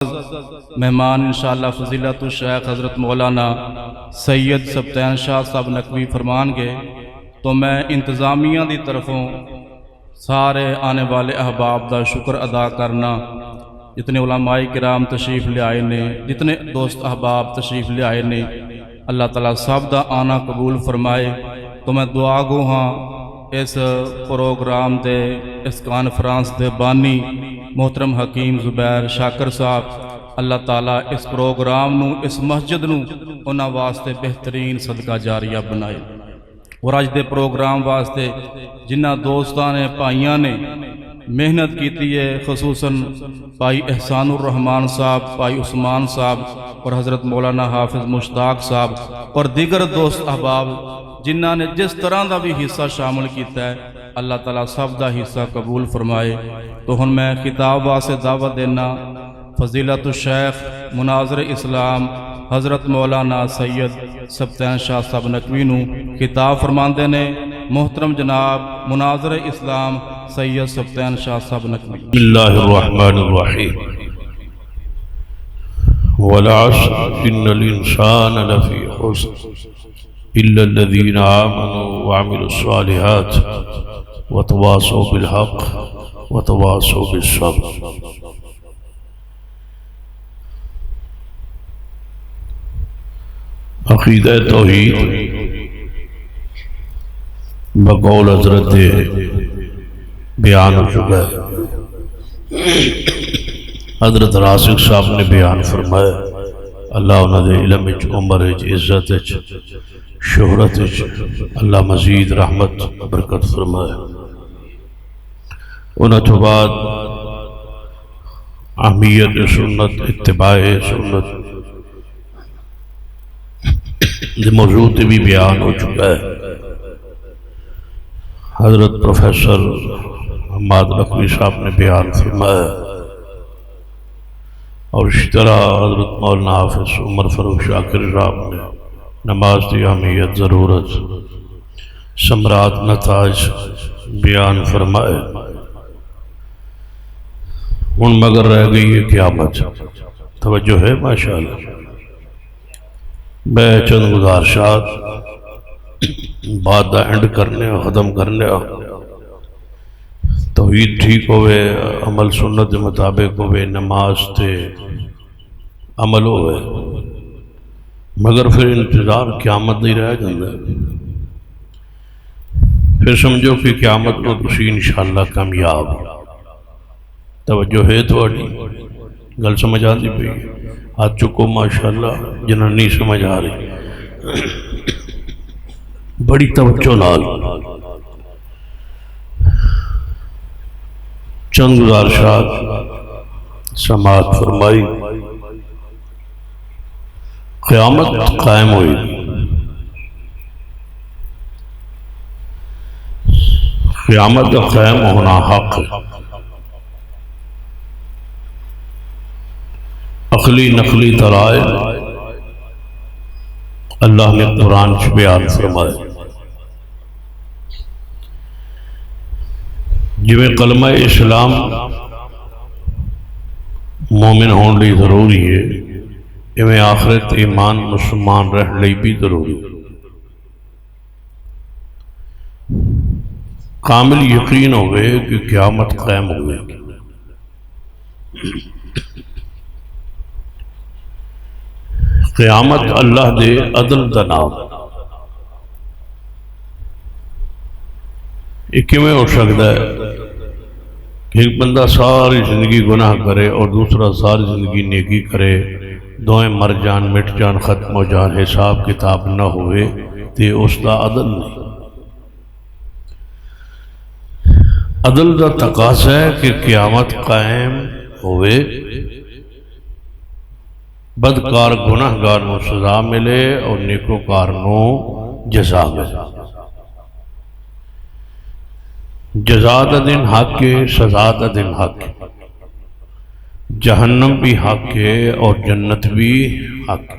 مہمان انشاءاللہ فضیلت الشیخ حضرت مولانا سید سبطین شاہ صاحب نقوی فرمان گے تو میں انتظامیہ دی طرفوں سارے آنے والے احباب دا شکر ادا کرنا، جتنے علماء کرام تشریف لے آئے نے، جتنے دوست احباب تشریف لے آئے نے، اللہ تعالیٰ سب دا آنا قبول فرمائے۔ تو میں دعا گو ہاں اس پروگرام دے اس کانفرنس دے بانی محترم حکیم زبیر شاکر صاحب، اللہ تعالیٰ اس پروگرام نو، اس مسجد نو انہاں واسطے بہترین صدقہ جاریہ بنائے۔ اور اج دے پروگرام واسطے جنہ دوستاں نے، بھائیاں نے محنت کیتی ہے، خصوصاً بھائی احسان الرحمان صاحب، بھائی عثمان صاحب اور حضرت مولانا حافظ مشتاق صاحب اور دیگر دوست احباب جنہ نے جس طرح دا بھی حصہ شامل کیتا ہے، اللہ تعالیٰ سب دا حصہ قبول فرمائے۔ تو ہن میں خطاب واسطے دعوت دینا فضیلت الشیخ مناظر اسلام حضرت مولانا سید سبطین شاہ صاحب نقوی نو خطاب فرماندے نے۔ محترم جناب مناظر اسلام سید سبطین شاہ صاحب نقوی۔ بسم اللہ الرحمن الرحیم۔ والعصر ان الانسان لفی خسر الا الذین آمنوا وعملوا الصالحات وتواصوا بالحق وتواصوا بالصبر۔ عقیدہ توحید بقول حضرت بیان ہو چکا ہے۔ حضرت راسخ صاحب نے بیان فرمایا، اللہ انہاں دے علم وچ، عمر وچ، عزت وچ، شہرت وچ اللہ مزید رحمت برکت فرمائے۔ انہاں تو بعد اہمیت سنت، اتباع سنت دے موضوع تے بھی بیان ہو چکا ہے۔ حضرت پروفیسر حماد نقوی صاحب نے بیان فرمایا، اور اسی طرح حضرت مولانا حافظ عمر فاروق شاکر صاحب نے نماز کی اہمیت، ضرورت، ثمرات، نتائج بیان فرمائے۔ ان مگر رہ گئی ہے قیامت۔ توجہ ہے ماشاءاللہ۔ میں چند گزارشات بعد اینڈ کرنے، ختم کرنے، توحید ٹھیک ہوئے، عمل سنت مطابق ہوئے، نماز تے عمل ہوئے، مگر پھر انتظار قیامت نہیں رہ جاندہ۔ پھر سمجھو کہ قیامت کو تسی انشاءاللہ کامیاب۔ توجہ ہے تھوڑی گل سمجھ آتی پئی؟ ہاتھ چکو ماشاءاللہ جنہاں نہیں سمجھ آ رہی، بڑی توجہ نال چند گزارشات سماعت فرمائی۔ قیامت قائم ہوئی، قیامت قائم ہونا حق ہے۔ عقلی نقلی دلائل اللہ نے قرآن سے بیان فرمائے۔ جو کلمہ اسلام مومن ہون لی ضروری ہے، ایویں آخرت ایمان مسلمان رہ لی بھی ضروری ہے۔ کامل یقین ہوئے کہ قیامت قائم ہوئے گی۔ قیامت اللہ دے عدل دا نام۔ ایک میں ہو سکتا ہے کہ ایک بندہ ساری زندگی گناہ کرے اور دوسرا ساری زندگی نیکی کرے، دوئیں مر جان، مٹ جان، ختم ہو جان، حساب کتاب نہ ہوئے، تے اس دا عدل نہیں۔ عدل دا تقاضا ہے کہ قیامت قائم ہوئے، بدکار گناہگار نو سزا ملے اور نیکوکار نو جزا ملے۔ جزا دا دن حق ہے، سزا دا دن حق ہے۔ جہنم بھی حق ہے اور جنت بھی حق ہے۔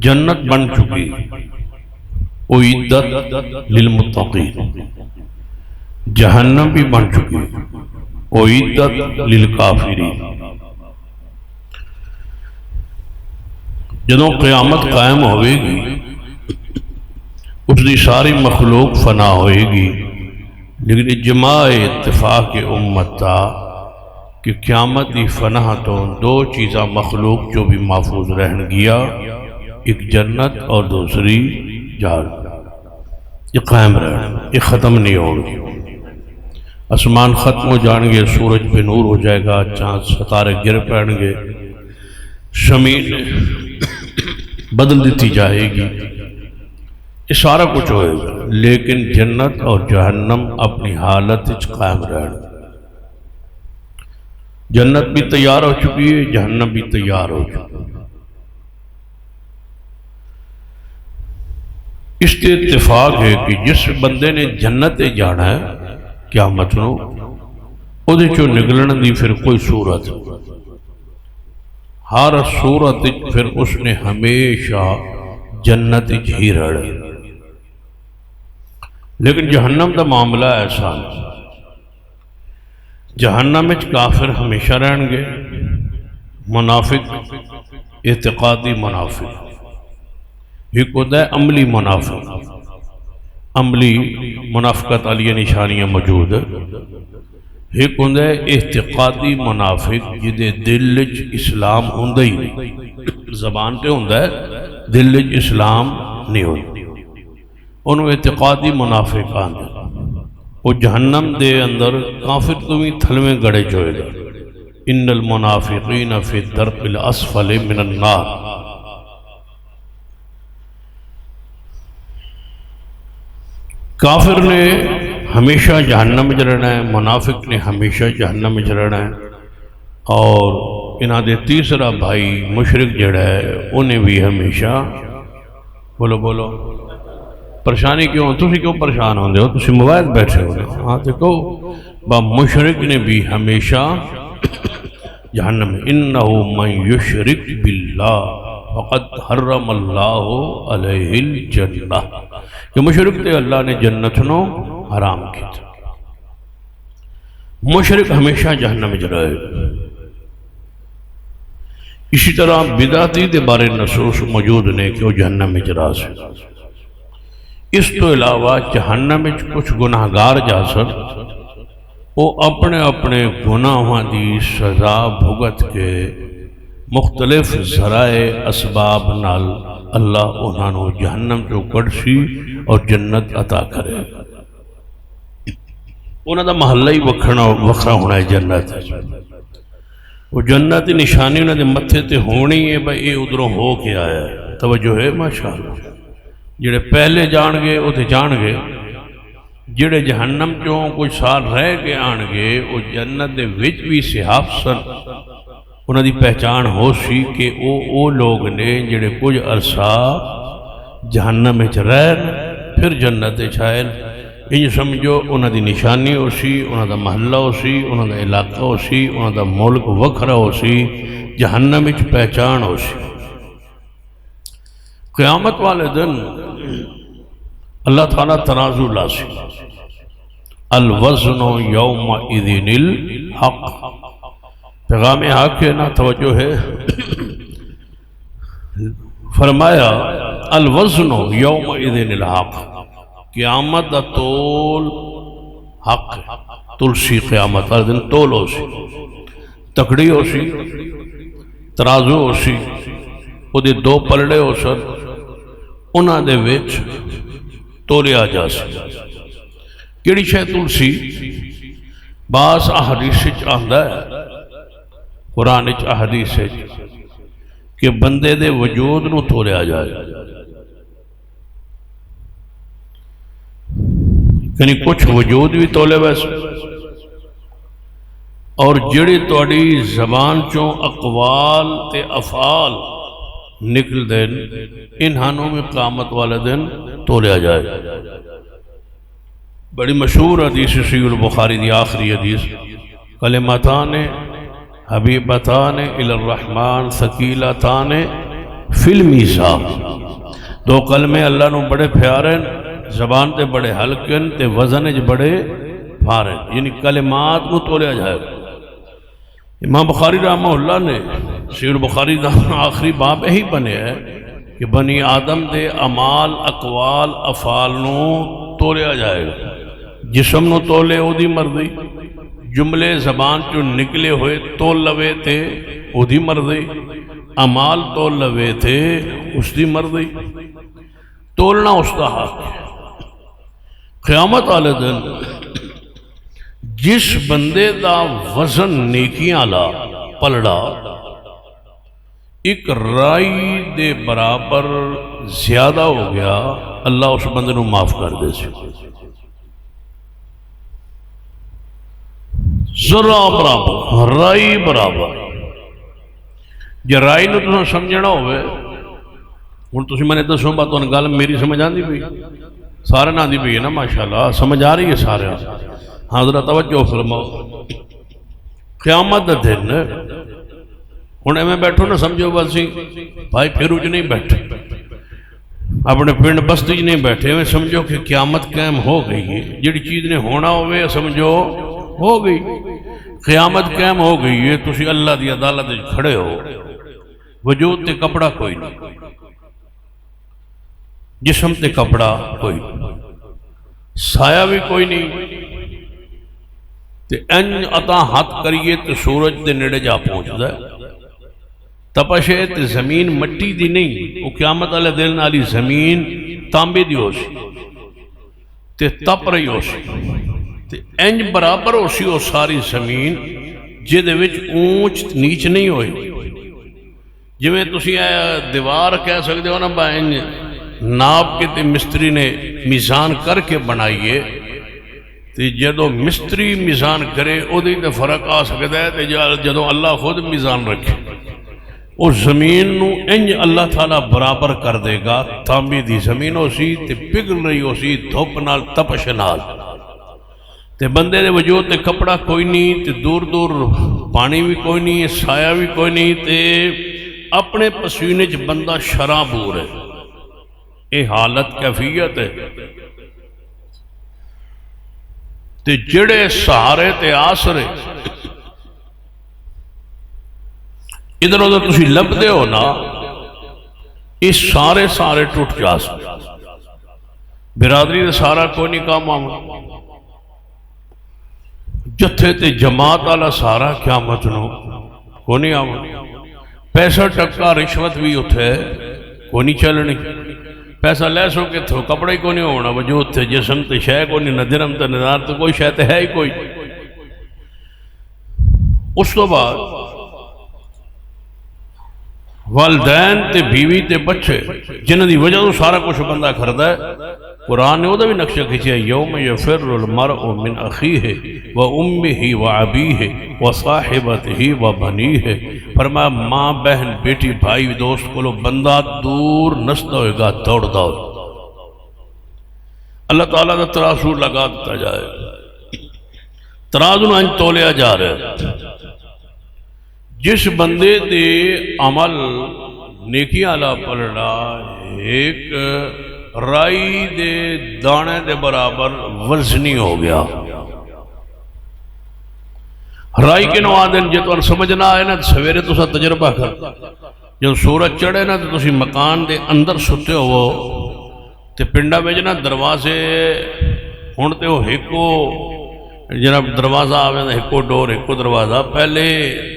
جنت بن چکی، اعدت للمتقین۔ جہنم بھی بن چکی، اعدت للکافرین۔ جدوں قیامت قائم ہوئے گی اس دی ساری مخلوق فنا ہوئے گی، لیکن اجماع اتفاق امت تا کہ قیامت دی فنا تو دو چیزاں مخلوق جو بھی محفوظ رہن گیا، ایک جنت اور دوسری جہنم۔ یہ قائم رہنا، یہ ختم نہیں ہوگی۔ آسمان ختم ہو جان گے، سورج بے نور ہو جائے گا، چاند ستارے گر پڑیں گے، زمین بدل دیتی جائے گی، یہ سارا کچھ ہوئے گا، لیکن جنت اور جہنم اپنی حالت قائم رہنا۔ جنت بھی تیار ہو چکی ہے، جہنم بھی تیار ہو چکی ہے۔ اس کے اتفاق ہے کہ جس بندے نے جنت جانا ہے قیامت نو وہ چو نکلن دی پھر کوئی صورت، ہر صورت پھر اس نے ہمیشہ جنت ہی رہنا۔ لیکن جہنم دا معاملہ ایسا نہیں، جہنم وچ کافر ہمیشہ رہن گے، منافق اعتقادی منافق، ایک ہوتا ہے عملی منافق، عملی منافقت والی نشانیاں موجود ہے، ایک ہوتا ہے اعتقادی منافق جدے دل وچ اسلام ہوندا ہی نہیں، زبان تے ہوندا ہے دل وچ اسلام نہیں ہوندا، انہوں اعتقادی منافق آندے، وہ جہنم دے اندر کافر تو بھی تھلویں گڑے جوئے گا۔ ان المنافقین فی الدرک الاسفل من النار۔ کافر نے ہمیشہ جہنم میں رہنا ہے، منافق نے ہمیشہ جہنم میں رہنا ہے، اور انہاں دے تیسرا بھائی مشرک جڑا ہے انہیں بھی ہمیشہ بولو پریشانی کیوں؟ تسی کیوں پریشان ہوندے ہو؟ تسی موبائل بیٹھے ہو، ہاں دیکھو با مشرک نے بھی ہمیشہ جہنم میں۔ انہو من یشرک باللہ فقد حرم اللہ علیہ الجنہ، کہ مشرک تے اللہ نے جنت نو حرام کی تھا۔ مشرک ہمیشہ جہنم میں رہے۔ اسی طرح بدعتی دے بارے نصوص موجود نے کہ وہ جہنم میں جا سے۔ اس تو علاوہ جہنم میں کچھ گناہگار جا سن، وہ اپنے اپنے گناہاں دی سزا بھگت کے مختلف ذرائع اسباب نال اللہ انہاں نو جہنم جو کڑسی اور جنت عطا کرے۔ انہاں دا محلہ ہی وکھرا ہونا ہے جنت، وہ جنت نشانی انہاں دے متھے تے ہونی ہے بھائی یہ ادھروں ہو کے آیا ہے۔ توجہ ہے ماشاءاللہ، جڑے پہلے جان گے وہ تے جان گے، جڑے جہنم چوں کچھ سال رہ کے آن گے وہ جنت دے وچ بھی صحاب سن، انہاں دی پہچان ہو سی کہ او لوگ نے جڑے کچھ عرصہ جہنم میں رہن پھر جنت چھائل، یہ سمجھو انہاں دی نشانی ہو سی، انہاں دا محلہ ہو سی، انہاں دا علاقہ ہو سی، انہاں دا ملک وکھرا ہو سی، جہنم وچ پہچان ہو سی۔ قیامت والے دن اللہ تعالیٰ ترازو لاسی، الوزن یومئذ الحق، پیغام حق ہے نا، توجہ ہے، فرمایا الوزن یومئذ الحق، قیامت دا تول حق، تلسی قیامت ہر دن تول ہو سی، تکڑی ہو سی، ترازو ہو سی، وہ دے دو پلڑے ہو سن، انہاں دے وچ تولیا جا سی۔ کیڑی شے تلسی؟ بعض احادیث وچ آندا ہے، قرآن وچ احادیث وچ کہ بندے دے وجود نو تولیا جائے، یعنی کچھ وجود بھی تولے ویسے، اور جڑی تواڈی زبان چوں اقوال تے افعال نکل دین انہانوں میں قیامت والے دن تولیا جائے۔ بڑی مشہور حدیث صحیح البخاری دی آخری حدیث، کلمتان حبیبتان الی الرحمن ثقیلتان فی المیزان، دو کلمے اللہ نو بڑے پیارے، زبان تے بڑے ہلکے تے وزن وچ بڑے بھارے، یعنی کلمات نو تولیا جائے۔ امام بخاری رحمہ اللہ نے صحیح البخاری دا آخری باب یہی بنے ہے کہ بنی آدم دے اعمال اقوال افعال نو تولیا جائے گا. جسم نو تولے او دی مرضی، جملے زبان چو نکلے ہوئے تول لوے تھے او دی مرضی، اعمال تول لوے تھے اس دی مرضی. تولنا اس دا حق ہے. قیامت والے دن جس بندے دا وزن نیکیاں لا پلڑا ایک رائی دے برابر زیادہ ہو گیا، اللہ اس بندے نو معاف کر دے سی. ذرا برابر، رائی برابر. جے رائی نو تساں سمجھنا ہوئے، ہن تسی میں نے دسوں بات تو گل میری سمجھ آندی پئی، سارے نہ آندی پئی ہے نا ماشاءاللہ، سمجھ آ رہی ہے سارے. حضرت توجہ فرماؤ. قیامت دا دن ہن میں بیٹھو نہ سمجھو بس بھائی پھرو چ نہیں بیٹھے، اپنے پنڈ بستی چ نہیں بیٹھے، میں سمجھو کہ قیامت قائم ہو گئی ہے. جڑی چیز نے ہونا ہوئے سمجھو ہو گئی. قیامت قائم ہو گئی ہے، تسی اللہ دی عدالت وچ کھڑے ہو، وجود تے کپڑا کوئی نہیں، جسم تے کپڑا کوئی نہیں، سایہ بھی کوئی نہیں. تے انج عطا ہاتھ کریے تے سورج دے نیڑے جا پہنچدا ہے. تپش ہے تے زمین مٹی دی نہیں، وہ قیامت والے دن والی زمین تانبے دی ہو سی تے تپ رہی ہو سی. تے انج برابر ہو سی وہ ساری زمین جہدے وچ اونچ نیچ نہیں ہوئی. جویں تسی دیوار کہہ سکتے ہو نا با انج ناپ کے تے مستری نے میزان کر کے بنائیے، تے جدو مستری میزان کرے او دی تے فرق آ سکتا ہے. تے جدو اللہ خود میزان رکھے اس زمین نو انج اللہ تعالیٰ برابر کر دے گا. تانبی دی زمین ہو سی تے پگھل رہی ہو سی دھوپ نال تپش نال، تے بندے دے وجود تے کپڑا کوئی نہیں، تے دور دور پانی بھی کوئی نہیں، سایہ بھی کوئی نہیں، تے اپنے پسینے چ بندہ شرابور ہے. اے حالت کیفیت ہے. تے جڑے سہارے تے آسرے ادھر ادھر تسی لب دے ہو نا، اس سارے ٹوٹ جا سکتے. برادری دے سارا کوئی نہیں کام آمد، جتھے تے جماعت والا سارا قیامت نو کوئی نہیں آمد. پیسہ ٹکا رشوت بھی اتھے کوئی نہیں چلنی. پیسہ لے سو کہ تھو کپڑے ہی کوئی نہیں ہونا، وجود تے جسم تے شے کوئی نہیں، نہ درم تے نظار تے کوئی شے تے ہے ہی کوئی. اس تو بعد والدین تے بیوی تے بچے جنہ دی وجہ تو سارا کچھ بندہ کھردا ہے. قرآن نے وہ بھی نقشہ کھینچا ہے، یوم یفر المرء من اخیہ و امہ و ابیہ و صاحبتہ و بنیہ. فرمایا ماں بہن بیٹی بھائی دوست کو بندہ دور نستا ہوئے گا دوڑتا ہوئے. اللہ تعالیٰ کا ترازو لگا دیتا جائے، ترازو انج تولیا جا رہا ہے. جس بندے دے عمل نیکی علا پلڑا ایک رائی دے دانے دے برابر وزنی ہو گیا. رائی کے نو آدن جے تو سمجھنا آئے نا سویرے تو سا تجربہ کر، جب سورج چڑھے نا تو تسی مکان دے اندر ستے ہو تے پنڈا بیجنا دروازے ہونتے ہو ہکو جناب دروازہ آوے نا ہکو ڈور ہکو دروازہ. پہلے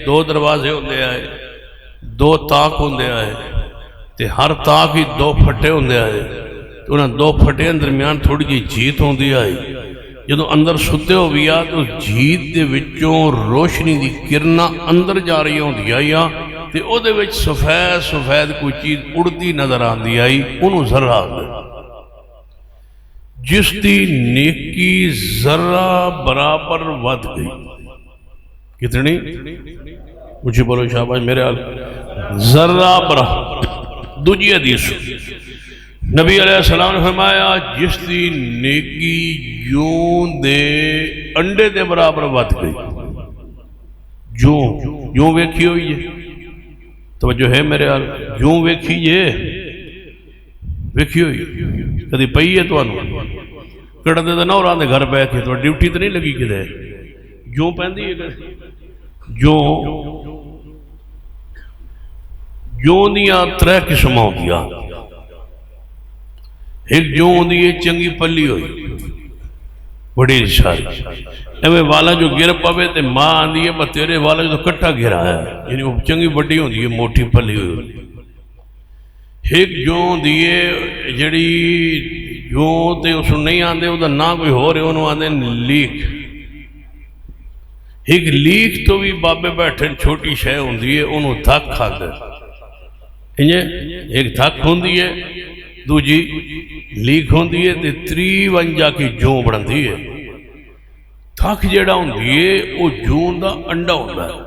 دو دروازے ہوندے آئے، دو تاک ہوندے آئے، تے ہر تاک ہی دو پھٹے ہوندے آئے. تو انہاں دو پھٹے درمیان تھوڑی جی جیت ہوندی آئی. جدو اندر ستے ہو گیا تو جیت دے وچوں روشنی دی کرنا اندر جا رہی ہوندی آئی، تے او دے وچ سفید سفید کوئی چیز اڑتی نظر آندی آئی، انہوں ذرہ آندے. جس دی نیکی ذرہ برابر ود گئی. کتنی؟ مجھے بولو شاباش میرے حال ذرہ برابر. دوجی حدیث نبی علیہ السلام نے فرمایا جس دی نیکی یوں دے انڈے دے برابر ود گئی. یوں ویکھی ہوئی ہے توجہ ہے میرے حال، یوں ویکھیے ویکھی ہوئی کدی پئی ہے تو انہوں کڑا دے نہ اور آنے گھر بیٹھے تو ڈیوٹی تو نہیں لگی کدے یوں پہن دی ہے جو جوں دیاں 3 قسم ہوندیاں. ایک جوں ہوندی ہے چنگی پلی ہوئی بڑی ساری، ایویں والا جو گر پوے تے ماں آندی ہے بس تیرے والا جو کٹا گرا ہے، یعنی وہ چنگی بڑی ہوندی ہے موٹی پلی ہوئی. ایک جوں ہوندی ہے جڑی جوں تے اس نہیں آندے وہ نہ کوئی ہو رہے انہوں آندے لیک. ایک لیک تو بھی بابے بیٹھے چھوٹی شے ہوندی ہے انہوں تھک کھاندے. ایک تھک ہوندی ہے، دوجی لیک ہوندی ہے، تے 53 کی جوں بڑھندی ہے. تھک جیڑا ہوندی ہے وہ جوں دا انڈا ہوندا ہے.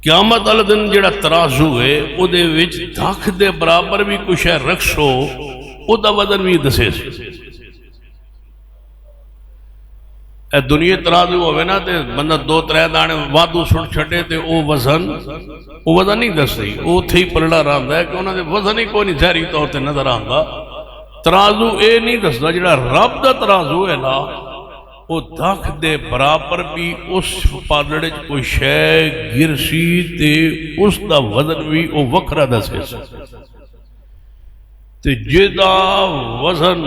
قیامت والے دن جیڑا ترازو ہے او دے وچ تھک دے برابر بھی کچھ ہے رکھو او دا وزن بھی دسے. اے دنیا ترازو ہوئے نا تے بندہ 2-3 دانے وادو سٹ چھٹے تے او وزن نہیں دس رہی، او تھی پلڑا رہندا ہے کہ انہوں نے وزن ہی کوئی نہیں ظاہری طور تے نظر آندا. ترازو اے نہیں دسدا جڑا رب دا ترازو ہے نا وہ دکھ دے برابر بھی اس پالڑے کوئی شے گرسی تے اس دا وزن بھی وہ وکھرا دسے. تے جدا وزن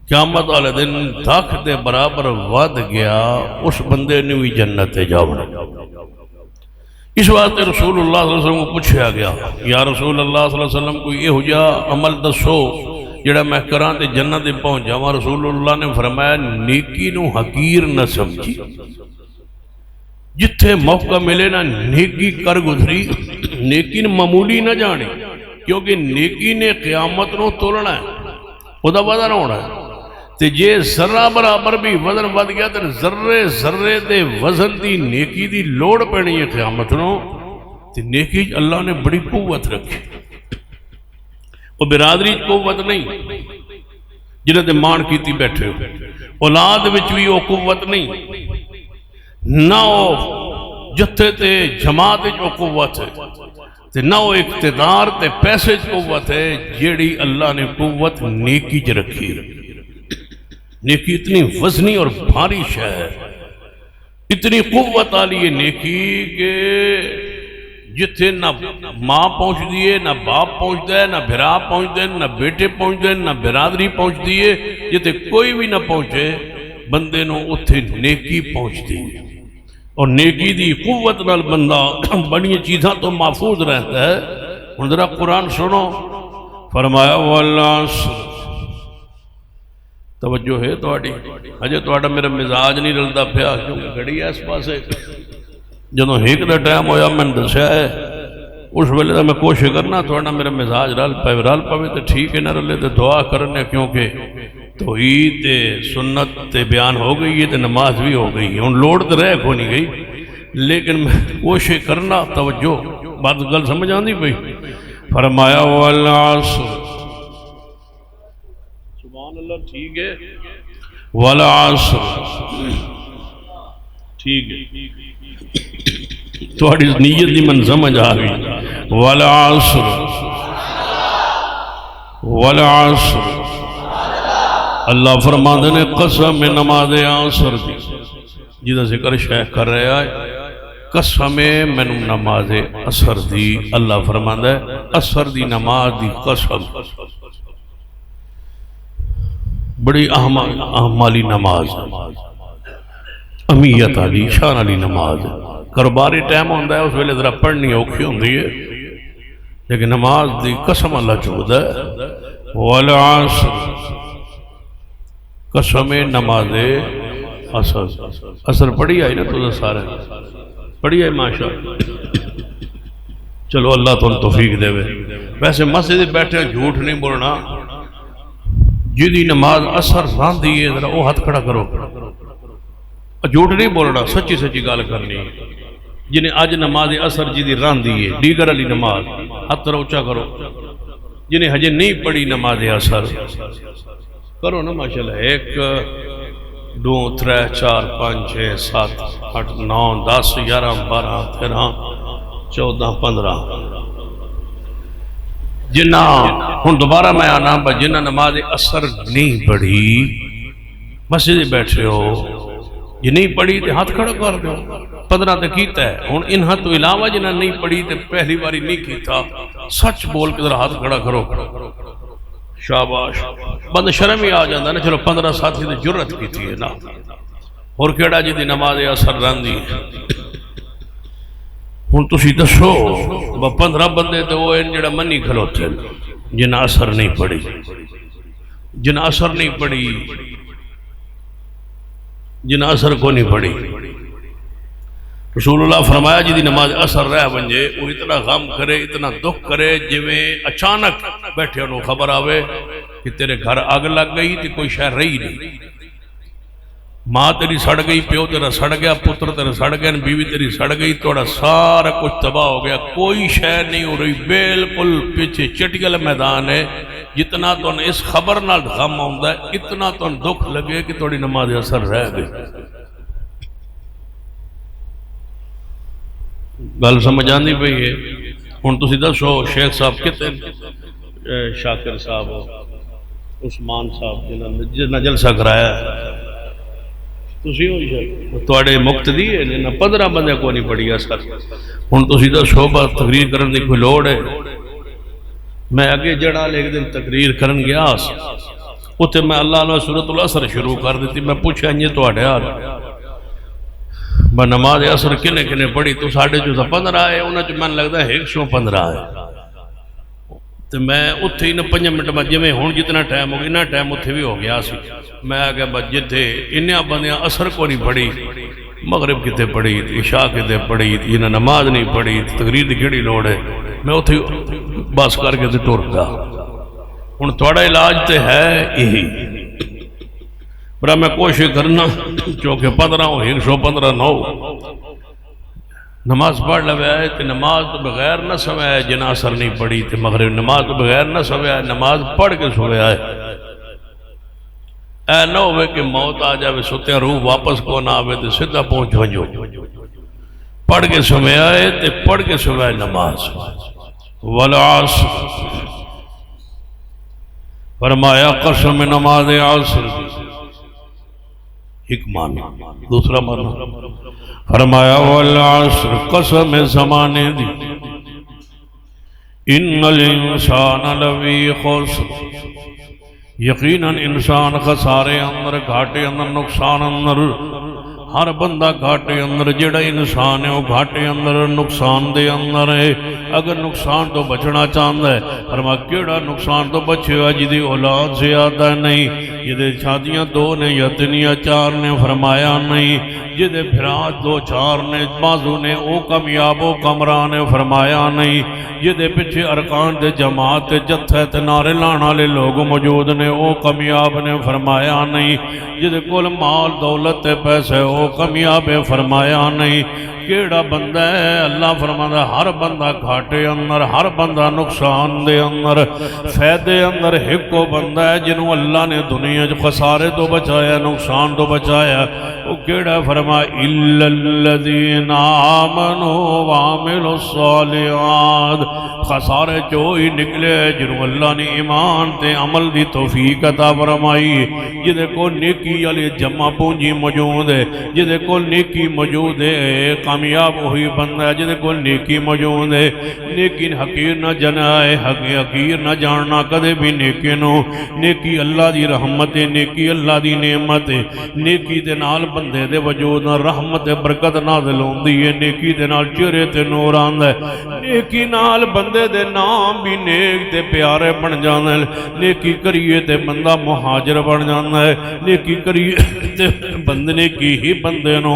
قیامت والے دن دکھ دے برابر ود گیا اس بندے نے بھی جنت جاونا. اس واسطے رسول اللہ صلی اللہ علیہ وسلم کو پوچھا گیا یا رسول اللہ صلی اللہ علیہ وسلم کوئی یہ ہو جا عمل دسو جڑا میں کران تے جنت پہنچ جاواں. رسول اللہ نے فرمایا نیکی نو حقیر نہ سمجھی، جتھے موقع ملے نا نیکی کر گزری، نیکی نے معمولی نہ جانی، کیونکہ نیکی نے قیامت نو تولنا ہے، وہ دا وزن ہونا ہے. تے جے ذرہ برابر بھی وزن ود گیا تے ذرے ذرے دے وزن دی نیکی دی لوڑ پڑنی ہے قیامت نو. تے نیکی اللہ نے بڑی قوت رکھی. وہ برادری قوت نہیں جنہیں تے مان کیتی بیٹھے ہو، اولاد وچ بھی وہ قوت نہیں، نہ وہ جتھے تے جماعت وچ وہ قوت ہے، تے نہ وہ اقتدار تے پیسے وچ قوت ہے. جیڑی اللہ نے قوت نیکی چ رکھی. نیکی اتنی وزنی اور بھاری شے ہے، اتنی قوت والی ہے نیکی کہ جتھے نہ ماں پہنچ دیئے، نہ باپ پہنچ دے، نہ بھرا پہنچ دے، نہ بیٹے پہنچ دے، نہ برادری پہنچ دیئے، جتھے کوئی بھی نہ پہنچے بندے نو اتھے نیکی پہنچ دیئے. اور نیکی دی قوت نال بندہ بڑی چیزاں تو محفوظ رہتا ہے. ان ذرا قرآن سنو، فرمایا والعصر. توجہ ہے توڑی اجے توڑا میرا مزاج نہیں رلدا پیا کیونکہ گھڑی ہے اس پاسے. جدوں ایک دا ٹائم ہویا میں دسیا ہے اس ویلے دا میں کوشش کرنا تھوڑا میرا مزاج رل پوے تو ٹھیک ہے، نہ رلے تو دعا کرنے، کیونکہ توحید تے سنت تے بیان ہو گئی ہے تے نماز بھی ہو گئی ہے. ان لوڑ تو رہ کو نہیں گئی لیکن میں کوشش کرنا. توجہ بات گل سمجھ آندی پئی. فرمایا والعصر، سبحان اللہ، ٹھیک ہے، والعصر ٹھیک ہے، تھوڑی نیت دی من سمجھ آ گئی. والعصر والعصر، اللہ فرماندے نے قسم نماز عصر دی، جیدہ ذکر شیخ کر رہے آئے، قسم میں نماز عصر دی. اللہ فرماندے عصر دی نماز دی قسم، بڑی اہمالی نماز، اہمیت علی شان علی نماز. کاروباری ٹائم ہوندہ ہے اس ویلے ذرا پڑھنی اوکھی ہوندی ہے، لیکن نماز دی قسم اللہ چود ہے. والعصر، قسم نماز عصر. عصر پڑھی آئی نا تو سارے پڑھی آئی ماشاءاللہ. چلو اللہ تو توفیق دے. ویسے مسجد بیٹھے جھوٹ نہیں بولنا، جیدی نماز عصر راندھی ہے ذرا وہ ہاتھ کھڑا کرو. جھوٹ نہیں بولنا، سچی سچی گال کرنی. جنہیں آج نماز عصر جیدی راندھی ہے دیگر علی نماز ہاتھ روچا کرو. جنہیں ہجے نہیں پڑھی نماز عصر کرو نا ماشاءاللہ. 1 2 3 4 5 6 7 8 9 10 11 12 13 14 15 جنہ ہن دوبارہ میں آنا جنہ نماز عصر نہیں پڑھی مسجد بیٹھے ہو، یہ نہیں پڑھی تو ہاتھ کھڑا کر دو. 15 تے کیتا ہے ہن انہاں تو علاوہ جنہاں نہیں پڑھی تے پہلی باری نہیں کیتا سچ بول کے ذرا ہاتھ کھڑا کرو شاباش بند شرم ہی آ جاندہ نا چلو 15 ساتھی نے جرت کی تھی نا اور کیڑا جی دی نماز اثر راندی ہن تسی دسو 15 بندے تے وہ ان جڑا منی کھلوتے جنہاں اثر نہیں پڑھی جنہاں اثر نہیں پڑھی جنہاں اثر کو نہیں پڑھی رسول اللہ فرمایا جی دی نماز اثر رہ بنجے وہ اتنا غم کرے اتنا دکھ کرے جویں اچانک بیٹھے انہوں خبر آوے کہ تیرے گھر آگ لگ گئی تے کوئی شہر رہی نہیں ماں تیری سڑ گئی پیو تیرا سڑ گیا پتر تیرا سڑ گیا بیوی تیری سڑ گئی توڑا سارا کچھ تباہ ہو گیا کوئی شہر نہیں ہو رہی بالکل پیچھے چٹگل میدان ہے جتنا تو اس خبر نال غم آؤندا ہے اتنا تو دکھ لگے کہ توڑی نماز اثر رہ گئی گل سمجھ آندی پئی ہے ہن تسی دسو شیخ صاحب کتنے شاکر صاحب عثمان صاحب جنہاں جلسہ کرایا تسی ہوئی تواڈے مقتدی ہے نہ 15 بندے کو نہیں پڑھی اثر ہن تسی دسو بس تقریر کرن دی کوئی لوڑ ہے میں اگے جڑا ایک دن تقریر کرن گیا اوتے میں اللہ علیہ سورۃ العصر شروع کر دیتی میں پوچھا یہ تواڈے حال نماز اثر کنے کنے پڑھی تو 15 آئے انہاں چ من لگتا ہے 115 آئے تو میں اتھے ہی 5 منٹ میں جی ہوں جتنا ٹائم ہو گیا اتنا ٹائم اتھے بھی ہو گیا سی میں آ گیا بس جتھے انہاں بندیاں اثر کو نہیں پڑھی مغرب کتے پڑھی عشاء کتے پڑھی انہاں نماز نہیں پڑھی تقریر دی کیڑی لوڑ ہے میں اتھے بس کر کے تے ٹر گیا ہن تہاڈا علاج تے ہے یہی برا میں کوشش کرنا چونکہ 15 ہو 115 نہ ہو نماز پڑھ لوے آئے تو نماز تو بغیر نہ سوے آئے جنہاں اثر نہیں پڑھی تو مغرب نماز تو بغیر نہ سوے آئے نماز پڑھ کے سوے آئے اے نہ ہوئے کہ موت آ جاوے سوتے روح واپس کو نہ آوے تو سدھا پہنچ وجو پڑھ کے سوے آئے تو پڑھ کے سوے آئے نماز والعصر فرمایا قسم نماز عصر ایک معنی دوسرا معنی فرمایا والعصر قسم زمانے دی ان الانسان لفی خسر یقیناً انسان خسارے اندر گھاٹے اندر نقصان اندر ہر بندہ گھاٹے اندر جڑا انسان ہے وہ گھاٹے اندر نقصان دے اندر ہے اگر نقصان تو بچنا چاہتا ہے فرما کیڑا نقصان تو بچے گا جدی اولاد زیادہ نہیں جدے شادیاں 2 نے یا 3 یا 4 نے فرمایا نہیں جدے بھرات 2 4 نے بازو نے او کامیاب و کمران نے فرمایا نہیں جدے پچھے ارکان دے جماعت جتھے تے نعرے لانے والے لوگ موجود نے او کامیاب نے فرمایا نہیں جدے کول مال دولت تے پیسے او کامیاب فرمایا نہیں کیڑا بندہ ہے اللہ فرماتا ہر بندہ گھاٹے اندر ہر بندہ نقصان دے اندر فائدے اندر ایک کو بندہ ہے جنہوں اللہ نے دنیا جو خسارے تو بچایا نقصان تو بچایا وہ کیڑا فرما الا الذین آمنوا وعملوا الصالحات خسارے جو ہی نکلے جنہوں اللہ نے ایمان تے عمل دی توفیق عطا فرمائی جدے کو نیکی علی جمع پونجی موجود ہے جدے کو نیکی موجود ہے کامیاب ہوئی بندہ ہے جدے کو نیکی موجود ہے نیکی حقیر نہ جنائے حقیر نہ جاننا کدے بھی نیکی نو نیکی اللہ دی رحمت ہے نیکی اللہ دی نعمت ہے نیکی دے نال بندے دے وجود رحمت برکت نازل ہوندی ہے نیکی دے نال چہرے تے نور آندا ہے نیکی نال بندے دے نام بھی نیک تے پیارے بن جاندے نیکی کریے تے بندہ مہاجر بن جاندا ہے نیکی کریے تے بندے نیکی ہی بندے نو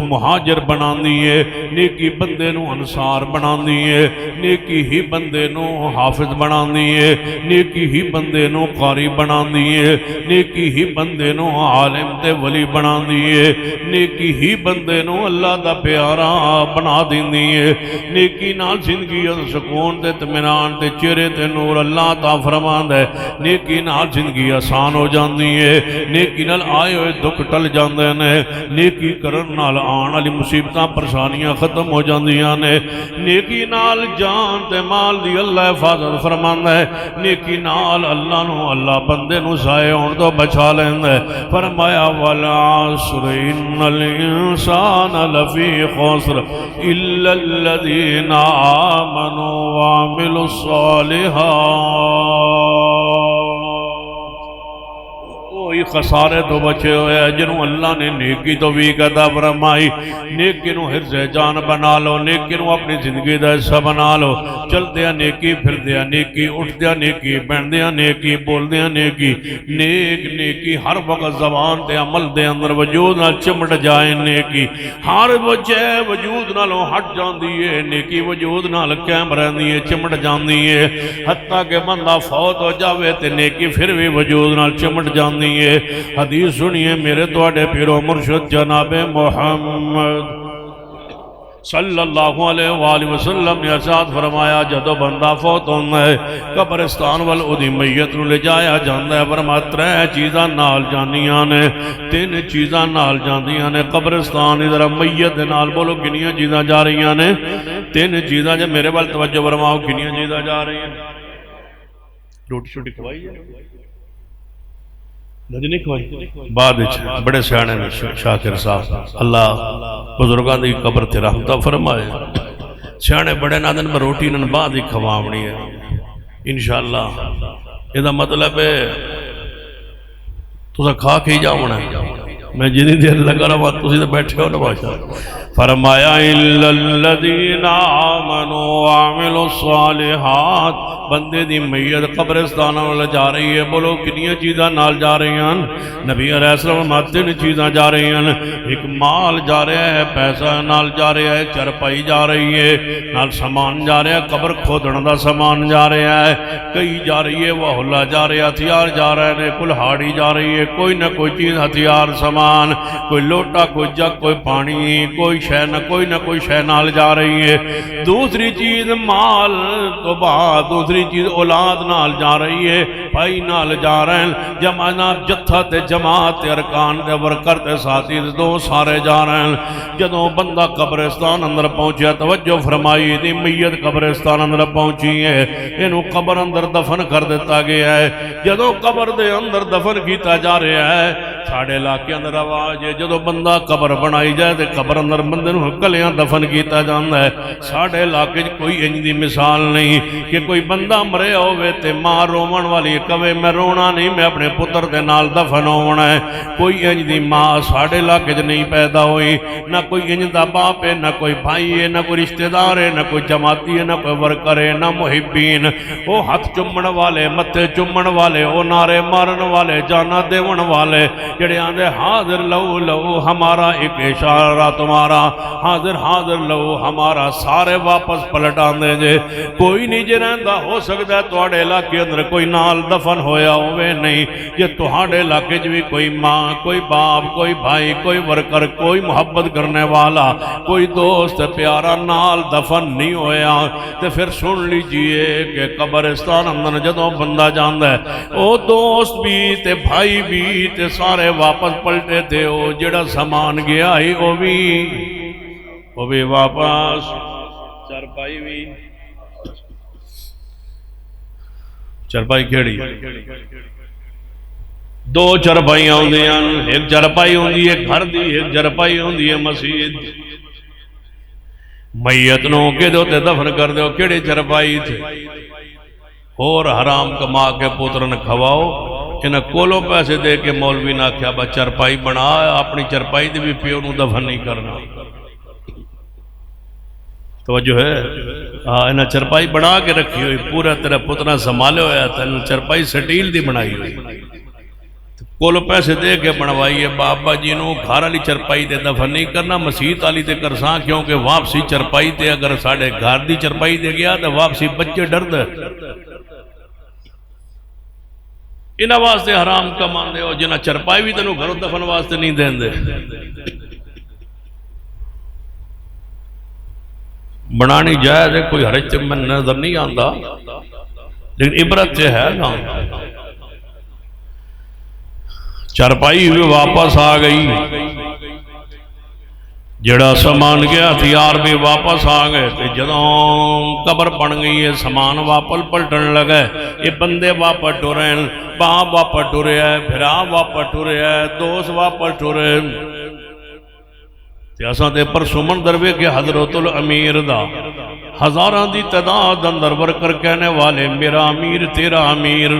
مہاجر بناندی ہے نیکی بندے نو انصار بناندی ہے نیکی ہی بندے نو حافظ بناندی ہے نیکی ہی بندے نو قاری بناندی ہے نیکی ہی بندے نو عالم تے ولی بناندی ہے نیکی ہی بندے نو اللہ دا پیارا بنا دیندی ہے نیکی نال زندگی سکون تے اطمینان تے چہرے تے نور اللہ عطا فرماندا ہے نیکی نال زندگی آسان ہو جاندی ہے نیکی نال آئے ہوئے دکھ ٹل جاندے نے نیکی کرن نال آن والی مصیبتاں پریشان پریشانیاں ختم ہو جاندیاں نے نیکی نال جان تے مال دی اللہ حفاظت فرماندا ہے نیکی نال اللہ نو اللہ بندے نو ضائع ہون تو بچا لیندا ہے فرمایا والعصر ان الانسان لفی خسر الا الذین آمنوا وعملوا الصالحات کوئی خسارے تو بچے ہوئے ہیں جنہوں اللہ نے نیکی تو بھی عطا فرمائی نیکی نو حرز جان بنا لو نیکی نو اپنی زندگی دا حصہ بنا لو چل دیا نیکی پھر دیا نیکی اٹھ دیا نیکی بین دیا نیکی بول دیا نیکی نیکی ہر وقت زبان تے عمل دے اندر وجود نہ چمٹ جائے نیکی ہر وجہ وجود نہ لو ہٹ جان دیئے نیکی وجود نہ لکیم رہن دیئے چمٹ جان دیئے حتیٰ کہ بندہ فوت ہو جاوے تے نیکی پھر بھی وجود نہ چمٹ جان دیئے حدیث سنیے میرے توڑے پیر و مرشد جناب محمد صلی اللہ علیہ وآلہ وسلم نے ارشاد فرمایا جدو بندہ فوت ہونا ہے قبرستان والعودی میت نو لے جایا جاندہ ہے فرما ترے چیزاں نال جانیاں نے تین چیزاں نال جانیاں نے قبرستان ادھر میت نال بولو کنیاں چیزاں جا رہی ہیں تین چیزاں جب میرے بال توجہ فرماؤ کنیاں چیزاں جا رہی ہیں روٹی شوٹی کھوائی ہے نہیں کھوائی بعد بڑے سیانے میں شاکر صاحب اللہ بزرگاں دی قبر تے رحمتہ فرمائے سیانے بڑے نادن میں روٹی نن بعد ہی کھواونی ہے انشاءاللہ یہ مطلب ہے تو کھا کے ہی جاؤنا ہے میں جنہی دیر لگا رہا تو سیدھے بیٹھے ہو نباشا فرمایا اِلَّا الَّذِينَ آمَنُوا وَعَمِلُوا الصَّالِحَاتِ بندے دی میت قبرستانہ والا جا رہی ہے بولو کنیاں چیزاں نال جا رہی ہیں نبی علیہ السلام تین چیزاں جا رہی ہیں ایک مال جا رہا ہے پیسہ نال جا رہا ہے چرپائی جا رہی ہے نال سامان جا رہا ہے قبر کھودن دا سامان جا رہا ہے کئی جا رہی ہے وحلہ جا رہا ہے ہتھیار جا رہا ہے کلہاڑی جا رہی ہے کوئی نہ کوئی چیز ہتھیار سامان کوئی لوٹا کوئی جگ کوئی پانی کوئی شے نہ کوئی شے نال جا رہی ہے دوسری چیز مال تو بعد دوسری چیز اولاد نال جا رہی ہے بھائی نال جا رہے ہیں جماعت جتھا تے جماعت تے ارکان تے ورکر تے ساتھی دو سارے جا رہے ہیں جدوں بندہ قبرستان اندر پہنچیا توجہ فرمائی دی میت قبرستان اندر پہنچی ہے انہوں قبر اندر دفن کر دیتا گیا ہے جدوں قبر دے اندر دفن کیتا جا رہا ہے ساڑھے لاکھ کے اندر آواز ہے جدوں بندہ قبر بنائی جائے تے قبر اندر بندے نو کلیاں دفن کیتا جاندہ ہے ساڑھے لاکھ کوئی انجدی مثال نہیں کہ کوئی بندہ مرے ہوئے تے ماں رومن والی کہے میں رونا نہیں میں اپنے پتر دے نال دفن ہونا ہے کوئی انجدی ماں ساڑھے لاکھ نہیں پیدا ہوئی نہ کوئی انجدہ باپ ہے نہ کوئی بھائی ہے نہ کوئی رشتہ دار ہے نہ کوئی جماعتی ہے نہ کوئی ورکر ہے نہ محبین وہ ہاتھ چمن والے متھے چمن والے وہ نعرے مارن والے جانا دیون والے جڑے آندے حاضر لو لو ہمارا ایک اشارہ تمہارا حاضر حاضر لو ہمارا سارے واپس پلٹ آندے جے کوئی نہیں جے رہندا ہو سکتا ہے تواڈے علاقے اندر کوئی نال دفن ہویا ہوئے نہیں جے تواڈے علاقے بھی کوئی ماں کوئی باپ کوئی بھائی کوئی ورکر کوئی محبت کرنے والا کوئی دوست پیارا نال دفن نہیں ہویا تو پھر سن لیجئے کہ قبرستان اندر جدوں بندہ جاندا ہے او دوست بھی تے بھائی بھی تے سارے واپس پلٹے تھے او جڑا سامان گیا ہی او بھی واپس چرپائی بھی چرپائی کھیڑی دو چرپائیاں ہوندی ہیں ایک چرپائی ہوندی ہے گھر دی ایک چرپائی ہوندی ہے مسجد میت نو کے دو تے دفن کر دو کیڑی چرپائی تھے اور حرام کما کے پوترن کھواؤ انہیں کولو پیسے دے کے مولوی نہ کیا با چرپائی بنا اپنی چرپائی دی بھی پیو نو دفن نہیں کرنا توجہ ہے انہیں چرپائی بنا کے رکھی ہوئی پورا تیرا پتنا سنبھالے ہویا تھا انہیں چرپائی سٹیل دی بنائی ہوئی کولو پیسے دے کے بنوائیے بابا جی نو گھر والی چرپائی تے دفن نہیں کرنا مسیت والی تے کرساں کیونکہ واپسی چرپائی تے اگر ساڑھے گھر دی چرپائی دے گیا تو واپسی بچے ڈر دے انہاں واسطے حرام کمان دے ہو جنہاں چرپائی بھی تنو گھروں دفن واسطے نہیں دین دے بنانی جائے کوئی حرج میں نظر نہیں آندا لیکن عبرت سے ہے نا چرپائی ہوئی واپس آ گئی جڑا سامان گیا ہتھیار بھی واپس آ گئے تے جدوں قبر بن گئی ہے سامان واپس پلٹن لگا یہ بندے واپس ٹرے باپ واپس ٹرے بھرا واپس ٹرے دوست واپس ٹرے تے اساں تے پرسوں منظر ویکھے حضرت الامیر دا ہزاراں دی تعداد اندر ورکر کہنے والے میرا امیر تیرا امیر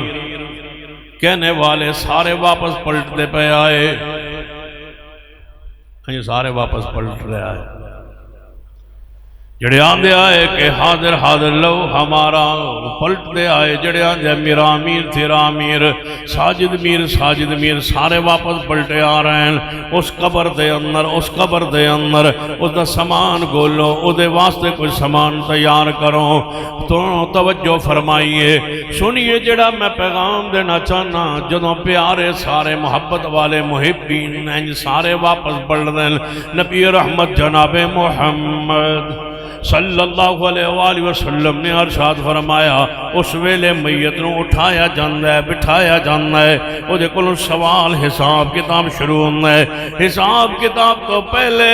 کہنے والے سارے واپس پلٹتے پہ آئے یہ سارے واپس پلٹ رہے آئے جڑے آندے آئے کہ حاضر حاضر لو ہمارا پلٹ دے آئے جڑے آندے میرا امیر تیرا امیر ساجد میر ساجد میر سارے واپس پلٹے آ رہے ہیں اس قبر دے اندر اس دا سامان گولو او دے واسطے کوئی سامان تیار کرو تو توجہ فرمائیے سنیے جڑا میں پیغام دینا چاہنا جدوں پیارے سارے محبت والے محبین سارے واپس پلٹ دیں نبی رحمت جناب محمد صلی اللہ علیہ وآلہ وسلم نے ارشاد فرمایا اس ویلے میت نو اٹھایا جاندہ ہے بٹھایا جاندہ ہے او دے کلوں سوال حساب کتاب شروع ہوندہ ہے حساب کتاب تو پہلے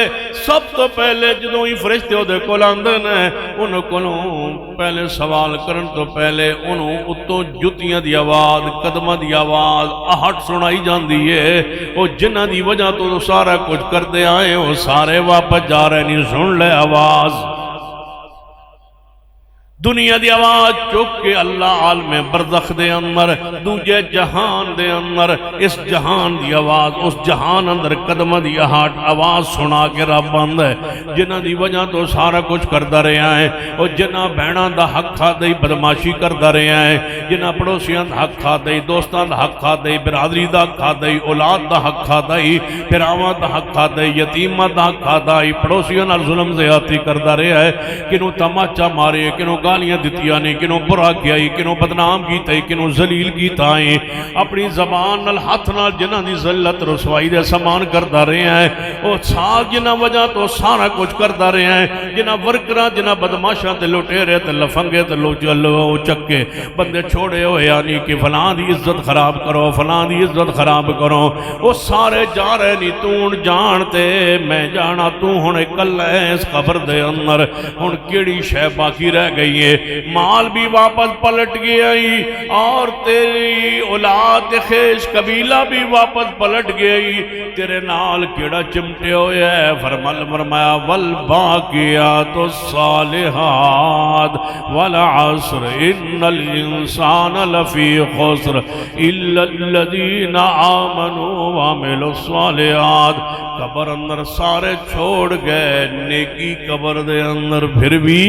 سب تو پہلے جدوں ہی فرشتے ہو دے کل آندن ہے انہوں کلوں پہلے سوال کرن تو پہلے انہوں اتوں جتیاں دی آواز قدمہ دی آواز آہٹ سنائی جاندی ہے او جنہ دی وجہ تو سارا کچھ کر دے آئے وہ سارے واپس جا رہے نہیں سن لے آواز دنیا دی آواز چک کے اللہ عالم برزخ دے اندر دوجے جہان دے اندر اس جہان دی آواز اس جہان اندر قدمہ دی آہٹ آواز سنا کے رب بند ہے جنہ دی وجہ تو سارا کچھ کردہ رہے ہیں اور جنہ بہنان دا حق کھا دئی بدماشی کردہ رہے ہیں جنہ پڑوسیاں دا حق کھا دئی دوستان دا حق کھا دئی برادری دا حق کھا دئی اولاد دا حق کھا دئی پھراواں دا حق کھا دئی یتیمہ دا حق کھا دئی پڑوسیاں نال ظلم زیادتی کردہ رہے ہیں کنوں تماچا مارے کنوں گالیاں دتیاں نے کنوں برا کیا ہی کنوں بدنام کیتا ہی کنوں ذلیل کیتا ہی اپنی زبان نال ہاتھ نال جنہ دی ذلت رسوائی دے سامان کردہ رہے ہیں او سال جنہ وجہ تو سارا کچھ کردہ رہے ہیں جنہ ورکرہ جنہ بدماشاں تے لٹیرے تے لفنگے تے لو چکے بندے چھوڑے ہوئے یعنی کہ فلاں دی عزت خراب کرو فلاں دی عزت خراب کرو او سارے جا رہے نہیں تون جانتے میں جانا تو ہونے کل ہے اس قبر دے اندر ہن کیڑی شے باقی رہ گئی ہے مال بھی واپس پلٹ گئی اور تیری اولاد خیش قبیلہ بھی واپس پلٹ گئی تیرے نال کیڑا چمٹے ہوئے ہے فرمایا والباقیات الصالحات والعصر ان الانسان لفی خسر الا الذین آمنوا وعملوا الصالحات قبر اندر سارے چھوڑ گئے نیکی قبر دے اندر پھر بھی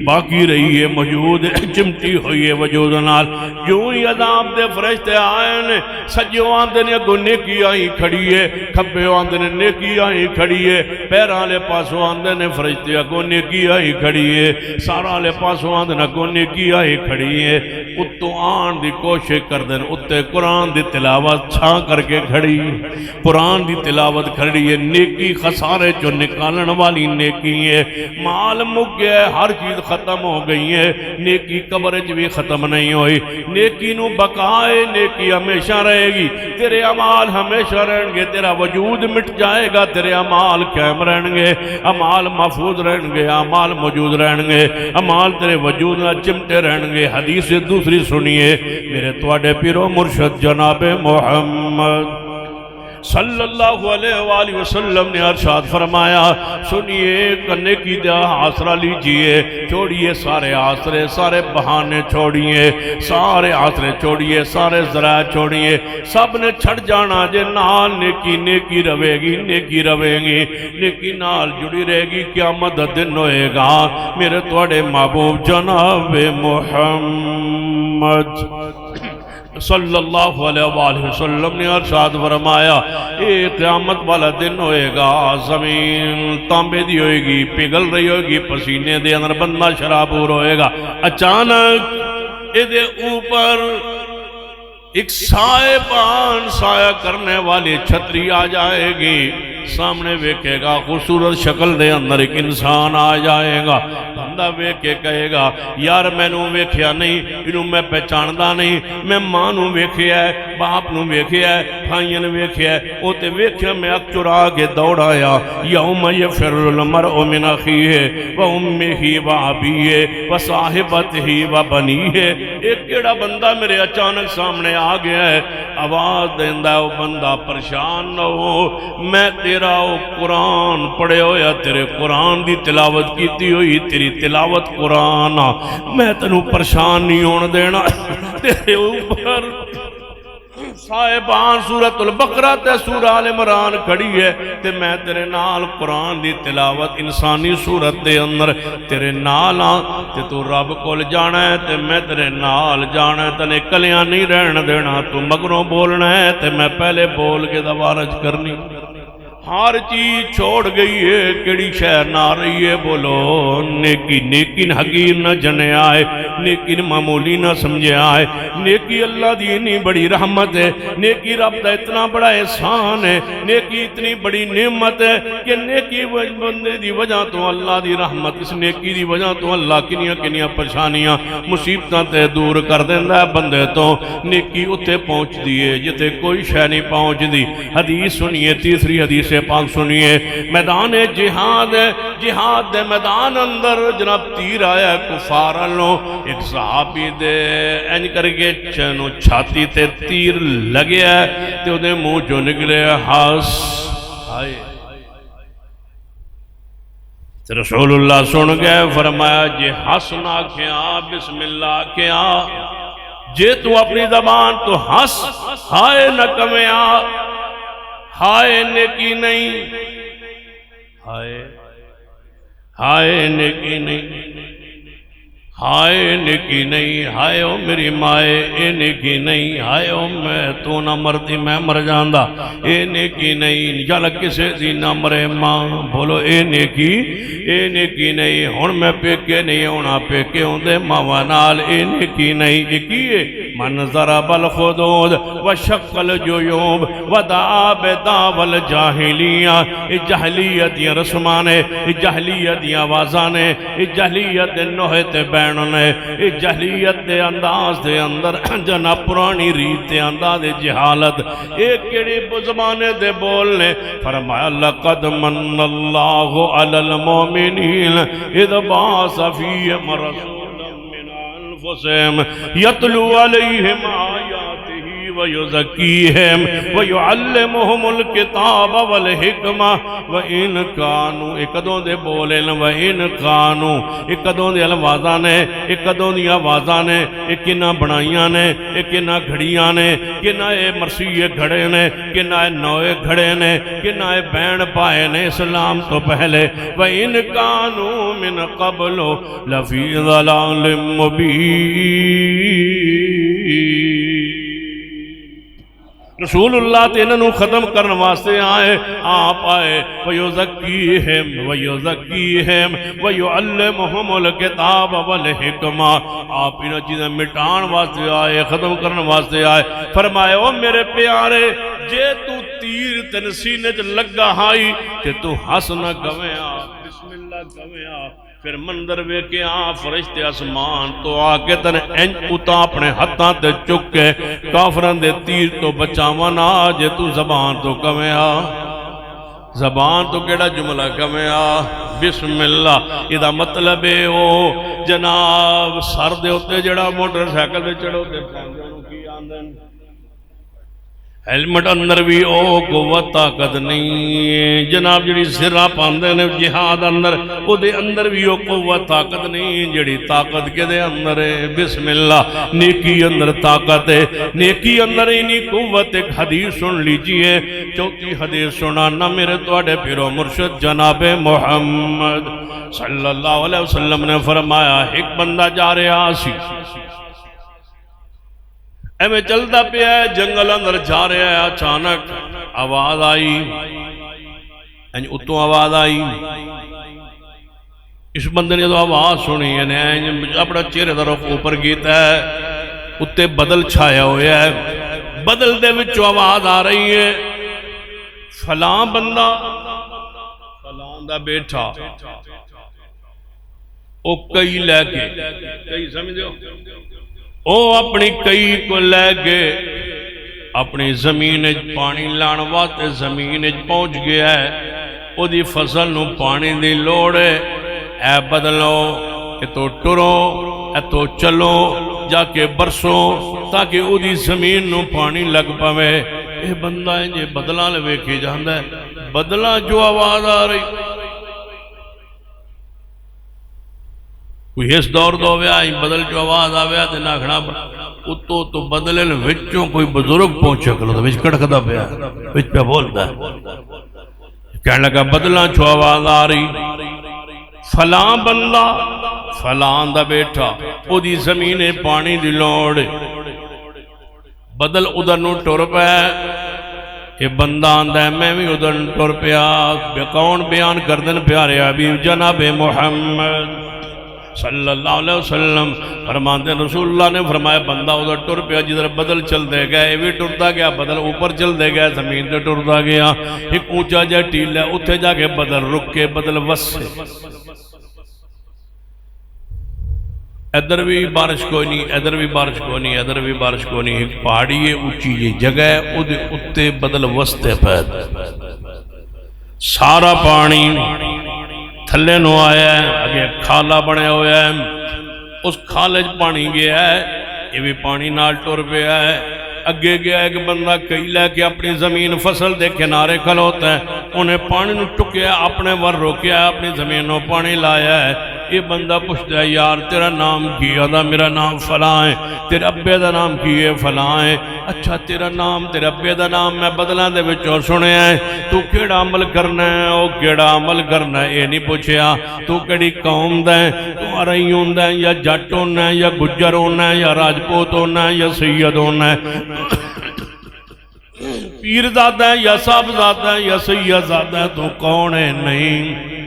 باقی رہی ہے موجود چمٹی ہوئی ہے وجود نال یوں ہی عذاب دے فرشتے آئے نے سجیوں آندے نے اگو نیکی آئی کھڑی ہے کھبے آندے نے نیکی آئی کھڑی ہے پیران لے پاسو آندے نے فرشتے اگو نیکی آئی کھڑی ہے سارا لے پاسو آندے نے اگو نیکی آئی کھڑی ہے اتو آن دی کوشش کر دیں اتے قرآن دی تلاوت چھا کر کے کھڑی قرآن دی تلاوت کھڑی ہے نیکی خسارے جو نکالن والی نیکی ہے مال مک گئے ہر چیز ختم ہو گئی ہے نیکی قبرج بھی ختم نہیں ہوئی نیکی نو بقائے نیکی ہمیشہ رہے گی تیرے عمال ہمیشہ رہیں گے تیرا وجود مٹ جائے گا تیرے عمال قائم رہیں گے عمال محفوظ رہیں گے عمال موجود رہیں گے عمال تیرے وجود نہ چمٹے رہیں گے حدیث دوسری سنیے میرے تواڈے پیرو مرشد جناب محمد صلی اللہ علیہ وآلہ وسلم نے ارشاد فرمایا سنیے کنے کی دیا آسرہ لیجئے چھوڑیے سارے آسرے سارے بہانے چھوڑیے سارے آسرے چھوڑیے سارے ذرائع چھوڑیے سب نے چھڑ جانا جے نال نیکی نیکی روے گی نیکی روے گی نیکی نال جڑی رہے گی قیامت دن ہوئے گا میرے توڑے محبوب جناب محمد صلی اللہ علیہ وآلہ وسلم نے ارشاد فرمایا ایک قیامت والا دن ہوئے گا زمین تانبے دی ہوئے گی پگل رہی ہوئے گی پسینے دے اندر بندہ شرابور ہوئے گا اچانک ادھے اوپر ایک سائے پان سایہ کرنے والی چھتری آ جائے گی سامنے ویکھے گا خوبصورت شکل دے اندر ایک انسان آ جائے گا، بندہ ویکھ کے کہے گا یار میں نو ویکھیا نہیں، انہوں میں پہچاندہ نہیں، میں ماں نو ویکھیا ہے، باپ نو ویکھیا ہے، بھائیاں نو ویکھیا ہے، او تے ویکھیا میں اک چرا کے دوڑ آیا۔ یوم یفر المرء من اخیہ و امہ و ابیہ و صاحبتہ و بنیہ۔ ایک کیڑا بندہ میرے اچانک سامنے آ گیا ہے، آواز دیندہ ہے، وہ بندہ پریشان نہ ہو، میں تیرا وہ قرآن پڑھے ہویا، تیرے قرآن دی تلاوت کیتی ہوئی، تیری تلاوت قرآن، میں تنوں پریشان نہیں ہون دینا، تیرے اوپر صاحبان سورۃ البقرہ تے سورہ آل عمران کھڑی ہے، تے میں تیرے نال قرآن دی تلاوت انسانی صورت دے اندر تیرے نال آن، تے تو رب کول جانا ہے تے میں تیرے نال جانا ہے، تنے کلیاں نہیں رہن دینا، تو مگروں بولنا ہے تے میں پہلے بول کے دوارج کرنی۔ ہر چیز چھوڑ گئی ہے، کیڑی شہر نہ رہی ہے، بولو نیکی نیکی حقیر نہ جنے آئے، نیکی معمولی نہ سمجھے آئے، نیکی اللہ دی اتنی بڑی رحمت ہے، نیکی رب دا اتنا بڑا احسان ہے، نیکی اتنی بڑی نعمت ہے کہ نیکی بندے دی وجہ تو اللہ دی رحمت، اس نیکی دی وجہ تو اللہ کنیاں کنیاں پریشانیاں مصیبتاں تے دور کر دیندہ ہے بندے تو۔ نیکی اتے پہنچ دیئے جتے کوئی شے نہیں پہنچ دی۔ حدیث سنیے، تیسری حدیث پاک سنیے، میدان جہاد ہے، جہاد دے میدان اندر جناب تیر آیا ہے کفار لو، ایک صحابی دے اینج کر کے چنو چھاتی تے تیر لگے ہے تے انہیں منہ جو نکلے ہاس آئے، رسول اللہ سن گئے، فرمایا جے ہسنا کیا بسم اللہ کیا، جے تو اپنی زبان تو ہس ہائے نہ کمیا، ہائے نیکی نہیں، ہائے نیکی نہیں، ہائے نیکی نہیں، ہائے او میری مائے اے نیکی نہیں، ہائے او میں تو نہ مرتی میں مر جاندہ اے نیکی نہیں، جل کسے دی نہ مرے ماں، بولو اے نیکی نہیں، ہون میں پیکے نہیں ہونا، پیکے ہوں دے موانال اے نیکی نہیں، اکیے من ضرب الخدود وشق الجیوب ودعا بدعوى الجاہلیہ، اے جہلیت یا رسمانے، اے جہلیت یا آوازانے، اے جہلیت نوہت بیننے، اے جہلیت دے انداز دے اندر جنا پرانی ریت دے انداز دے جہالت، اے کیڑی زمانے دے بولنے، فرمایا لقد من اللہ علی المومنین اذ بعث فیہم رسولا من انفسہم یتلو علیہم آیاتہ وَيُزَكِّيهِمْ وَيُعَلِّمُهُمُ الْكِتَابَ وَالْحِكْمَةَ وَإِنْ كَانُوا اکدوں دے بولن وَإِنْ كَانُوا اکدوں دے الوازاں نے اکدوں دی آوازاں نے اکنہ بنائیاں نے اکنہ گھڑیاں نے کنہ اے مرثیے گھڑے نے کنہ اے نوے گھڑے نے کنہ اے بین پائے نے اسلام تو پہلے وَإِنْ كَانُوا مِنْ قَبْلُ لَفِي ضَلَالٍ مُبِينٍ۔ رسول اللہ تے انہوں ختم کرنے واسطے آئے، آپ آئے وَيُزَكِّيهِمْ وَيُعَلِّمُهُمُ الْكِتَابَ وَالْحِكْمَةَ، آپ انہوں چیزیں مٹان واسطے آئے، ختم کرنے واسطے آئے، فرمائے او میرے پیارے جے تو تیر تن سینے چ لگا ہائی تے تو ہس نہ گویا، بسم اللہ گویا، پھر مندر وے کے فرشتے آسمان تو آکے تن انج اتا اپنے ہتھاں تے چکے کافران دے تیر تو بچاوانا، جے تو زبان تو کمیا، زبان تو کیڑا جملہ کمیا، بسم اللہ، یہ مطلب ہے او جناب سر دے ہوتے جڑا موٹر سائیکل دے چڑھو دے پانجانوں کی آندن، ہیلمٹ اندر بھی او قوت طاقت نہیں، جناب جڑی سرہ پاندے نے جہاد اندر او دے اندر بھی او قوت طاقت نہیں، جڑی طاقت کے دے اندر ہے بسم اللہ، نیکی اندر طاقت ہے، نیکی اندر ہی قوت۔ ایک حدیث سن لیجئے، چوتھی حدیث سنانا میرے توڑے پیرو مرشد جناب محمد صلی اللہ علیہ وسلم نے فرمایا، ایک بندہ جا رہے آسی اے میں چلتا پیا ہے، جنگل اندر جا رہا ہے، اچانک آواز آئی، اتوں آواز آئی، اس بندے نے تو آواز سنی ہے، اپنا چہرے دا رخ اوپر کیتا ہے، اتے بدل چھایا ہویا ہے، بدل دے وچوں آواز آ رہی ہے، فلاں بندہ فلاں دا بیٹھا او کئی لے کے کئی سمجھو او اپنی کئی کو لے کے اپنی زمین پانی لان واسطے زمین پہنچ گیا ہے او دی فصل نو پانی دی لوڑ ہے اے بدلو اے تو ٹرو اے تو چلو جا کے برسو تاکہ او دی زمین نو پانی لگ پوے اے بندہ ہے جے بدلہ لے کے جاندہ ہے بدلہ جو آواز آ رہی کوئی اس دور دو ویا بدل جو آواز آویا تے ناکھنا اتو تو بدلے وچوں کوئی بزرگ پہنچے کلو تو وچ کڑکدا پیا وچ پہ بولدا ہے کہنے لگا بدلاں چو آواز آ رہی فلاں بندہ فلاں دا بیٹھا او دی زمین پانی دی لوڑ بدل ادھر نو ٹر پہ یہ بندہ آندہ ہے میں بھی ادھر ٹر پیا کون بیان کردن پیارے حبیب جناب محمد صلی اللہ علیہ وسلم فرماتے رسول اللہ نے فرمایا بندہ ادھر ٹر پیا جدھر بدل چل دے گیا یہ بھی ٹرتا گیا بدل اوپر چل دے گیا زمین تے ٹرتا گیا ایک اونچا جا ٹیل ہے اتھے جا کے بدل رک کے بدل وسے ادھر بھی بارش کوئی نہیں ادھر بھی بارش کوئی نہیں ادھر بھی بارش کوئی نہیں ایک پہاڑی ہے اونچی یہ جگہ ہے ادھے اتے بدل وستے پید سارا پانی تھلے نو آیا ہے اگے کھالا بنے ہوئے ہیں اس کھالج پانی گیا ہے یہ بھی پانی نال ٹور پہ ہے اگے گیا ایک بندہ کئی لے کے اپنی زمین فصل دے کنارے کھلوتا ہے انہیں پانی نو ٹکیا اپنے ور روکیا ہے اپنی زمین نو پانی لایا ہے یہ بندہ پوچھتا ہے یار تیرا نام کی ہے میرا نام فلاں ہے تیرے ابے دا نام کی ہے فلاں ہے اچھا تیرا نام تیرے ابے دا نام میں بدلاں دے وچوں سنیا ہے تو کیڑا عمل کرنا ہے او کیڑا عمل کرنا ہے یہ نہیں پوچھیا تو کیڑی قوم دا ہے تو ارئی ہوندا ہے یا جٹ ہونا ہے یا گجر ہونا ہے یا راجپوت ہونا ہے یا سید ہونا ہے پیر زادہ ہے یا صاحب زادہ ہے یا سید زادہ ہے تو کون ہے نہیں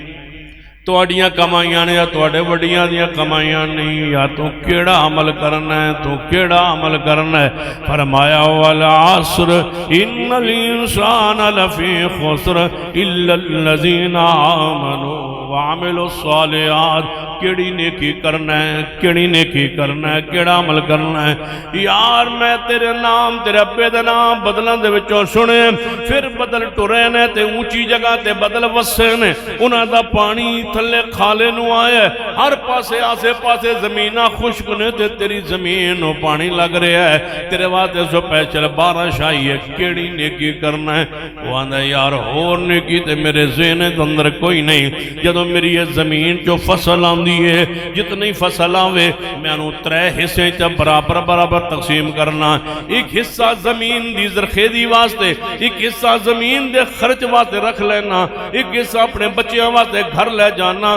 توڑیاں کمائیاں نے یا توڑے وڈیاں دیاں کمائیاں نہیں یا تو کیڑا عمل کرنا ہے تو کیڑا عمل کرنا ہے فرمایا والعصر ان الانسان لفی خسر الا الذین آمنوا وعملوا الصالحات کیڑی نیکی کرنا ہے کیڑی نیکی کرنا ہے کیڑا عمل کرنا ہے یار میں تیرے نام تیرے ابے دا نام بدلاں دے وچوں سنے پھر بدل ٹرے نے تے اونچی جگہ تے بدل وسے نے انہاں دا پانی تھلے کھالے نو آئے ہر پاسے آسے پاسے زمینہ خشک نے تے تیری زمین نو پانی لگ رہا ہے تیرے واتے سو پیچھل بارش آئی ہے کیڑی نیکی کرنا ہے وہ آندہ یار اور نیکی تے میرے ذہن اندر کوئی نہیں جدو میری یہ زمین جو فصل آندی ہے جتنی فصل آوے میں انہوں 3 حصے چا برابر برابر تقسیم کرنا ایک حصہ زمین دی زرخیدی واسطے ایک حصہ زمین دے خرچ واسطے رکھ لینا ایک حصہ اپنے بچیاں واسطے گھر لے جانا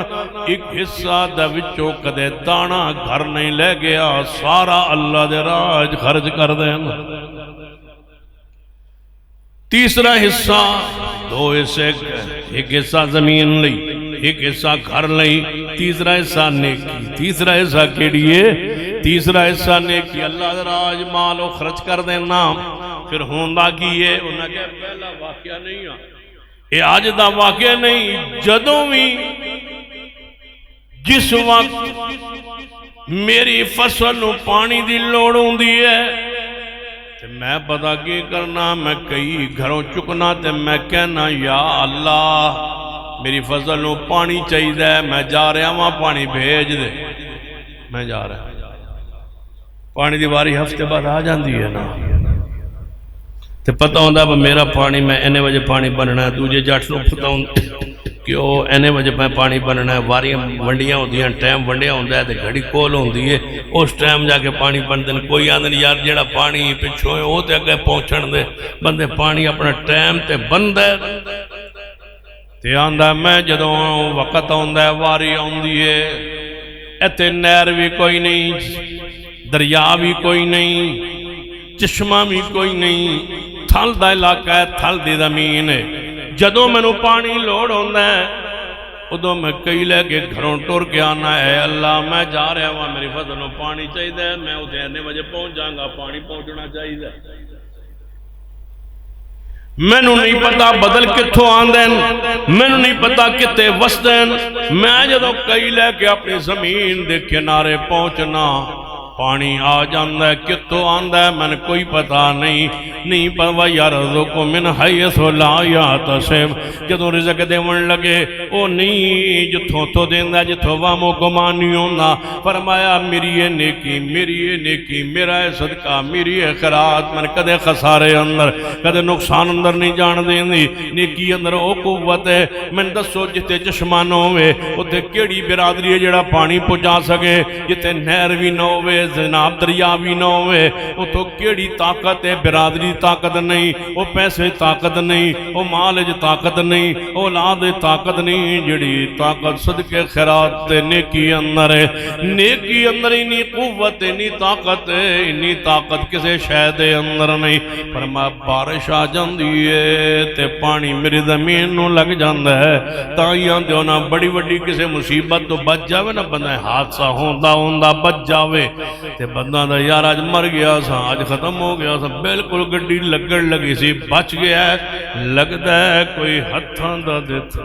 ایک حصہ دے وچوں کدے دانا گھر نہیں لے گیا سارا اللہ دے راج خرچ کر دینا تیسرا حصہ 2 حصے ایک حصہ زمین لئی ایک حصہ گھر لئی تیسرا حصہ نیکی تیسرا حصہ کیڑیے تیسرا حصہ نیکی اللہ دے راج مالو خرچ کر دینا پھر ہوندہ کیے انہاں کہ پہلا واقعہ نہیں ہے یہ آج دا واقعہ نہیں جدوں بھی جس وقت میری فصل نو پانی دی لوڑ ہوندی ہے میں پتا کی کرنا میں کئی گھروں چکنا تے میں کہنا یا اللہ میری فصل نو پانی چاہیے دے میں جا رہا ہوں پانی بھیج دے میں جا رہا پانی دی باری ہفتے بعد آ جاندی ہے نا تے پتہ ہوندہ میرا پانی میں اینے وجہ پانی بننا ہے دوجے جاٹ نو پتہ ہوندہ کہ وہ اینے وجہ میں پانی بننا ہے واریاں ونڈیاں ہوندی ہیں ٹائم ونڈیاں ہوندہ ہے تے گھڑی کول ہوندی ہے اس ٹائم جا کے پانی بندے کوئی آندن یار جیڑا پانی پچھو ہے وہ تے اگے پہنچن دے بندے پانی اپنا ٹائم تے بندہ ہے تے آندہ میں جدوں وقت ہوندہ ہے واری ہوندی ہے ایتے نہر بھی کوئی نہیں دریا بھی کوئی نہیں چشمہ بھی کوئی نہیں تھل دا علاقہ ہے تھل دی زمین ہے جدوں میں نو پانی لوڑ ہوندہ ہے ادھوں میں کئی لے کے گھروں ٹور کے آنا ہے اللہ میں جا رہا ہوں میری فصل نو پانی چاہیے دے میں اتنے اینے وجہ پہنچ جاؤں گا پانی پہنچنا چاہیے دے مینوں نہیں پتا بدل کتھوں آندین، مینوں نہیں پتا کتے وسدین، میں جدوں کئی لے کے اپنی زمین دے کنارے پہنچنا پانی آ جاندہ ہے، کتوں آندہ ہے میں نے کوئی پتا نہیں پتا یارزقو من حیث لا یحتسب، جدوں رزق دیون لگے او نہیں جتھوں تو دیندہ ہے جتھوں وامو گمانی ہونا، فرمایا میری یہ نیکی میرا ہے صدقہ میری ہے خیرات، میں نے کدے خسارے اندر کدے نقصان اندر نہیں جان دیندی، نیکی اندر او قوت ہے، میں دسو جتے چشمانوں میں اتے کیڑی برادری ہے جڑا پانی پہنچا سکے، جتے نہر بھی نہ ہوئے جناب دریا بھی نہ ہوئے، وہ تو کیڑی طاقت ہے، برادری طاقت نہیں، وہ پیسے طاقت نہیں، وہ مالج طاقت نہیں، اولاد طاقت نہیں، جڑی طاقت صدقے خیرات تے نیکی اندر ہے، نیکی اندر انہی قوت انہی طاقت ہے، انہی طاقت کسے شاید اندر نہیں، فرما بارش آ جاندی ہے تے پانی میری زمین نو لگ جاندہ ہے، تائیاں دیو نا بڑی بڑی کسے مصیبت تو بچ جاوے نا بندہ حادثہ ہوندہ بچ جاوے تے بندہ دا یار آج مر گیا سا آج ختم ہو گیا سا بالکل گڈی لگن لگی سی بچ گیا ہے لگتا ہے کوئی ہتھاں دا دیتا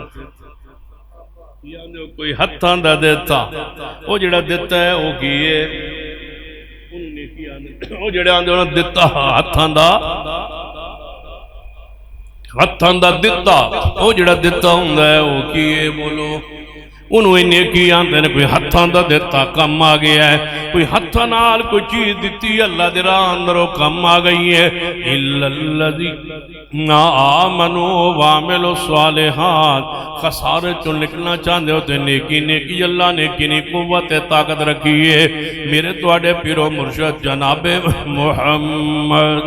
کوئی ہتھاں دا دیتا وہ جڑا دیتا ہے وہ کیے وہ جڑا آندے دیتا ہتھاں دا دیتا وہ جڑا دیتا ہوں ہے وہ کیے بولو انہوں نے نیکی آندے نے کوئی ہتھاں دا دیتا کم آ گیا ہے کوئی ہتھاں نال کوئی چیز دیتی اللہ دے راہ اندروں کم آ گئی ہے اِلَّا الَّذِينَ آمَنُوا وَعَمِلُوا الصَّالِحَاتِ خسارے چوں نکلنا چاہندے ہوتے نیکی اللہ نے کنی قوت طاقت رکھی ہے میرے تواڈے پیرو مرشد جناب محمد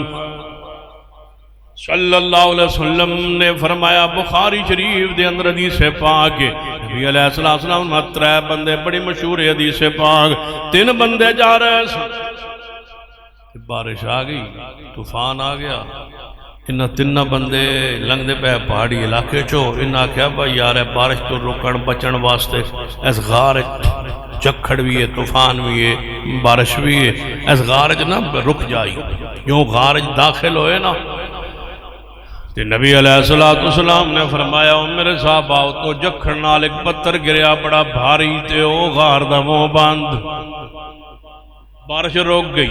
صلی اللہ علیہ وسلم نے فرمایا بخاری شریف دے اندر حدیث پاک نبی علیہ السلام میں 3 بندے بڑی مشہور حدیث پاک 3 بندے جا رہے ہیں بارش آ گئی طوفان آ گیا انہاں 3 بندے لنگ دے پہ پہاڑی علاقے چو انہاں کیا بھائی یار بارش تو رکن بچن واسطے اس غار چکھڑ بھی ہے طوفان بھی ہے بارش بھی ہے اس غار نہ رک جائی یوں غار داخل ہوئے نا تے نبی علیہ السلام نے فرمایا میرے صاحب آؤ تو جکھڑ نال ایک پتھر گریا بڑا بھاری تے او غار دا منہ بند بارش روک گئی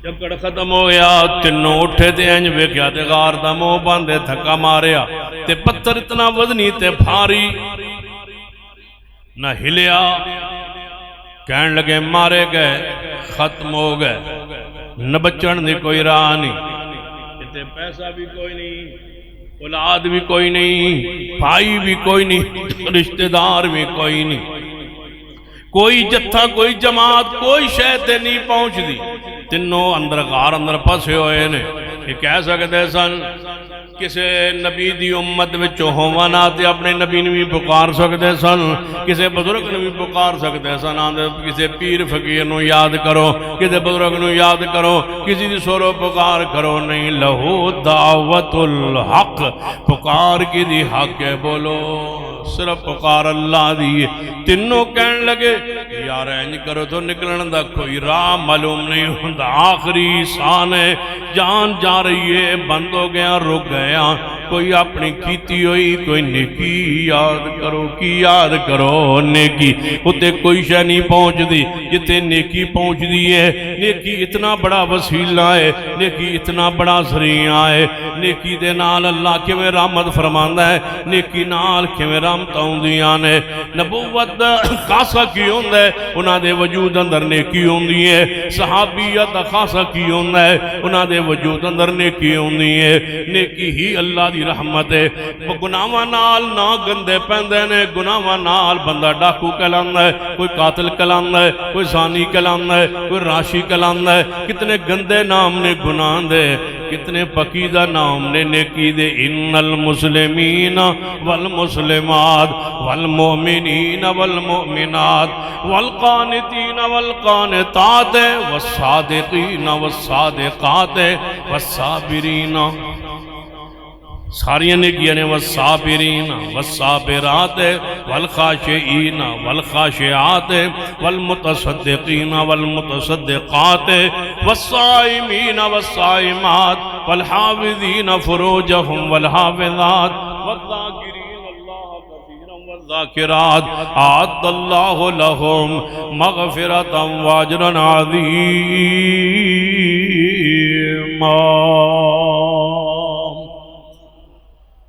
جکڑ ختم ہو گیا تینوں اٹھے تے انج ویکھیا تے غار دا منہ بند تھکا ماریا تے پتھر اتنا وزنی تے بھاری نہ ہلیا کہن لگے مارے گئے ختم ہو گئے نہ بچن دی کوئی راہ نہیں پیسہ بھی کوئی نہیں اولاد بھی کوئی نہیں بھائی بھی کوئی نہیں رشتہ دار بھی کوئی نہیں کوئی جتھا کوئی جماعت کوئی شہد نہیں پہنچ دی تینوں اندر غار اندر پھسے ہوئے نے یہ کہہ سکتے سن کسے نبی دی امت وچوں ہووانا تے اپنے نبی نے بھی پکار سکتے سن کسے بزرگ نے بھی پکار سکتے سن کسے پیر فقیر نو یاد کرو کسے بزرگ نو یاد کرو کسی دی سورو پکار کرو نہیں لہو دعوت الحق پکار کی دی حق ہے بولو صرف پکار اللہ دی تینوں کہن لگے یار انج کرو تو نکلن دا کوئی راہ معلوم نہیں ہوندا آخری سان ہے جان جا رہی ہے بند ہو گیا رک گیا کوئی اپنی کیتی ہوئی کوئی نیکی یاد کرو کی یاد کرو نیکی اتے کوئی شے نہیں پہنچ دی جتے نیکی پہنچ دی ہے نیکی اتنا بڑا وسیلہ ہے نیکی اتنا بڑا ذریعہ ہے نیکی دے نال اللہ کے میں رحمت فرماندہ ہے نیکی نال کے میں رحمت ہوندیاں نے نبوت خاصہ کی ہوندہ ہے انہاں دے وجود اندر نیکی ہوندی ہے صحابیت خاصہ کی ہوندہ ہے انہاں دے وجود اندر نیکی ہوندی ہے نیکی ہی اللہ دی رحمت ہے گناہاں نال نہ گندے پیندے نے گناہاں نال بندہ ڈاکو کہلاندا ہے کوئی قاتل کہلاندا ہے کوئی زانی کہلاندا ہے کوئی راشی کہلاندا ہے کتنے گندے نام نے گناہ دے کتنے پکیدہ نام نے نیکی دے ان المسلمین والمسلمات والمؤمنین والمؤمنات والقانتین والقانتات والصادقین والصادقات والصابرین ساری نیکیاں نے والصابرین والصابرات والخاشعین والخاشعات والمتصدقین والمتصدقات والصائمین والصائمات والحافظین فروجہم والحافظات والذاکرین اللہ کثیرا والذاکرات اعد اللہ لہم مغفرتا واجرا عظیما۔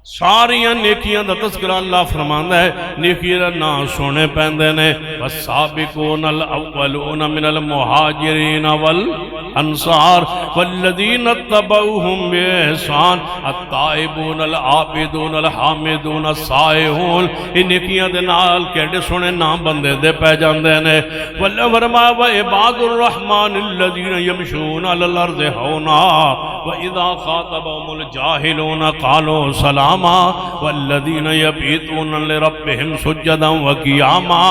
ساریاں نیکیاں دا تذکرہ اللہ فرماندا ہے، نیکیاں دا نام سونے پیندے نے۔ والسابقون الاولون من المہاجرین والانصار والذین اتبعوہم بإحسان التائبون العابدون الحامدون السائحون۔ ان نیکیاں دے نال کیڑے سونے نام بندے دے پہ جاندے نے۔ واللہ فرمایا وعباد الرحمن الذین یمشون علی الارض ہونا وَإِذَا خَاطَبَهُمُ الْجَاهِلُونَ قَالُوا سَلَامًا وَالَّذِينَ يَبِيتُونَ لِرَبِّهِمْ سُجَّدًا وَقِيَامًا۔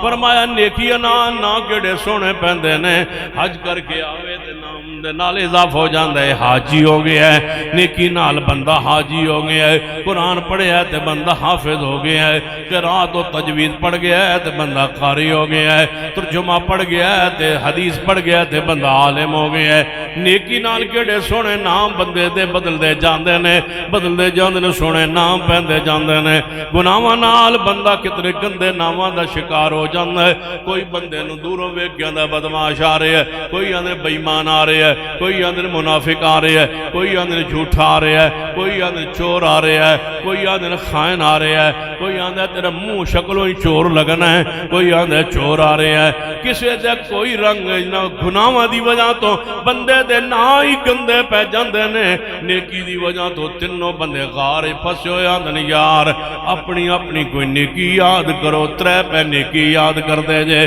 فرمایا نیکیاں نہ کیڑے سونے پیندے نے، حج کر کے آوے تے نام دے نال اضافہ ہو جاندا ہے، حاجی ہو گیا ہے۔ نیکی نال بندہ حاجی ہو گیا ہے، قرآن پڑھیا ہے تے بندہ حافظ ہو گیا ہے، قرات و تجوید پڑھ گیا ہے تے بندہ قاری ہو گیا ہے، ترجمہ پڑھ گیا ہے تے حدیث پڑھ گیا ہے تے بندہ عالم ہو گیا ہے۔ نیکی نال کیڑے سونے نام بندے دے بدل دے جاندے نے، بدل دے جاندے نے، سونے نام پہندے جاندے نے۔ گناہاں نال بندہ کتنے گندے ناماں دا شکار ہو جاندا ہے۔ کوئی بندے نو دوروں ویکھ کے آندا بدماش آ رہے ہے، کوئی آندے بے ایمان آ رہے ہے، کوئی آندے منافق آ رہے ہے، کوئی آندے جھوٹا آ رہے ہے، کوئی آندے چور آ رہے ہے، کوئی آندے خائن آ رہے ہے، کوئی آندے تیرا منہ شکلوں ہی چور لگنا ہے، کوئی آندے چور آ رہے ہے۔ کسے دے کوئی رنگ نہ گناہاں دی وجہ تو بندے دے نا ہی گندے پہ جاندے نے، نیکی دی وجہ تو تینوں بندے غار پھسے ہوئے آندن یار اپنی اپنی کوئی نیکی یاد کرو، ترے پہ نیکی یاد کر دے جے۔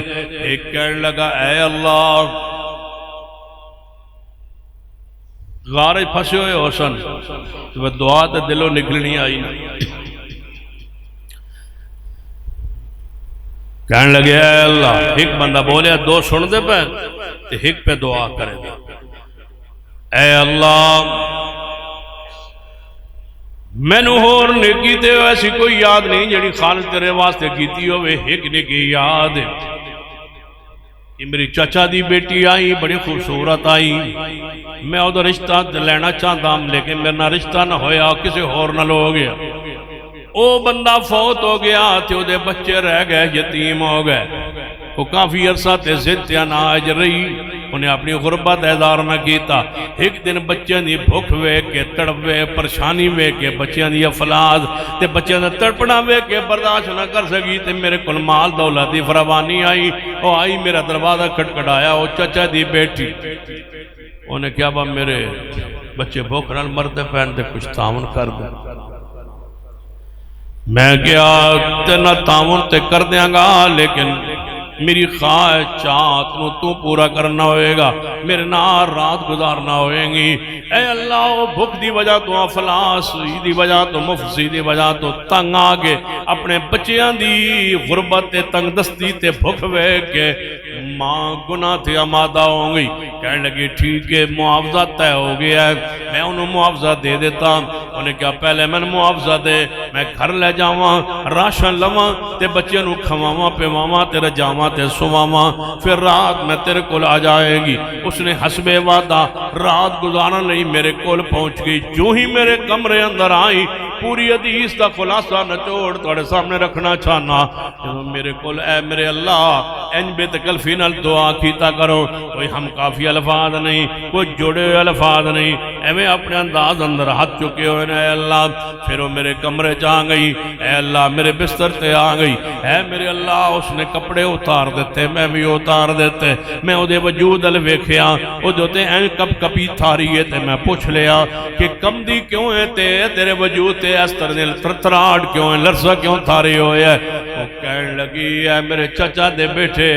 ایک کہنے لگا اے اللہ، غار پھسے ہوئے حسن وہ دعا تے دلوں نکلنی آئی نا، کہنے لگے اے اللہ، ایک بندہ بولے دو سن دے پہ تے ایک پہ دعا کرے دے۔ اے اللہ میں نو ہور نیکی تے ایسی کوئی یاد نہیں جڑی خالص تیرے واسطے کیتی ہوئے، ایک نیکی یاد ہے کہ میری چچا دی بیٹی آئی بڑی خوبصورت آئی، میں ادھر رشتہ لینا چاہتا ہوں لیکن میرا رشتہ نہ ہویا، کسی اور نہ لو گیا۔ او بندہ فوت ہو گیا تے او دے بچے رہ گئے، یتیم ہو گئے۔ وہ کافی عرصہ تے زندہ ناج رہی، انہیں اپنی غربت اظہار نہ کیتا۔ ایک دن بچیاں دی بھوک وے کے تڑپ وے، پریشانی وے کے بچیاں دی افلاس تے بچیاں دا تڑپنا وے کے برداشت نہ کر سکی تے میرے کل مال دولت دی فراوانی آئی۔ وہ آئی میرا دروازہ کھٹکھٹایا، وہ چچا دی بیٹی، انہیں کیا با میرے بچے بھوک نال مرتے پہن تے کچھ تعاون کر دے۔ میں کیا تینا تعاون تے کر دیاں گا لیکن میری خواہش چاہت نو تو پورا کرنا ہوئے گا، میرے نار رات گزارنا ہوئے گی۔ اے اللہ وہ بھوک دی وجہ تو افلاس دی وجہ تو مفسی دی وجہ تو تنگ آگے اپنے بچیاں دی غربت تے تنگ دستی تے بھوک وے کے ماں گناہ تھے آمادہ ہوں گئی۔ کہنے لگی ٹھیک ہے معاوضہ طے ہو گیا ہے، میں انہوں معاوضہ دے دیتا۔ انہیں کیا پہلے میں معاوضہ دے، میں گھر لے جاواں راشن لواں تے بچے نو کھواواں پیواواں تے رجاواں تے سواواں، پھر رات میں تیرے کول آ جائے گی۔ اس نے حسب وعدہ رات گزارن لئی میرے کول پہنچ گئی۔ جو ہی میرے کمرے اندر آئی پوری حدیث دا خلاصہ نچوڑ توڑے سامنے رکھنا چاہنا۔ میرے کول اے میرے اللہ انج بے تکلفی نال دعا کیتا کرو، کوئی ہم کافی الفاظ نہیں، کوئی جوڑے ہوئے الفاظ نہیں، ایویں اپنے انداز اندر ہاتھ چکے ہوئے اے اللہ۔ پھر وہ میرے کمرے جا گئی، اے اللہ میرے بستر تے آ گئی، اے میرے اللہ اس نے کپڑے اتار دیتے، میں بھی اتار دیتے۔ میں او دے وجود ال ویکھیا، او جو تے این کپ کپی تھاری ہے تے میں پوچھ لیا کہ کم دی کیوں ہے تے تیرے وجود تے اس طرح ترتراڑ کیوں ہے، لرزہ کیوں تھاری ہوئے ہے۔ وہ کہنے لگی اے میرے چچا دے بیٹھے،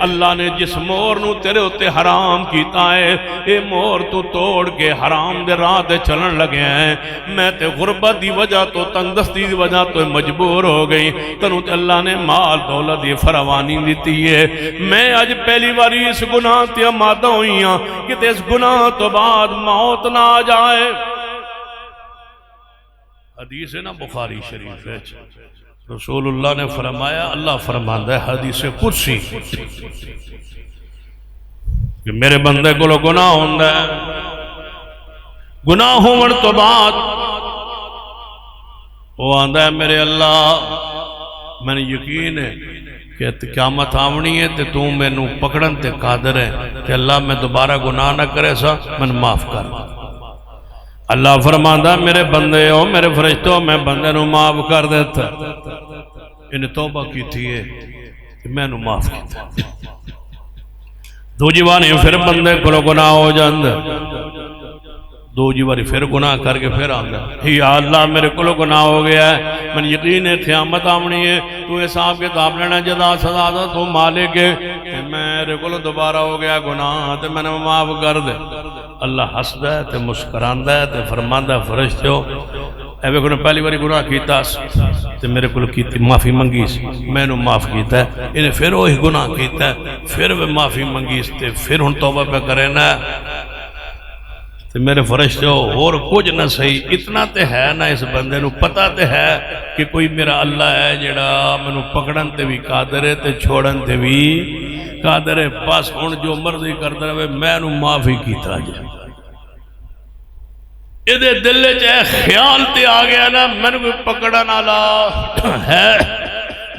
اللہ نے جس مور نو تیرے ہوتے حرام کیتا ہے، اے مور تو توڑ کے حرام دے راہ دے چلن لگے ہیں۔ میں تے غربت دی وجہ تو تنگ دستی دی وجہ تو مجبور ہو گئی، تنو تے اللہ نے مال دولت دی فراوانی دیتی ہے۔ میں آج پہلی باری اس گناہ تے آمادہ ہوئی ہاں کہ تے اس گناہ تو بعد موت نہ آ جائے۔ حدیث ہے نا بخاری شریف ہے، رسول اللہ نے فرمایا، اللہ فرماندہ ہے حدیث قدسی کہ میرے بندے کو گناہ ہوندہ ہے، گناہ ہون تو بعد وہ آندہ ہے میرے اللہ میں نے یقین ہے کہ قیامت آونی ہے تے تو میں نو پکڑن تے قادر ہے کہ اللہ میں دوبارہ گناہ نہ کرے سا میں معاف کر. اللہ فرماندہ میرے بندے ہو میرے فرشتوں میں بندے نو معاف کر دیتا انہیں توبہ کی تھی ہے کہ میں نو معاف کیتا. دو جوانی پھر بندے کو گناہ ہو جاندے دو جواری پھر گناہ کر کے پھر آندہ یا اللہ میرے کو گناہ ہو گیا ہے من یقین ہے قیامت آمنی ہے تو حساب کتاب لینا جزا سزا دا تو مالک ہے کہ میرے کو دوبارہ ہو گیا گناہ تے میں نے معاف کر دے. اللہ ہسدا ہے تے مسکراندا ہے تے فرماندا ہے فرشتو اے ویکھو پہلی باری گناہ کیتا تے میرے کو کیتی معافی منگی میں نے معاف کیتا ہے انہیں پھر وہی گناہ کیتا ہے پھر وہ معافی منگی تے پھر ہن توبہ پہ کرے نا تو میرے فرشتو اور کچھ نہ صحیح اتنا تے ہے نا اس بندے نو پتہ تے ہے کہ کوئی میرا اللہ ہے جڑا منو پکڑن تے بھی قادر ہے تے چھوڑن تے بھی قادر ہے بس ہن جو مرضی کردا رہے میں نو معافی کیتا جائے. ادھے دل چاہے خیال تے آ گیا نا میں نو پکڑن والا ہے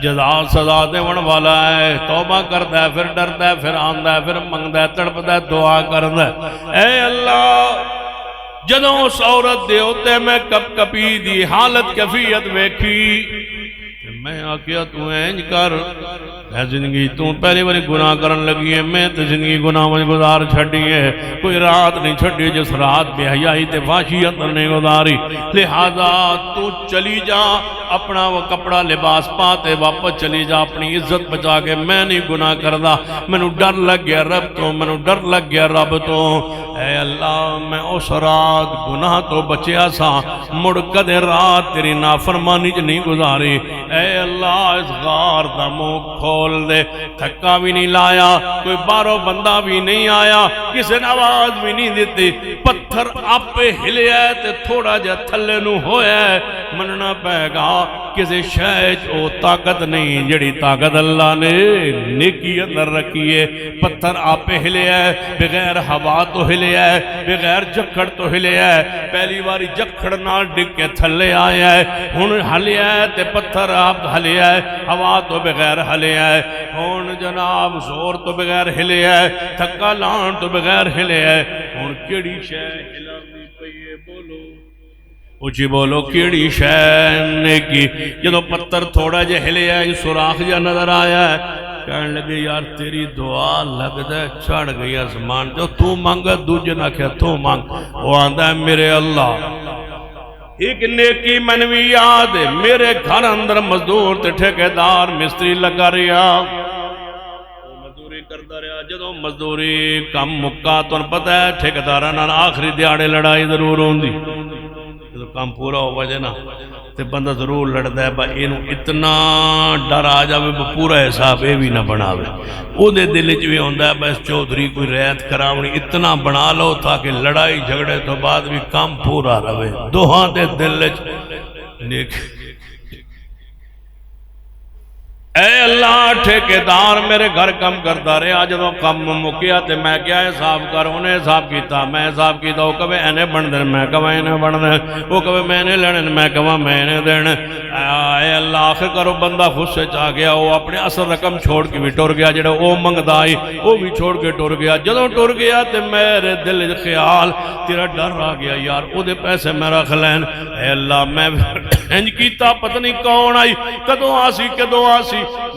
جزا سزا دیون والا ہے توبہ کرتا ہے پھر ڈرتا ہے پھر آندا ہے پھر منگتا ہے تڑپتا ہے دعا کرتا ہے. اے اللہ جدوں اس عورت دے ہوتے میں کپ کپی دی حالت کیفیت ویکھی میں آکیا تو اینج کر اے زندگی تو پہلی باری گناہ کرن لگی ہے میں تو زندگی گناہ میں گزار چھڑی ہے کوئی رات نہیں چھڑی جس رات بے حیائی تے فاشیت نہیں گزاری لہذا تو چلی جا اپنا وہ کپڑا لباس پاتے واپس چلی جا اپنی عزت بچا کے میں نہیں گناہ کردا میں نو ڈر لگ گیا رب تو میں نو ڈر لگ گیا رب تو. اے اللہ میں اس رات گناہ تو بچیا سا مڑ کدے رات تیری نافرمانی چ نہیں گزاری. اے اللہ اس غار دا منہ کھول دے تھکا بھی نہیں لایا کوئی بارو بندہ بھی نہیں آیا کسی نے آواز بھی نہیں دیتی پتھر آپ پہ ہلے ہے تے تھوڑا جا تھلے نو ہویا ہے مننا پہ گا کسی شہج او طاقت نہیں جڑی طاقت اللہ نے نیکی اندر رکھی ہے. پتھر آپ پہ ہلے ہے بغیر ہوا تو ہلے ہے بغیر جکڑ تو ہلے ہے پہلی باری جکڑ نہ ڈگ کے تھلے آیا ہے ہن ہلے ہے تے پتھر آپ ہلے ہے ہوا تو بغیر ہلے ہے ہن جناب زور تو بغیر ہلے ہے تھکا لان تو بغیر ہلے ہے ہن کیڑی شے ہلاندی پئی ہے بولو اچھی بولو کیڑی شے نے کی جدو پتھر تھوڑا جے ہلے ہے سوراخ جا نظر آیا ہے کہنے لگے یار تیری دعا لگتا ہے چڑھ گئی آسمان جو تو مانگا دوجہ نہ کیا تو مانگ وہ آندہ ہے میرے اللہ ایک نیکی منوی یاد ہے میرے گھر اندر مزدور تے ٹھیکیدار مستری لگا رہا مزدوری کرتا رہا جدو مزدوری کم مکہ تو پتہ ہے ٹھیکیدارہ آخری دیاڑے لڑائی ضرور ہوں دی جدو کام پورا ہو وجہ نا تے بندہ ضرور لڑتا ہے بھائی انہوں اتنا ڈر آ جاوے پورا حساب اے بھی نہ بناوے او دے دل چ بھی ہوندا ہے بس چودھری کوئی رعایت کراونی اتنا بنا لو تاکہ لڑائی جھگڑے تو بعد بھی کام پورا رہے دوہاں دے دل چ نیک. اے اللہ ٹھیکیدار میرے گھر کم کرتا رہے آج جدوں کم مکیا تے میں کیا حساب کر انہیں حساب کیتا میں حساب کیتا وہ کبھی اینے بن دین میں کبھی اینے بن دین وہ کبھی میں نے لڑن میں کبھی میں نے دین. اے اللہ آخر کرو بندہ خود سے چاہ گیا وہ اپنے اصل رقم چھوڑ کے بھی ٹور گیا جڑا وہ منگدا آئی وہ بھی چھوڑ کے ٹور گیا جدوں ٹور گیا تے میرے دل خیال تیرا ڈر آ گیا یار او دے پیسے میں رکھ لین. اے اللہ میں انج کیتا پتہ نہیں کون آئی کدوں آسی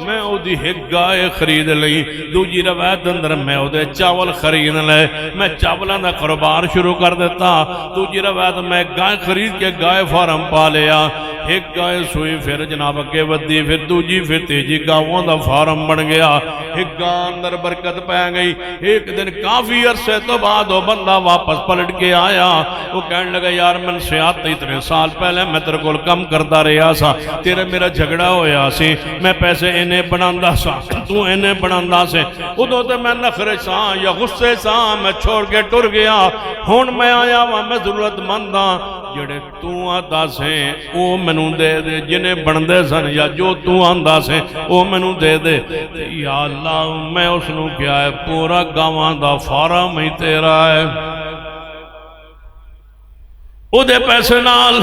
میں او دی ایک گائے خرید لئی دوجی روایت اندر میں او دے چاول خرید لے میں چاولاں دا کاروبار شروع کر دیتا دوجی روایت میں گائے خرید کے گائے فارم پا لیا ایک گائے سوئی پھر جناب کے ودی پھر دوجی پھر تیجی گاؤں دا فارم بن گیا ایک گاہ اندر برکت پہ گئی. ایک دن کافی عرصے تو بعد وہ بندہ واپس پلٹ کے آیا وہ کہنے لگا یار من سیات اتنے سال پہلے میں تیرے کو کم کرتا رہا سا تیرے میرا جھگڑا ہویا سی میں پیسے انہیں بناندہ سا تو انہیں بناندہ سے ادھو تے میں نخرے سا یا غصے سا میں چھوڑ کے ٹر گیا ہون میں آیا وہاں میں ضرورت مندہ جڑے تو آتا سے او منو دے دے جنہیں بندے سن یا جو تو آندہ سے او منو دے دے یا اللہ میں اس نو کیا ہے پورا گاوان دا فارم ہی تیرا ہے. او دے پیسے نال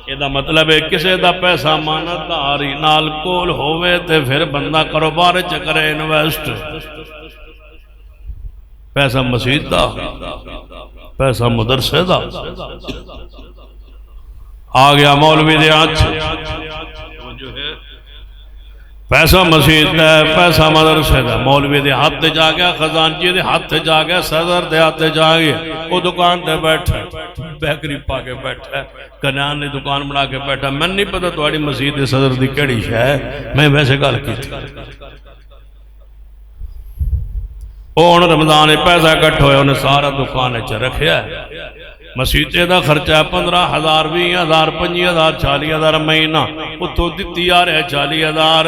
یہ دا مطلب ہے کسے دا پیسہ امانتداری نال کول ہوئے تے پھر بندہ کاروبار چکرے انویسٹ پیسہ مسجد دا پیسہ مدرسے دا آ گیا مولوی دے ہاتھ پیسہ مسجد دا پیسہ مدرسے دا مولوی دے ہاتھ تے جا گیا خزانچی دے ہاتھ تے جا گیا صدر دے ہاتھ تے جا گیا وہ دکان تے بیٹھا بیکری پا کے بیٹھا کنیان نے دکان بنا کے بیٹھا میں نہیں پتا تواڈی مسجد دے صدر دی کیڑی شے ہے میں ویسے گل کی تھی ہن رمضان پیسہ اکٹھا ہویا انہیں سارا دکان چ رکھیا مسیطے دا خرچہ 15,000 20,000 25,000 40,000 مہینہ اتھو دتی آ رہے 40,000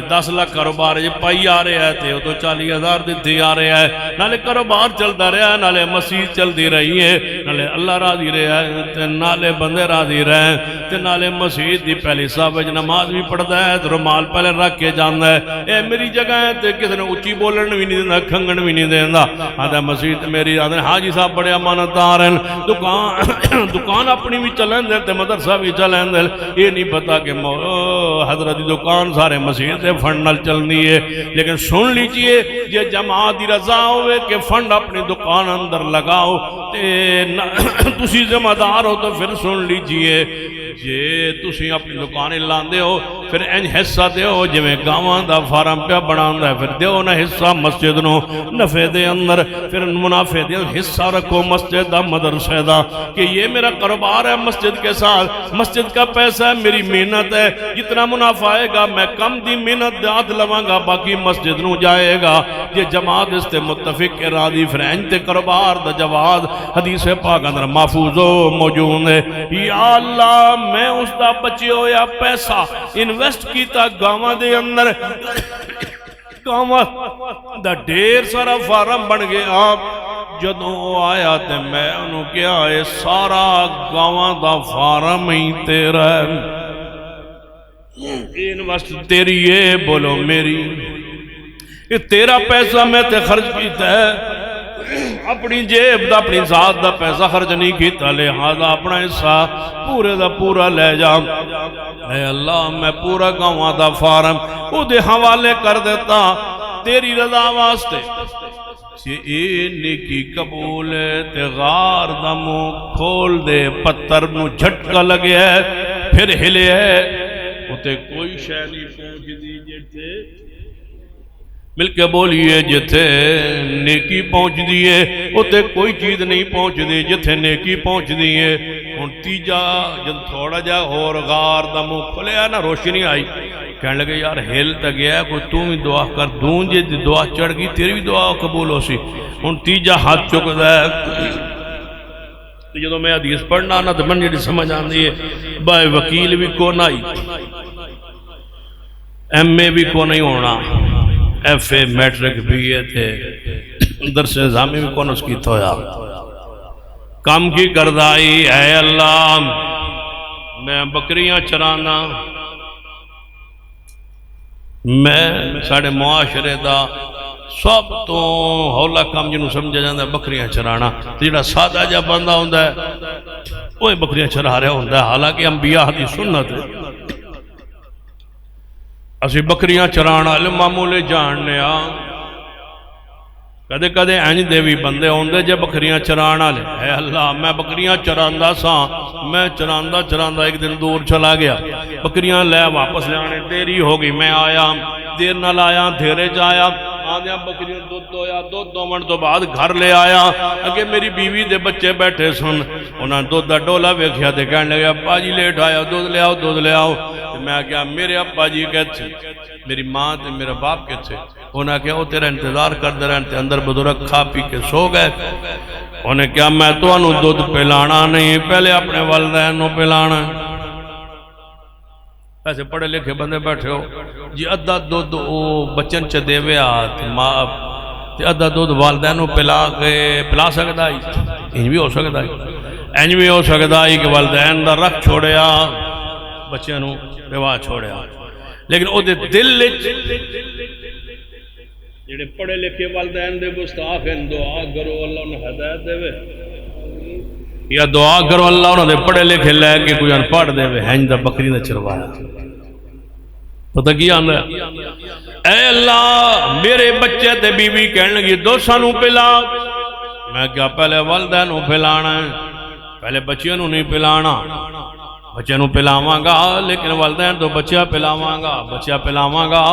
10 لاکھ کاروبار یہ پائی آ رہے ہیں تے اتھو 40,000 دتی آ رہے ہیں نالے کاروبار چلتا رہا ہے نالے مسجد چلتی رہی ہے نالے اللہ راضی رہا ہے تے نالے بندے راضی رہے تے نالے مسجد دی پہلی صاحب نماز بھی پڑھتا ہے تے رومال پہلے رکھ کے جانا ہے اے میری جگہ ہے تے کسی نے اچھی بولن بھی نہیں دینا کھنگن بھی نہیں دینا آدھا مسجد میری آدھے حاجی صاحب بڑے امانتدار ہیں دکان اپنی بھی چلیں دے تے مدرسہ بھی چلیں دے یہ نہیں پتا کہ حضرت دکان سارے مسجد دے فنڈ نال چلنی ہے لیکن سن لیجئے یہ جماعت دی رضا ہوئے کہ فنڈ اپنی دکان اندر لگاؤ تے تسی ذمہ دار ہو تو پھر سن لیجئے جے تسی اپنی دکانے لاندے ہو پھر این حصہ دے ہو جو میں گاوان دا فارم پہ بڑھان دا پھر دے ہو نا حصہ مسجد نو نفع دے اندر پھر منافع دے حصہ رکھو مسجد دا مدرسہ دا کہ یہ میرا کاروبار ہے مسجد کے ساتھ مسجد کا پیسہ ہے میری محنت ہے جتنا منافع آئے گا میں کم دی محنت داد لواں گا باقی مسجد نو جائے گا یہ جماعت اس تے متفق کے راضی فرینچ تے کاروبار دا جواز حدیث پاک اندر محفوظ ہو موجود ہے یا اللہ میں اس دا بچے ہویا پیسہ انویسٹ کیتا گاواں دے اندر گاواں دا ڈیر سارا فارم بن گیا جدوں آیا تے میں انہوں کیا ہے سارا گاواں دا فارم ہی تیرا ہے انویسٹ تیری ہے بولو میری یہ تیرا پیسہ میں تے خرچ کیتا ہے اپنی جیب دا اپنی ذات دا پیسہ خرچ نہیں کیتا لہذا اپنا حصہ پورے دا پورا لے جا اے اللہ میں پورا گاواں دا فارم او دے حوالے کر دیتا تیری رضا واسطے اے نیکی قبول ہے تے غار دا منہ کھول دے پتھر نو جھٹکا لگے ہے پھر ہلے ہے اتے کوئی شے نہیں پہنچ دی جتے مل کے بولیے جتے نیکی پہنچ دیئے اتے کوئی چیز نہیں پہنچ دی جتے نیکی پہنچ دیئے ان تیجا جب تھوڑا جا اور غار دا منہ کھلے ہے نا روشنی آئی کہنے لگے یار ہیل تا گیا ہے کوئی تم ہی دعا کر دوں جے دعا چڑھ گئی تیری بھی دعا قبول ہو سی ان تیجا ہاتھ چکتا ہے جدو میں حدیث پڑھنا نا تو من جڑی سمجھ آندی ہے بھائی وکیل بھی کو نہیں ایم اے بھی کو نہیں ہونا ایف اے میٹرک بھی یہ تھے درس نظامی بھی کون اس کی تویا کام کی کردائی اے اللہ میں بکریاں چرانا میں ساڑھے معاشرے دا سب تو ہولا کام جنہوں سمجھا جاندہ ہے بکریاں چرانا جڑا سادہ جا بندہ ہوندہ ہے وہ بکریاں چرا رہے ہوندہ ہے حالانکہ انبیاء دی سنت ہے اسی بکریاں چرانا علم معمولے جاننے کدے کدے اینج دے بھی بندے ہوندے جے بکریاں چرانا لے اے اللہ میں بکریاں چراندہ سا میں چراندہ ایک دن دور چلا گیا بکریاں لے واپس لے آنے دیری ہو گئی میں آیا دیر نہ لایا دھیرے جایا آدھیا بکریوں دو منٹ تو بعد گھر لے آیا اگر میری بیوی دے بچے بیٹھے سن انہاں دودھ دا ڈولا ویکھیا تے کہنے لگا ابا جی لیٹ آیا دودھ لے آؤ میں کہا میرے ابا جی کہتے میری ماں تے میرا باپ کہتے انہاں کہا وہ تیرا انتظار کر دے رہے اندر بزرگ کھا پی کے سو گئے انہیں کہا میں تو انہوں دودھ پلانا نہیں پہلے اپنے والدین نو پلانا ایسے پڑھے لکھے بندے بیٹھے ہو جی ادھا دودھ بچن چ دے وے ادھا دودھ والدینوں پلا سکتا ہے انج بھی ہو سکتا ہے انج بھی ہو سکتا ہے کہ والدین دا رکھ چھوڑیا بچیاں روا چھوڑیا لیکن او دے دل جڑے پڑھے لکھے والدین دے گستاخ ہیں دعا کرو اللہ انہیں ہدایت دے وے یا دعا کرو اللہ انہوں نے پڑھے لکھے لے کے کوئی ان پڑھ دے ہینج دا بکری نے چروایا پتہ کی آنا ہے اے اللہ میرے بچے تے بی بی کہنے لگی دو سانو پلا میں کیا پہلے والدینوں پلانا ہے پہلے بچیوں نہیں پلانا بچیوں پلاواں گا لیکن والدین تو بچیا پلاواں گا بچیا پلاواں گا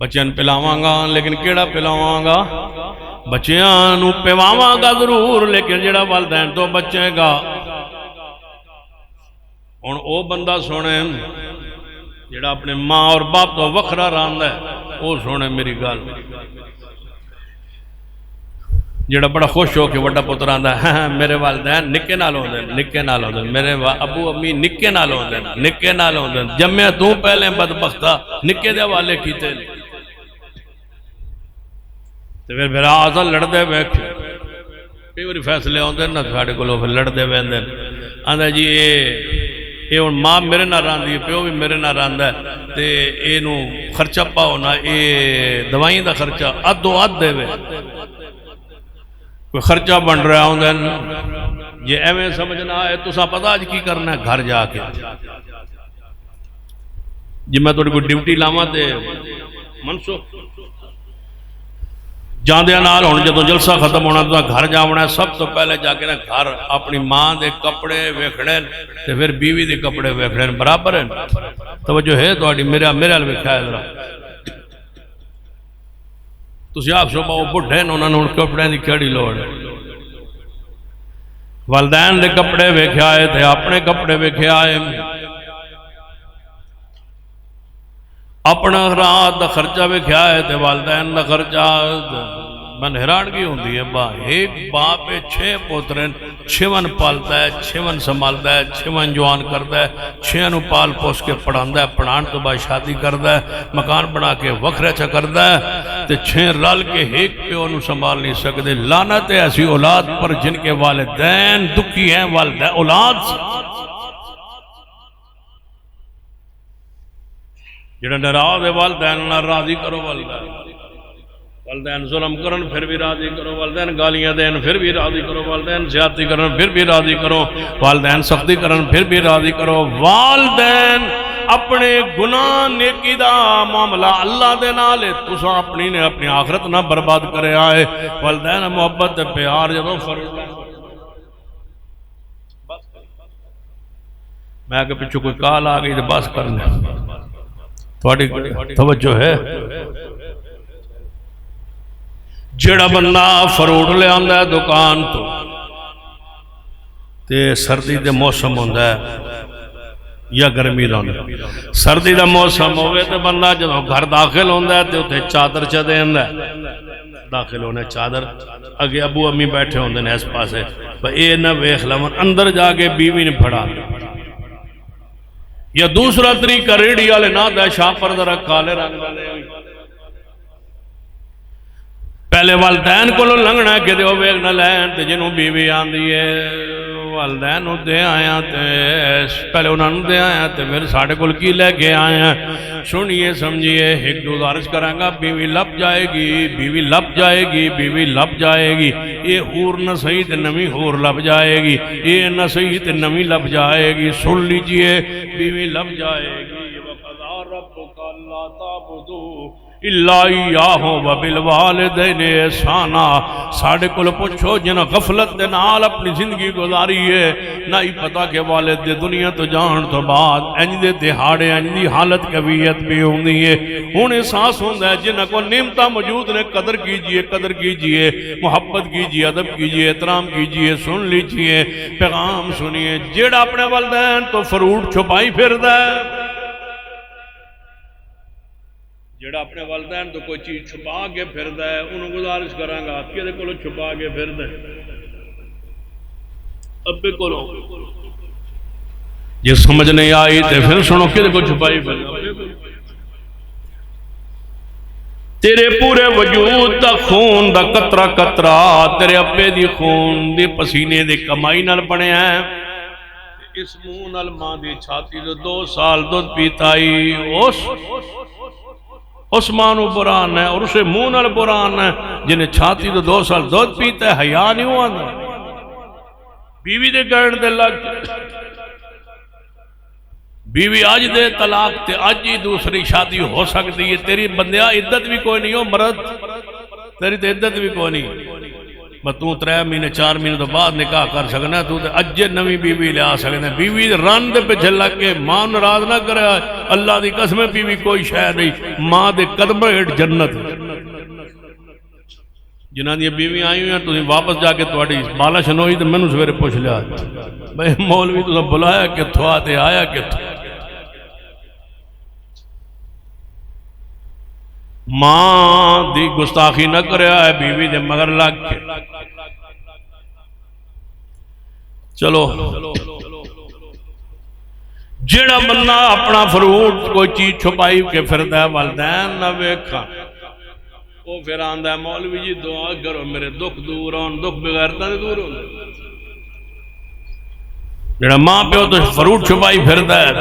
بچیاں پلاواں گا لیکن کیڑا پلاواں گا بچیاں پواواں گا ضرور لیکن جڑا والدین تو بچے گا ہن او بندہ سونے جڑا اپنے ماں اور باپ تو وکھرا رہندا ہے او سونے میری گل جڑا بڑا خوش ہو کے وڈا پتر آندا ہے میرے والدین نکے نال ہوندے میرے ابو امی نکے نال ہوندے جمعے تو پہلے بدبختہ نکے دے حوالے کیتے تے پھر آزاد لڑدے بیٹھے کئی باری فیصلے ہوندے نا ساڈے کولوں پھر لڑدے ویندے آندا جی اے ہن ماں میرے نال راندی ہے پیو بھی میرے نال راندا ہے تے اینو خرچہ پاؤ نا اے دوائیں دا خرچہ ادو اد دے کوئی خرچہ بن رہا ہوں یہ ایویں سمجھنا ہے تو سا پتہ آج کی کرنا ہے گھر جا کے جی میں تھوڑی کوئی ڈیوٹی لاواں تے منسو جاندیاں نال ہن جدوں جلسہ ختم ہونا تو گھر جاونا ہے سب تو پہلے جا کے نا گھر اپنی ماں دے کپڑے ویکھنے تے پھر بیوی دے کپڑے ویکھنے برابر ہیں توجہ ہے تہاڈی میرے ال ویکھیا ذرا تسی آپ صبح وہ بڈھے نے انہوں نے کپڑے دی کیڑی لوڑ والدین دے کپڑے ویکھے آئے تھے اپنے کپڑے ویکھے آئے اپنا رات دا خرچہ ویکھے آئے تھے والدین دا خرچہ من حیرانگی ہوندی ہے ایک باپ 6 پوترن 6 پالتا ہے 6 سنبھالتا ہے 6 جوان کرتا ہے 6 پال پوس کے پڑھاندا ہے پڑھان تو بعد شادی کرتا ہے مکان بنا کے وکھرا چا کرتا ہے تے 6 رل کے ایک پیو نو سنبھال نہیں سکتے لعنت ہے ایسی اولاد پر جن کے والدین دکھی ہیں والدین اولاد جڑا ناراض ہے والدین نہ راضی کرو والدین ظلم کرن پھر بھی راضی کرو والدین گالیاں دین پھر بھی راضی کرو والدین زیادتی کرن پھر بھی راضی کرو والدین سختی کرن پھر بھی راضی کرو والدین اپنے گناہ نیکی دا معاملہ اللہ دے نالے تسا اپنی نے اپنی آخرت نہ برباد کرے آئے والدین محبت پیار جدو فرض میں کہ پچھو کوئی کال آ گئی تو بس کرنے تھوڑی توجہ ہے جڑا بندہ فروٹ لے آندا ہے دکان تو تے سردی دے موسم ہوندا ہے یا گرمی دا ہوندا ہے سردی دا موسم ہوئے تے بندہ جدوں گھر داخل ہوندا ہے تے اوتھے چادر چا دیندا ہے داخل ہونے چادر اگے ابو امی بیٹھے ہوندے نے اس پاسے پر اے نہ ویکھ لون اندر جا کے بیوی نے پھڑا یا دوسرا طریقہ ریڑھی والے نہ دا شاپر ذرا کالے رنگ والے پہلے والدین کو لنگنا ہے کہ دیو بیگ نہ لین تے جنہوں بیوی آندی ہے والدین دے آیا تے پہلے انہوں نے دے آیا تے پھر ساڑھے کل کی لے کے آیا سنیے سمجھئے ایک گزارش کریں گا بیوی لب جائے گی بیوی لب جائے گی بیوی لب جائے گی یہ حور نہ صحیح تے نمی حور لب جائے گی یہ نہ صحیح تے نمی لب جائے گی سن لیجئے بیوی لب جائے گی وَقَضَىٰ رَبُّكَ أَلَّا تَعْبُدُوا اللہ وبالوالدین احسانا ساڑھے کل پوچھو جنہ غفلت دے نال اپنی زندگی گزاری ہے نہ ہی پتا کہ والد دے دنیا تو جان تو بعد انج دے دہاڑے انج دی حالت کبیت بھی ہوندی ہے انہیں احساس ہوندہ ہے جنہ کو نعمتہ موجود نے قدر کیجئے محبت کیجئے ادب کیجئے احترام کیجئے سن لیجئے پیغام سنیے جیڑا اپنے والدین تو فروٹ چھپائی پھر دے جڑا اپنے والدین تو کوئی چیز چھپا کے پھر دے انہوں گزارش کریں گا آپ کے کولو چھپا کے پھر دے اب کولو یہ سمجھ نہیں آئی تے پھر سنو کہ کو چھپائی پھر تیرے پورے وجود دا خون دا قطرہ قطرہ تیرے ابے دی خون دی پسینے دی کمائی نال بنے ہیں اس منہ نال ماں دی چھاتی دے 2 سال دودھ پیتائی اس مانو بران ہے اور اسے منہ نال بران ہے جنہیں چھاتی تو 2 سال دودھ پیتا ہے حیا نہیں ہوا بیوی دے کہن تے لگ بیوی اج دے طلاق تے اج ہی دوسری شادی ہو سکتی ہے. تیری بندیا عدت بھی کوئی نہیں ہو مرد, تیری تے عدت بھی کوئی نہیں. بس تو 3 مہینے 4 مہینے تو بعد نکاح کر سکنا, تو تے اجے نوی بیوی لے آ سکنا. بیوی رن دے پچھے لگ کے ماں ناراض نہ کرے. اللہ دی قسم بیوی کوئی شے نہیں, ماں دے قدم ہیٹھ جنت. جنہاں دی بیوی آئی ہوئی ہیں تسی واپس جا کے تواڈی بالش نہ ہوئی تے مینوں سویرے پوچھ لیا بھئی مولوی تساں بلایا کتھوں آ تے آیا کتھوں. ماں دی گستاخی نہ کریا ہے بیوی دے مگر لگ کے. چلو جیڑا بندہ اپنا فروٹ کوئی چیز چھپائی کے پھردا ہے والدین نہ ویکھا, وہ پھر آندا ہے مولوی جی دعا کرو میرے دکھ دور ہون. دکھ بغیرتا دے دور ہون. جڑا ماں پیو تو فروٹ چھپائی پھردا ہے,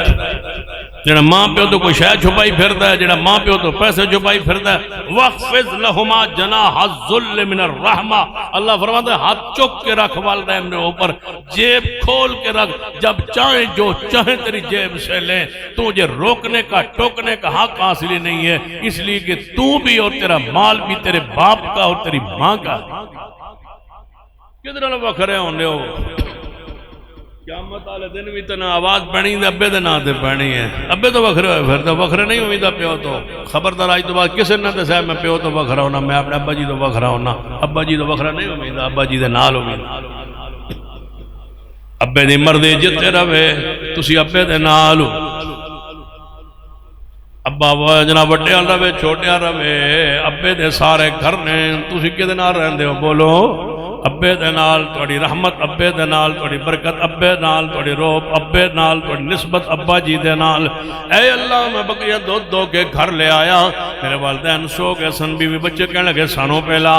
جڑا ماں پیو تو کوئی شے چھپائی پھردا ہے, جڑا ماں پیو تو پیسے چھپائی پھردا ہے. وَخْفِضْ لَهُمَا جَنَاحَ الذُّلِّ مِنَ الرَّحْمَةِ. اللہ فرماتا ہے ہاتھ چک کے رکھ والدین کے اوپر, جیب کھول کے رکھ, جب چاہیں جو چاہیں تیری جیب سے لیں. تجھے روکنے کا ٹوکنے کا حق حاصل ہی نہیں ہے, اس لیے کہ تو بھی اور تیرا مال بھی تیرے باپ کا اور تیری ماں کا. کدھر وکھرے ہونے ہو قیامت والے دن بھی تو نہ آواز پڑنی دے ابے دے نا دے پڑنی ہے. ابے تو وکھرے ہوئے پھر تو وکھرے نہیں ہوئی دا پیو تو خبردار. آج تو بعد کسے نہ دسے میں پیو تو وکھرا ہونا, میں اپنے ابا جی تو وکھرا ہونا. ابا جی تو وکھرا نہیں ہوئی دا, ابا جی دے نال ہوئی. ابے دی مرضی جتے رہے تسی ابے دے نال ہو. ابا جناب وڈے رہے چھوٹے رہے, ابے دے سارے گھر نے. تسی کدے نال رہندے ہو بولو؟ ابے دے نال توڑی رحمت, ابے دے نال توڑی برکت, ابے نال توڑی روب, ابے نال توڑی نسبت ابا جی دے نال. اے اللہ میں بکریاں دو کے گھر لے آیا, میرے والدین سو گئے سن, بیوی بچے کہنے لگے سانوں پہلا.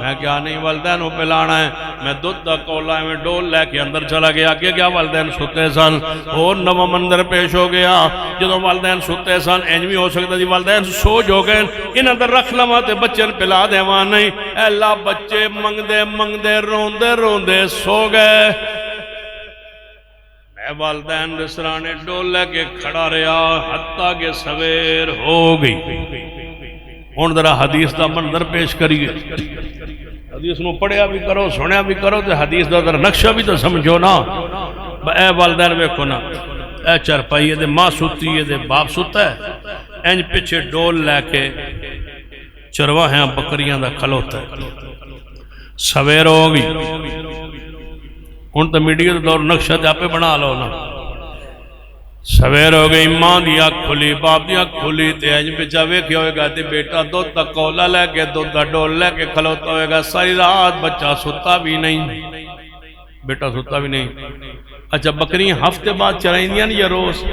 میں کیا نہیں والدینوں پہلانا ہے. میں دودھ دا کولا میں ڈول لے کے اندر چلا گیا کہ کیا والدین ستے سن. اور نو مندر پیش ہو گیا. جدو والدین ستے سن انج بھی ہو سکتا جی والدین سو جو گئے ان اندر رکھ لوا تے بچے پلا دیواں نہیں. اے اللہ بچے منگدے روندے روندے سو گئے. میں والدین دے سرانے ڈول لے کے کھڑا رہا حتیٰ کہ سویر ہو گئی. ہن ذرا حدیث دا منظر پیش کریے. حدیث نو پڑھیا بھی کرو سنیا بھی کرو تے حدیث دا ذرا نقشہ بھی تو سمجھو نا. اے والدین ویکھو نا, اے چرپائی دے ماں ستی ہے دے باپ ستا ہے, انج پیچھے ڈول لے کے چرواہیاں بکریاں دا کھلوتا ہے. سویر ہو گئی. ہن تو میڈیا دا دور نقشہ تے آپے بنا لو نا. سویر ہو گئی, ماں دی آنکھ کھلی, باپ دی آنکھ کھلی, تے انج پیچھا ویکھیا ہوئے گا تے بیٹا دودھ دا کولا لے کے دودھ دا ڈول لے کے کھلوتا ہوئے گا. ساری رات بچہ ستا بھی نہیں, بیٹا ستا بھی نہیں. اچھا بکریاں ہفتے بعد چرائندیاں یا روز؟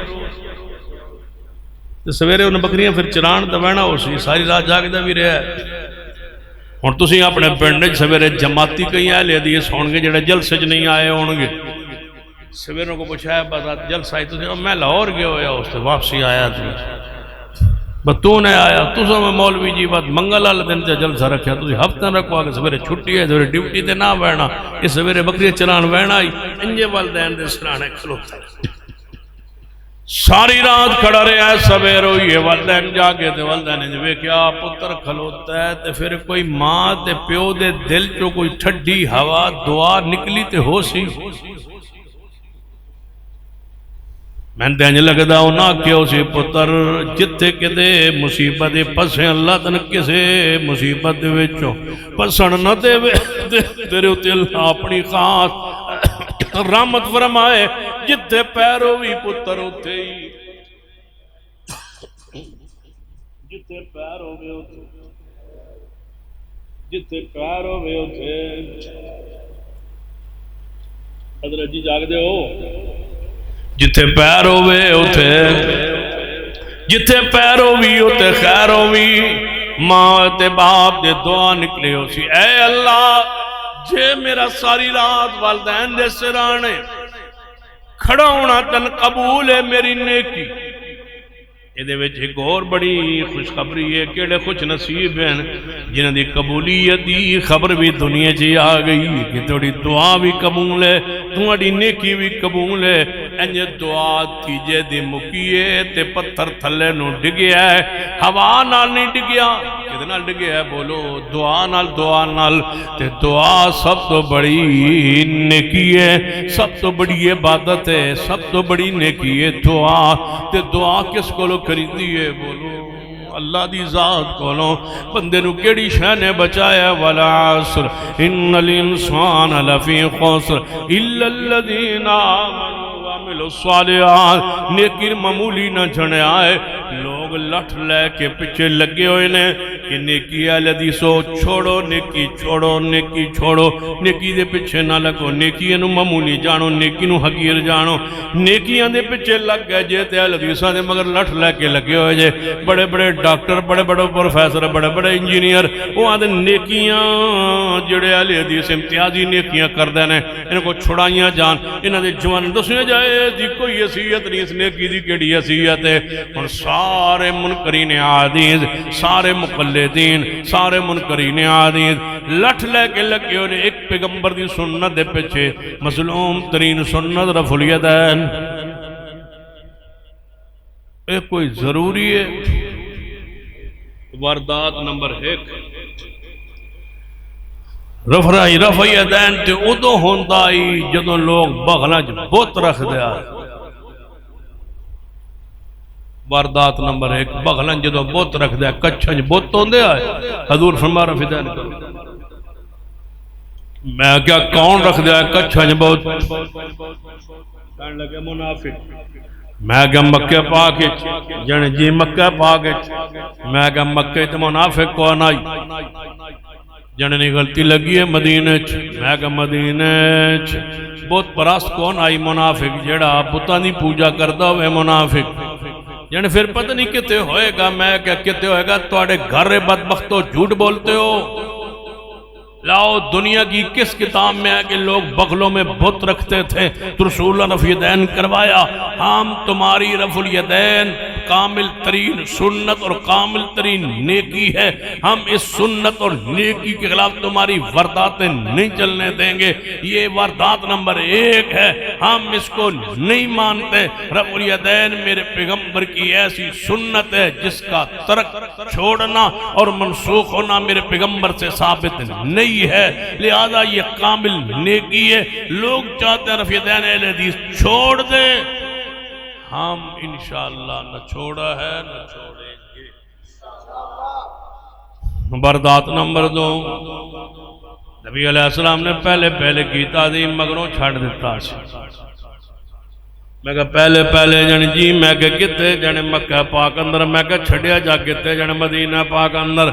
تے سویرے انہیں بکریاں پھر چران تے بہنا ہو سی, ساری رات جاگدا بھی رہا ہے. ہن تسی اپنے پنڈ سویرے جماعتی کئی اہل حدیث ہون گے جڑے جلسے چ نہیں آئے ہون گے. سویروں کو پوچھا ہے بتا جلسہ آئی تو میں لاہور گیا ہویا اس سے واپسی آیا تھی. بس تو نہیں آیا, تسا میں مولوی جی بات منگل والے دن تے جلسہ رکھیا, تسی ہفتہ رکھو کہ سویرے چھٹی ہے سویرے ڈیوٹی تے نہ بہنا, یہ سویرے بکری چران بہنا ہی. انجے والدین دے سرانے کھلوتا ہے. ساری رات کھڑا رہا ہے. سویر ہوئی ہے, والدین جا کے تے والدین نے ویکھیا پتر کھلوتا ہے تے پھر کوئی ماں تے پیو دے دل چوں کوئی ٹھڈی ہوا دعا نکلی تے ہو سی. میں انج لگدا ہونا کہ اسی پتر جتھے کدے مصیبت پسے اللہ تن کسے مصیبت دے وچوں پسن نہ دے تیرے تے اللہ اپنی خاص رحمت فرمائے. جتھے پیر ہوئی پتر اتھے ہی, جتھے پیر ہوئے اتھے, جتھے پیر ہوئے اتھے. حضرت جی جاگ دے ہو, جتھے پیر ہوئے اتھے, جتھے پیر ہوئی اتھے خیر ہوئی. ماں تے باپ دے دعا نکلے ہو سی. اے اللہ جے میرا ساری رات والدین دے سرانے کھڑا ہونا تن قبول ہے میری نیکی, ایک اور بڑی خوشخبری ہے کہ خوش نصیب ہیں جنہاں دی قبولیت دی خبر بھی دنیا جی آ گئی کہ تھوڑی دعا بھی قبول ہے، تھوڑی نیکی بھی قبول ہے۔ انج دعا تیجے دی مکیے تے پتھر تھلے نو ڈگیا ہے، ہوا نال نہیں ڈگیا، کدے نال ڈگیا ہے بولو؟ دعا نال تے دعا سب تو بڑی نیکی ہے، سب تو بڑی عبادت ہے، سب تو بڑی نیکی ہے دعا۔ تے دعا کس کو لو کریندی ہے بولو؟ اللہ دی ذات کولو۔ بندے نو کیڑی شے نے بچایا؟ والعصر ان الانسان لفی خسر الا الذین آمنوا وعملوا الصالحات۔ نیکی معمولی نہ جھنے آئے، لوگ لٹھ لے کے پیچھے لگے ہوئے نے کہ نیکی والے سو چھوڑو، نیکی چھوڑو، نیکی چھوڑو، نیکی دے پیچھے نہ لگو، نیکی نو معمولی جانو، نیکی نو حقیر جانو۔ نیکیاں دے پیچھے لگ گئے جے تے حدیثاں دے مگر لٹھ لے کے لگے ہوئے جے، بڑے بڑے ڈاکٹر، بڑے بڑے پروفیسر، بڑے بڑے انجینئر، وہ آدھے نیکیاں جڑے اہل حدیث امتیازی نیکیاں کردے نے، ان کو چھڑائیاں جان، انہاں دے جوان دسیا جائے دی کوئی حیثیت نہیں، اس نیکی دی کیڑی حیثیت ہے؟ اور سارے منکرین حدیث، سارے مقلدین، سارے منکرین حدیث لٹھ لے کے لگے ہوئے ایک پیغمبر دی سنت دے پیچھے، مظلوم ترین سنت رفع الیدین۔ اے کوئی ضروری ہے؟ واردات نمبر 1 رفع الیدین تے ادو ہوندا ہی جدوں لوگ بغلاں چ بت رکھ دیا۔ واردات نمبر 1 بغلاں جدوں بت رکھ دیا، کچھاں چ بت ہوندے آئے، حضور فرما رفع الیدین کرو۔ میں کیا کون رکھ دیا کچھاں چ بت؟ کہنے لگے منافق۔ میں کیا مکہ پاک جن جی مکہ پاک، میں کیا مکہ تے منافق کون آئی؟ جننی غلطی لگی ہے مدینہ چ، میں کہا مدینہ چ بہت پرست کون آئی؟ منافق، جیڑا بتاں دی پوجا کردا ہوئے منافق۔ یعنی پھر پتہ نہیں کتے ہوئے گا، میں کہا کتے ہوئے گا؟ تواڈے گھر بدبختو جھوٹ بولتے ہو۔ لاؤ دنیا کی کس کتاب میں ہے کہ لوگ بغلوں میں بت رکھتے تھے تو رسول اللہ رفع الیدین کروایا؟ ہم تمہاری رفع الیدین کامل ترین سنت اور کامل ترین نیکی ہے، ہم اس سنت اور نیکی کے خلاف تمہاری وارداتیں نہیں چلنے دیں گے۔ یہ واردات نمبر 1 ہے، ہم اس کو نہیں مانتے۔ رفع الیدین میرے پیغمبر کی ایسی سنت ہے جس کا ترک چھوڑنا اور منسوخ ہونا میرے پیغمبر سے ثابت نہیں ہے، لہذا یہ کامل نیکی ہے۔ لوگ چاہتے ہیں رفع الیدین اہل حدیث چھوڑ دے، ہم انشاءاللہ نہ چھوڑا ہے نہ چھوڑیں گے۔ واردات نمبر 2 نبی علیہ السلام نے پہلے کی تعظیم مگروں چھڑ دیتا سی۔ میں کہا پہلے جن جی، میں کہا کتے جن مکہ پاک اندر، میں کہا چھڑیا جا کتے جن مدینہ پاک اندر،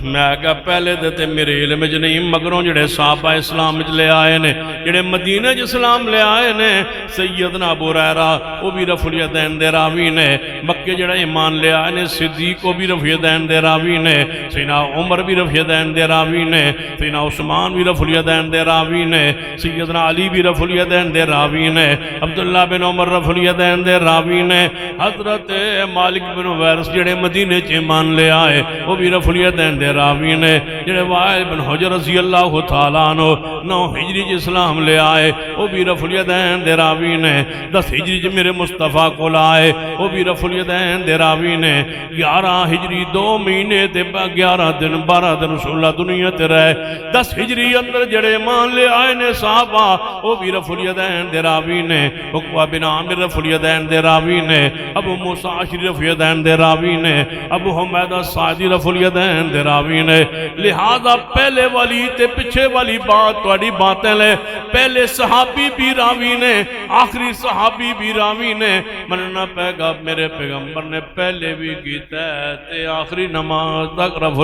میں کہا پہلے دیتے میرے علم جو نہیں، مگروں جڑے صحابہ اسلام لے آئے نے، جڑے مدینہ جو اسلام لے آئے نے، سیدنا ابو ہریرہ وہ بھی رفع الیدین دے راوی نے، مکہ جڑا ایمان لے آئے نے، صدیق کو بھی رفع الیدین دے راوی نے، سیدنا عمر بھی رفع الیدین دے راوی نے، سیدنا عثمان بھی رفع الیدین دے راوی نے، سیدنا علی بھی رفع الیدین دے راوی نے، عبداللہ بن عمر رفع الیدین دے راوی نے، حضرت مالک بن ویرس جڑے مدینے چ ایمان لے آئے وہ بھی رفع الیدین دے راوی نے، جڑے وائل بن حجر رضی اللہ تعالیٰ عنہ 9 ہجری چ اسلام لے آئے وہ بھی رفع الیدین دے راوی نے، 10 ہجری چ میرے مصطفیٰ کو لائے وہ بھی رفع الیدین دے راوی نے، 11 ہجری 2 مہینے تے 11 دن 12 دن رسول اللہ دنیا تے رہے، 10 ہجری اندر جڑے ایمان لے آئے نے صحابہ وہ بھی رفع الیدین دے راوی نے، عقبہ بن عامر رفع الیدین دے راوی نے، ابو موسیٰ عشری رفع الیدین دے راوی نے، ابو حمیدہ سعدی رفع الیدین دے راوی نے۔ لہذا پہلے والی تے پچھے والی بات توڑی باتیں لے، پہلے صحابی بھی راوی نے، آخری صحابی بھی راوی نے، مننا پیگا میرے پیغمبر نے پہلے بھی کیتا ہے تے آخری نماز تک رفع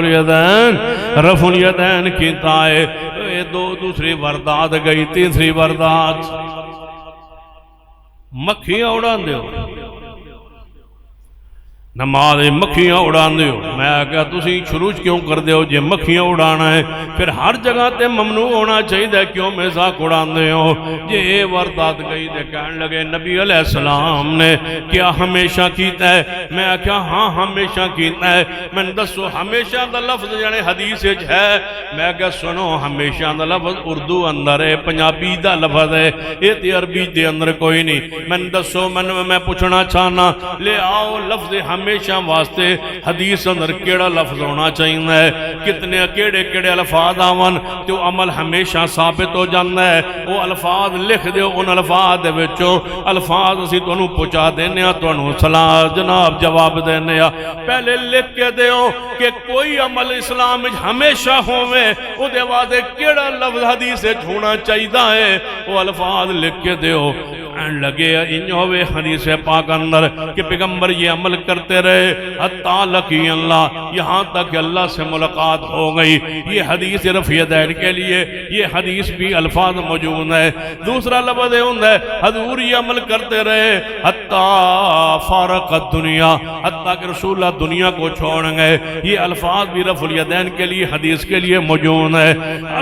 الیدین کیتا ہے۔ یہ دوسری واردات گئی، تیسری واردات مکھیاں اڑان دیو۔ نماز مکھیاں اڑان دیو. میں کہا تسی شروع کیوں کر دیو جے مکھیاں اڑانا ہے پھر ہر جگہ تے ممنوع ہونا چاہیے کیوں مزاق اڑان دیو. یہ واردات گئی دے کہنے لگے نبی علیہ السلام نے کیا ہمیشہ کیتا ہے؟ میں کہا ہاں ہمیشہ کیتا ہے. میں دسو ہمیشہ دا لفظ جانے حدیث ہے. میں کہا سنو ہمیشہ دا لفظ اردو اندر ہے پنجابی دا لفظ ہے یہ تے عربی دے اندر کوئی نہیں. میں دسو میں پوچھنا چاہنا لے آؤ لفظ ہمیشہ واسطے حدیث اندر کیڑا لفظ ہونا چاہیے کتنے کیڑے الفاظ آون تو عمل ہمیشہ ثابت ہو جانا ہے. وہ الفاظ لکھ دیو ان الفاظ دے وچوں الفاظ اسی تانوں پہنچا دینے ہاں تانوں سلام جناب جواب دینے ہاں. پہلے لکھ کے دیو کہ کوئی عمل اسلام وچ ہمیشہ ہووے او دے واسطے کیڑا لفظ حدیث وچ ہونا چاہیے ہے وہ الفاظ لکھ کے دیو. لگے انج ہوئے حدیث پاک اندر کہ پیغمبر یہ عمل کرتے رہے حتی لقی اللہ یہاں تک کہ اللہ سے ملاقات ہو گئی. یہ حدیث رفع یدین کے لیے یہ حدیث بھی الفاظ موجود ہے. دوسرا لفظ ہے حضور یہ عمل کرتے رہے حتی فارق الدنیا حتی کہ رسول اللہ دنیا کو چھوڑ گئے. یہ الفاظ بھی رفع الیدین کے لیے حدیث کے لیے موجود ہے.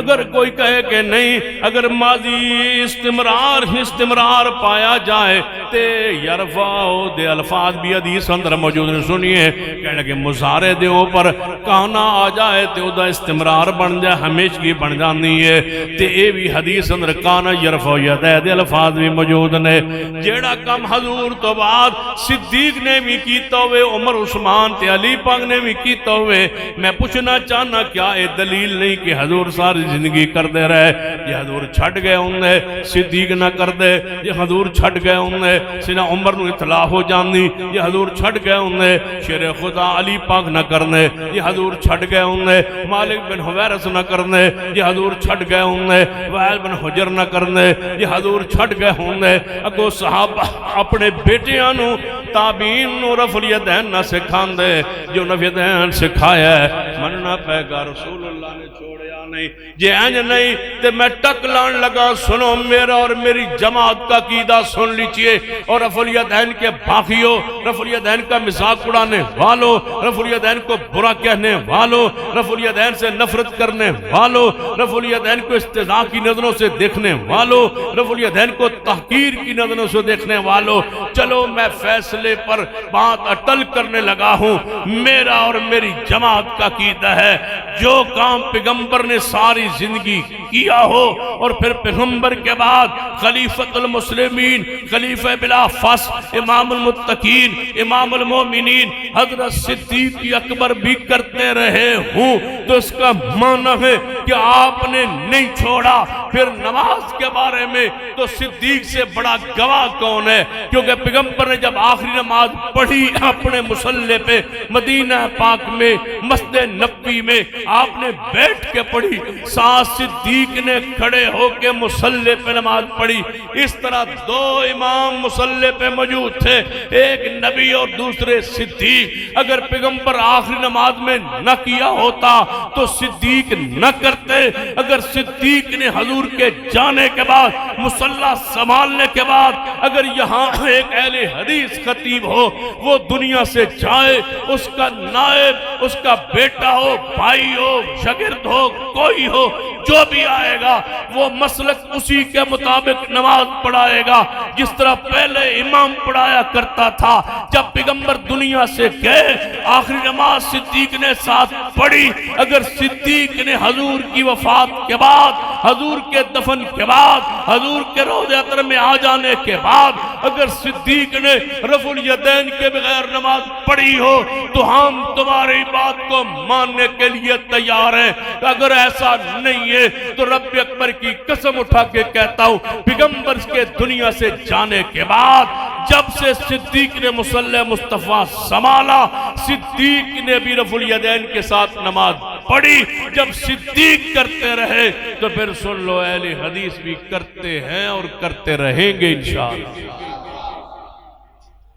اگر کوئی کہے کہ نہیں اگر ماضی استمرار پایا جائے تے یرفعو دے الفاظ بھی حدیث اندر موجود ہیں. سنیے کہنے کہ مضارع دے اوپر کہنا آ جائے تے دا استمرار بن جائے ہمیشگی بن جانی ہے تے اے بھی حدیث اندر کہنا یرفعو یدہ دے الفاظ بھی موجود ہیں. جیڑا کم حضور تو بعد صدیق نے بھی کیتا ہوئے عمر عثمان تے علی پاک نے بھی کیتا ہوئے. میں پوچھنا چاہنا کیا اے دلیل نہیں کہ حضور ساری زندگی کر دے رہے. یہ حضور چھٹ گئے انہیں صدیق نہ کر دے. یہ حضور چھٹ گئے انہیں سینہ عمر نو اطلاع ہو جانی. یہ حضور چھٹ گئے انہیں شیر خدا علی پاک نہ کرنے. یہ حضور چھٹ گئے انہیں مالک بن حویرث نہ کرنے. یہ حضور چھٹ گئے انہیں وائل بن حجر نہ کرنے. یہ حضور چھٹ گئے انہیں اگو صحابہ اپنے بیٹیاں نو تابعین نو رفع الیدین نہ سکھان دے جو رفع الیدین سکھایا ہے. مننا پہ گا رسول اللہ نے چھوڑیا نہیں. جے اینج نہیں تے میں ٹک لان لگا. سنو میرا اور میری جماعت کا عقیدہ سن لیجئے اور رفع الیدین کے باقیوں رفع الیدین کا مذاق اڑانے والوں رفع الیدین کو برا کہنے والوں رفع الیدین سے نفرت کرنے والوں رفع الیدین کو استہزاء کی نظروں سے دیکھنے والوں رفع الیدین کو تحقیر کی نظروں سے دیکھنے والوں چلو میں فیصلے پر بات اٹل کرنے لگا ہوں. میرا اور میری جماعت کا عقیدہ ہے جو کام پیغمبر نے ساری زندگی کیا ہو اور پھر پیغمبر کے بعد خلیفۃ المسلمین خلیفہ بلا فصل امام المتقین امام المومنین حضرت صدیق اکبر بھی کرتے رہے ہوں تو اس کا معنی ہے کہ آپ نے نہیں چھوڑا. پھر نماز کے بارے میں تو صدیق سے بڑا گواہ کون ہے کیونکہ پیغمبر نے جب آخری نماز پڑھی اپنے مصلی پہ مدینہ پاک میں مسجد نبوی میں آپ نے بیٹھ کے پڑھی. ساتھ صدیق نے کھڑے ہو کے مصلی پہ نماز پڑھی. اس طرح دو امام مصلی پہ موجود تھے ایک نبی اور دوسرے صدیق. اگر پیغمبر آخری نماز میں نہ کیا ہوتا تو صدیق نہ کرتے. اگر صدیق نے حضور کے جانے کے بعد مصلی سنبھالنے کے بعد اگر یہاں ایک اہل حدیث خطیب ہو وہ دنیا سے جائے اس کا نائب اس کا بیٹا ہو بھائی ہو شاگرد ہو کوئی ہو جو بھی آئے گا وہ مسلک اسی کے مطابق نماز پڑھائے گا جس طرح پہلے امام پڑھایا کرتا تھا. جب پیغمبر دنیا سے گئے آخری نماز صدیق نے ساتھ پڑھی. اگر صدیق نے حضور کی وفات کے بعد حضور کے دفن کے بعد حضور کے روضہ اطہر میں آ جانے کے بعد اگر صدیق نے رفع الیدین کے بغیر نماز پڑھی ہو تو ہم تمہاری بات کو ماننے کے لیے تیار ہیں. اگر ایسا نہیں ہے تو رب اکبر کی قسم اٹھا کے کہتا ہوں پیغمبر کے دنیا سے جانے کے بعد جب سے صدیق نے مصلی مصطفیٰ سنبھالا صدیق نے بھی رفع الیدین کے ساتھ نماز پڑھی. جب صدیق کرتے رہے تو پھر سن لو اہل حدیث بھی کرتے ہیں اور کرتے رہیں گے انشاءاللہ.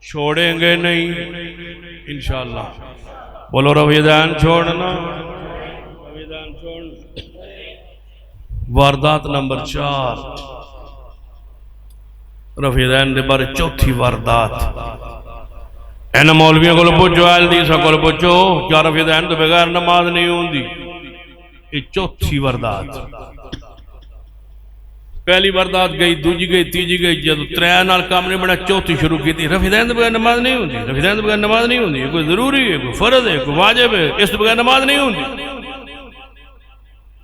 چھوڑیں گے نہیں انشاءاللہ. بولو رفع الیدین چھوڑنا رفع الیدین چھوڑنا. واردات نمبر 4 رفع الیدین دے بارے چوتھی واردات ان مولویوں کو پوچھو، حدیثاں کو پوچھو، کیا رفع دین تو بغیر نماز نہیں ہوندی؟ یہ چوتھی واردات، پہلی واردات گئی، دوجی گئی، تیجی گئی، جب ترے نال کام نہیں بنا چوتھی شروع کی تھی، رفع دین تو بغیر نماز نہیں ہوندی، رفع دین تو بغیر نماز نہیں ہوندی، کوئی ضروری ہے، کوئی فرض ہے، کوئی واجب ہے، اس تو بغیر نماز نہیں ہوندی۔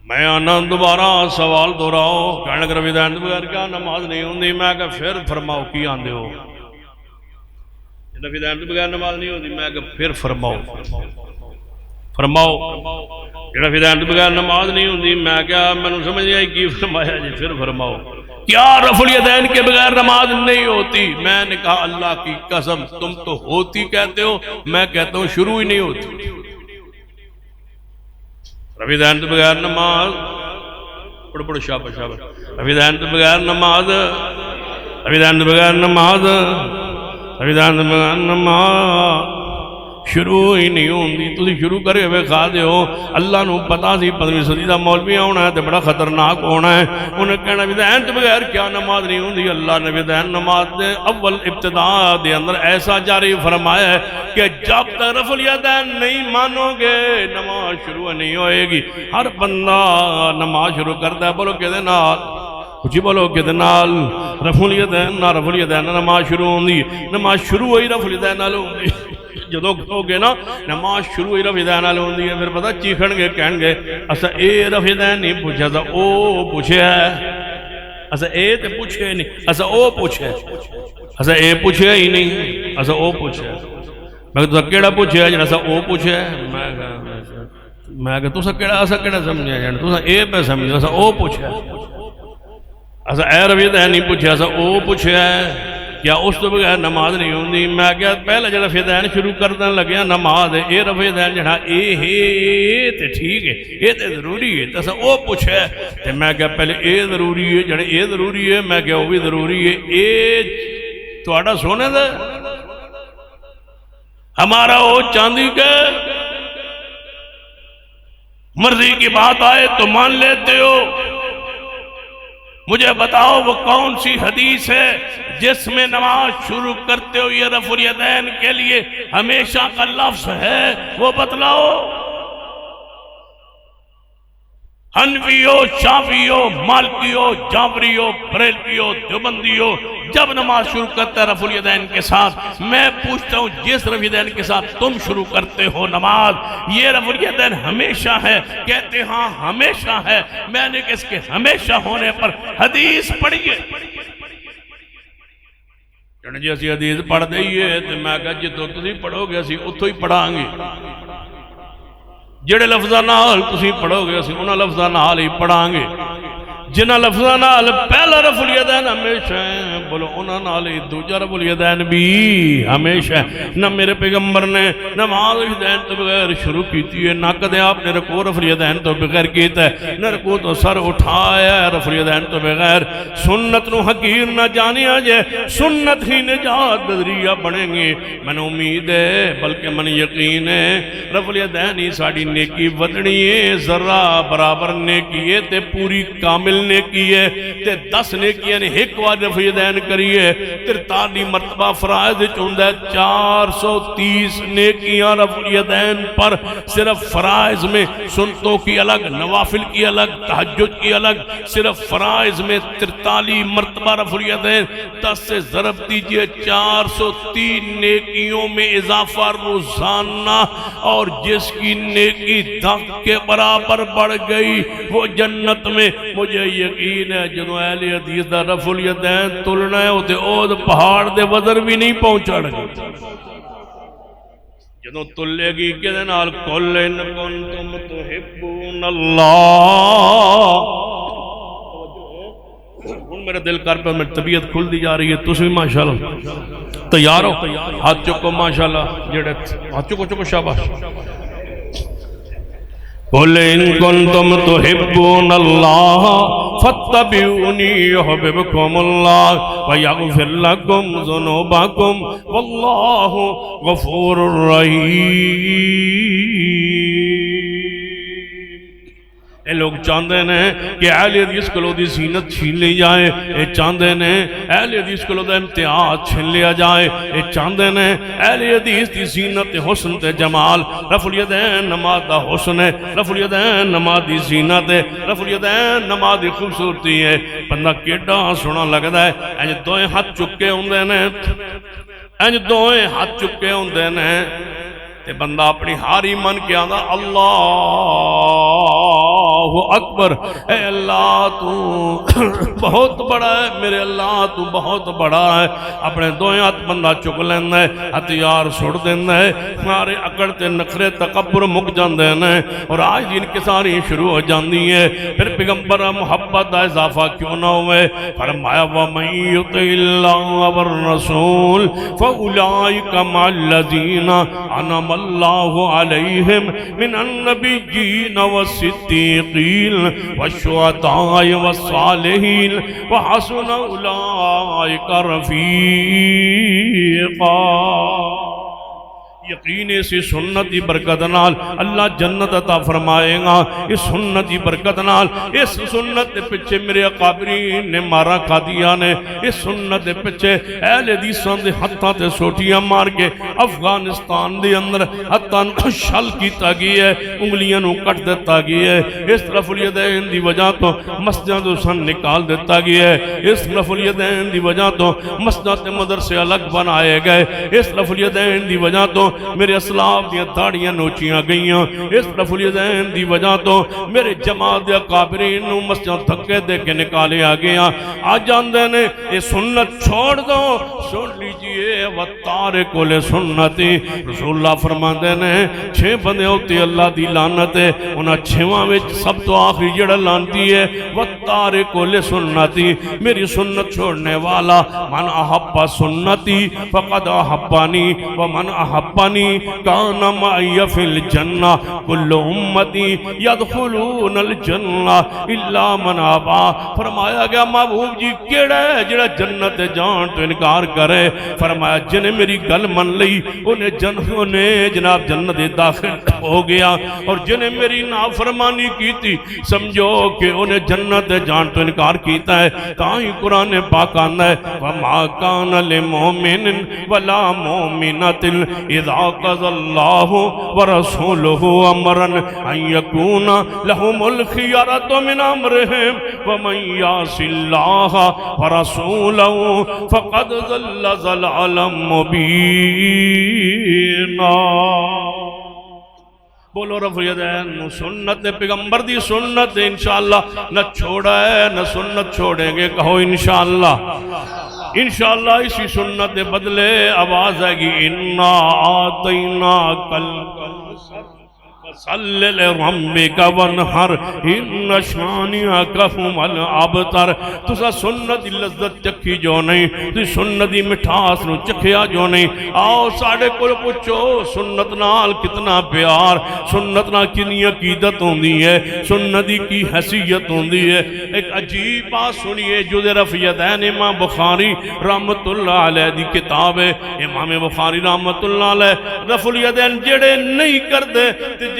میں آنا دوبارہ سوال دہراؤ، کہنے کہ رفع دین تو بغیر کیا نماز نہیں ہوندی؟ میں کہا پھر فرماؤ کی آندے ہو؟ رفع دین تو بغیر نماز نہیں ہوندی، میں کہا پھر فرماؤ رفع دین تو بغیر نماز نہیں ہوندی، میں کہا میں نے سمجھ نہیں آئی کی فرمایا جی، پھر فرماؤ کیا رفع الیدین کے بغیر نماز نہیں ہوتی؟ میں نے کہا اللہ کی قسم تم تو ہوتی کہتے ہو، میں کہتا ہوں شروع ہی نہیں ہوتی۔ رفع دین تو بغیر نماز، پڑھ پڑھ شاباش شاباش، رفع دین تو بغیر نماز، رفع دین تو بغیر نماز، رفع دین تو بغیر نماز شروع ہی نہیں ہوندی۔ تسی شروع کرے ہوئے کھا دے ہو، اللہ نو پتا سی 15ویں صدی دا مولوی ہونا ہے تے بڑا خطرناک ہونا ہے، انہیں کہنا رفع دین تو بغیر کیا نماز نہیں ہوندی؟ اللہ نے رفع دین نماز دے اول ابتداء دے اندر ایسا جاری فرمایا ہے کہ جب تک رفع الیدین نہیں مانو گے نماز شروع نہیں ہوئے گی۔ ہر بندہ نماز شروع کرتا ہے، بولو کہ دے نال کچھ بولو کہ دے نال رفع الیدین نہ رفع الیدین نماز شروع ہوندی، نماز شروع ہوئی رفع الیدین نال ہوندی۔ جدو کہو گے نا نماز شروع ہوئی رفع دین نال ہوندی ہے، پھر پتہ چیخن گے کہن گے اسا اے رفع دین نہیں پوچھا، اسا او پوچھا ہے، اسا اے تے پوچھے نہیں، اسا او پوچھا ہے، اسا اے پوچھا ہی نہیں، اسا او پوچھا ہے۔ میں کہا تسا کیڑا پوچھا ہے جن اسا او پوچھا ہے؟ میں کہا تسا کیڑا اسا کیڑا سمجھا جن تسا اے پہ سمجھا، اسا او پوچھا ہے، اسا اے رفع دین نہیں پوچھا، اسا او پوچھا ہے کیا اس تو بغیر نماز نہیں ہوندی؟ میں کہا پہلے جب رفع دین شروع کردن لگیا نماز اے رفع دین جڑا اے تے ٹھیک ہے، اے تے ضروری ہے، تسا او پوچھا ہے تے میں کہا پہلے اے ضروری ہے، جڑا اے ضروری ہے میں کہا وہ بھی ضروری ہے، اے تہاڈا سونے دا ہمارا او چاندی کے مرضی کی بات آئے تو مان لیتے ہو۔ مجھے بتاؤ وہ کون سی حدیث ہے جس میں نماز شروع کرتے ہو یہ رفع الیدین کے لیے ہمیشہ کا لفظ ہے، وہ بتلاؤ۔ حنفیو، شافعیو، مالکیو، جعفریو، بریلویو، دیوبندیو جب نماز شروع کرتا ہے رفع الیدین کے ساتھ، میں پوچھتا ہوں جس رفع الیدین کے ساتھ تم شروع کرتے ہو نماز یہ رفع الیدین ہمیشہ ہے؟ کہتے ہاں ہمیشہ ہے۔ میں نے کہ اس کے ہمیشہ ہونے پر حدیث پڑھیے، جی اسی حدیث پڑھ دئیے تو میں کہا جتوں تسی پڑھو گے اسی اتھو ہی پڑھاں گے، جڑے لفظاں نال تسی پڑھو گے اسی انہاں لفظاں نال ہی پڑھاں گے، جنہاں لفظاں نال پہلا رفع الیدین ہمیشہ ہے، بولو انہاں نال ہی دوجا رفع الیدین بھی ہمیشہ ہے۔ نہ میرے پیغمبر نے نماز الیدین تو بغیر شروع کیتی ہے، نہ کدے آپ نے رکوع رفع الیدین تو بغیر کیتا ہے، نہ رکوع تو سر اٹھایا ہے رفع الیدین تو بغیر۔ سنت نو حقیر نہ جانیا جے، سنت ہی نجات ذریعہ بنیں گے۔ میں نے امید ہے بلکہ من یقین ہے رفع الیدین ہی ساڑی نیکی ودنی ہے، ذرہ برابر نیکی ہے تے پوری کامل نیکی ہے تے 10 نیکیاں نے ایک وار رفع الیدین کری ہے، 43 مرتبہ فرائض چوندہ 430 نیکیاں رفع الیدین پر، صرف فرائض میں سنتوں کی الگ، نوافل کی الگ، تہجد کی الگ، صرف فرائض میں 43 مرتبہ رفع الیدین، 10 سے ضرب دیجئے 403 نیکیوں میں اضافہ روزانہ، اور جس کی نیکی 10 کے برابر بڑھ گئی وہ جنت میں۔ مجھے یقین ہے جنہوں اہل حدیث دا رفع الیدین تلنا ہے ہوتے او پہاڑ دے وزر بھی نہیں پہنچا رہے، جنہوں تلے گی کہ دنال قُلْ إِن كُنْتُمْ تُحِبُّونَ اللَّهِ۔ ان میرے دل کر پر میری طبیعت کھل دی جا رہی ہے، تُس بھی ماشاءاللہ تیار ہو، ہاتھ چکو ماشاءاللہ، جڑے ہاتھ چکو شاباش۔ قُلْ إِن كُنْتُمْ تُحِبُّونَ اللَّهَ فَاتَّبِعُونِي يُحْبِبْكُمُ اللَّهُ وَيَغْفِرْ لَكُمْ ذُنُوبَكُمْ وَاللَّهُ غَفُورٌ رَحِيمٌ۔ اے لوگ چاہتے ہیں کہ اہل حدیث کو دی زینت چھین لی جائے، اے چاہتے ہیں اہل حدیث کو دا امتیاز چھین لیا جائے، اے چاہتے ہیں اہل حدیث دی زینت حسن تے جمال، رفع الیدین نماز دا حسن ہے، رفع الیدین نماز دی زینت ہے، رفع الیدین نماز دی خوبصورتی ہے۔ بندہ کیڈا سونا لگدا ہے، انج دوئے ہاتھ چکے ہوندے نے، انج دوئے ہاتھ چکے ہوندے نے تے بندہ اپنی ہاری من کے آندا اللہ اکبر، اے اللہ تو بہت بڑا ہے، میرے اللہ تو بہت بڑا ہے۔ اپنے دوئے ہاتھ بندہ چک لینا ہے، ہتھیار چھوڑ دینا ہے، ہمارے اکڑ تے نخرے تکبر مک جاندے ہیں اور آج دن کے ساری شروع ہو جاندی ہے۔ پھر پیغمبر محبت دا اضافہ کیوں نہ ہوئے؟ فرمایا وَمَن يُطِعِ اللَّهَ وَالرَّسُولَ فَأُولَئِكَ مَعَ الَّذِينَ أَنْعَمَ اللَّهُ عَلَيْهِمْ مِنَ النَّبِيِّينَ وَالصِّدِّيقِينَ وَالشُّهَدَاءِ وَالصَّالِحِينَ وَحَسُنَ أُولَئِكَ رَفِيقًا۔ یقین اسی سنتی برکت نال اللہ جنت عطا فرمائے گا۔ اس سنتی برکت نال، اس سنت پچھے میرے اکابرین نے مارا قادیہ نے، اس سنت پچھے اہل حدیثاں دے ہتھاں تے سوٹیاں مار کے افغانستان دے اندر ہتھاں شل کیتا گئی ہے، انگلیاں نو کٹ دیتا گئی ہے۔ اس رفع الیدین دی وجہ تو مسجد سن نکال دیتا گیا ہے، اس رفع الیدین دی وجہ تو مسجد مدرسے الگ بنائے گئے، اس رفع الیدین دی وجہ تو میرے اسلاف دیاں داڑیاں نوچیاں گئیاں، اس رفع الیدین دی وجہ تو میرے جماعت دے اکابرین نو مسجد دھکے دے کے نکالے آگیا۔ آج جاندے نے یہ سنت چھوڑ دو، سن لیجئے وَالتَّارِقُ لِسُنَّتِي، رسول اللہ فرماندے نے 6 بندے ہوتے اللہ دی لعنت ہے، انہاں 6واں وچ سب تو آخری جڑا لعنتی ہے وَالتَّارِقُ لِسُنَّتِي، میری سنت چھوڑنے والا، من احب سنتی فقد احبانی ومن احبانی کان معی فی الجنہ کل امتی یدخلون الجنہ الا من ابا۔ فرمایا گیا محبوب جی کیڑا ہے جڑا جنت جان تو انکار کرے؟ فرمایا جنہیں میری گل من لئی انہیں جناب جنت داخل ہو گیا، اور جنہیں میری نافرمانی کی تھی سمجھو کہ انہیں جنت جان تو انکار کیتا ہے۔ کہیں قرآن پاک آنا ہے وَمَا كَانَ لِمُؤْمِنٍ وَلَا مُؤْمِنَةٍ اِذَا قَضَى اللَّهُ وَرَسُولُهُ أَمْرًا أَن يَكُونَ لَهُمُ الْخِيَرَةُ مِنْ أَمْرِهِمْ وَمَن يَعْصِ اللَّهَ وَرَسُولَهُ فَقَدْ ضَلَّ ضَلَالًا مُبِينًا۔ بولو رفع الیدین، سنت پیغمبر دی سنت انشاءاللہ نہ چھوڑا ہے نہ سنت چھوڑیں گے، کہو انشاءاللہ۔ انشاءاللہ اسی سنت بدلے آواز ہے گی اِنَّا آتَيْنَاكَ الْكَوْثَرَ فَصَلِّ لِرَبِّكَ وَانْحَرْ إِنَّ شَانِئَكَ هُوَ الْأَبْتَرُ۔ تسا سنت لذت چکھی جو نہیں، تسی سنت مٹھاس نو چکھیا جو نہیں۔ آؤ ساڑھے کو پوچھو سنت نال کتنا پیار، سنت نال کتنی عقیدت ہوندی ہے، سنت کی حیثیت ہوندی ہے۔ ایک عجیب بات سنیے جو رفع الیدین امام بخاری رحمت اللہ علیہ دی کتاب ہے۔ امام بخاری رحمت اللہ علیہ رفع الیدین جڑے نہیں کر دے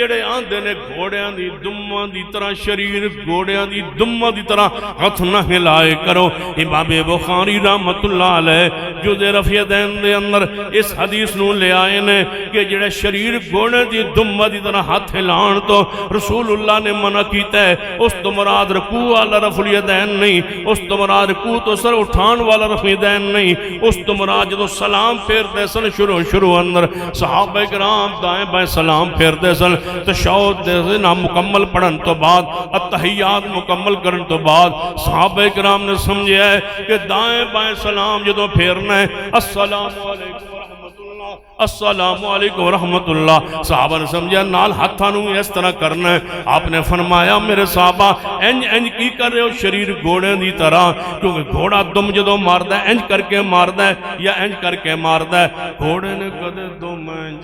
جڑے آندے نے گھوڑیاں دی دماں دی طرح، شریر گھوڑیاں دی دماں دی طرح ہاتھ نہ ہلائے کرو۔ امام بخاری رحمت اللہ علیہ جو دے رفع الیدین دے اندر اس حدیث نو لے آئے نے کہ جڑے شریر گھوڑے دی دماں دی طرح ہاتھ ہلان تو رسول اللہ نے منع کیتا ہے۔ اس تو مراد رکوع والا رفع الیدین نہیں، اس تو مراد رکوع تو سر اٹھان والا رفع الیدین نہیں، اس تو مراد جدو سلام پھیر دے سن شروع اندر صحابہ کرام دائیں بائیں سلام پھیر دے سن، تشہد دینا مکمل پڑھن تو بعد، اتحیات مکمل کرن تو بعد صحابہ کرام نے سمجھے ہے کہ دائیں بائیں سلام جدو پھیرنا ہے السلام علیکم ورحمت اللہ، السلام علیکم ورحمت اللہ۔ صحابہ نے سمجھا نال ہاتھانوں اس طرح کرنا ہے۔ آپ نے فرمایا میرے صحابہ انج کی کر رہے ہو شریر گھوڑے دی طرح، کیونکہ گھوڑا دم جدو ماردا ہے انج کر کے ماردا ہے یا انج کر کے ماردا ہے۔ گھوڑے نے کدے دم انج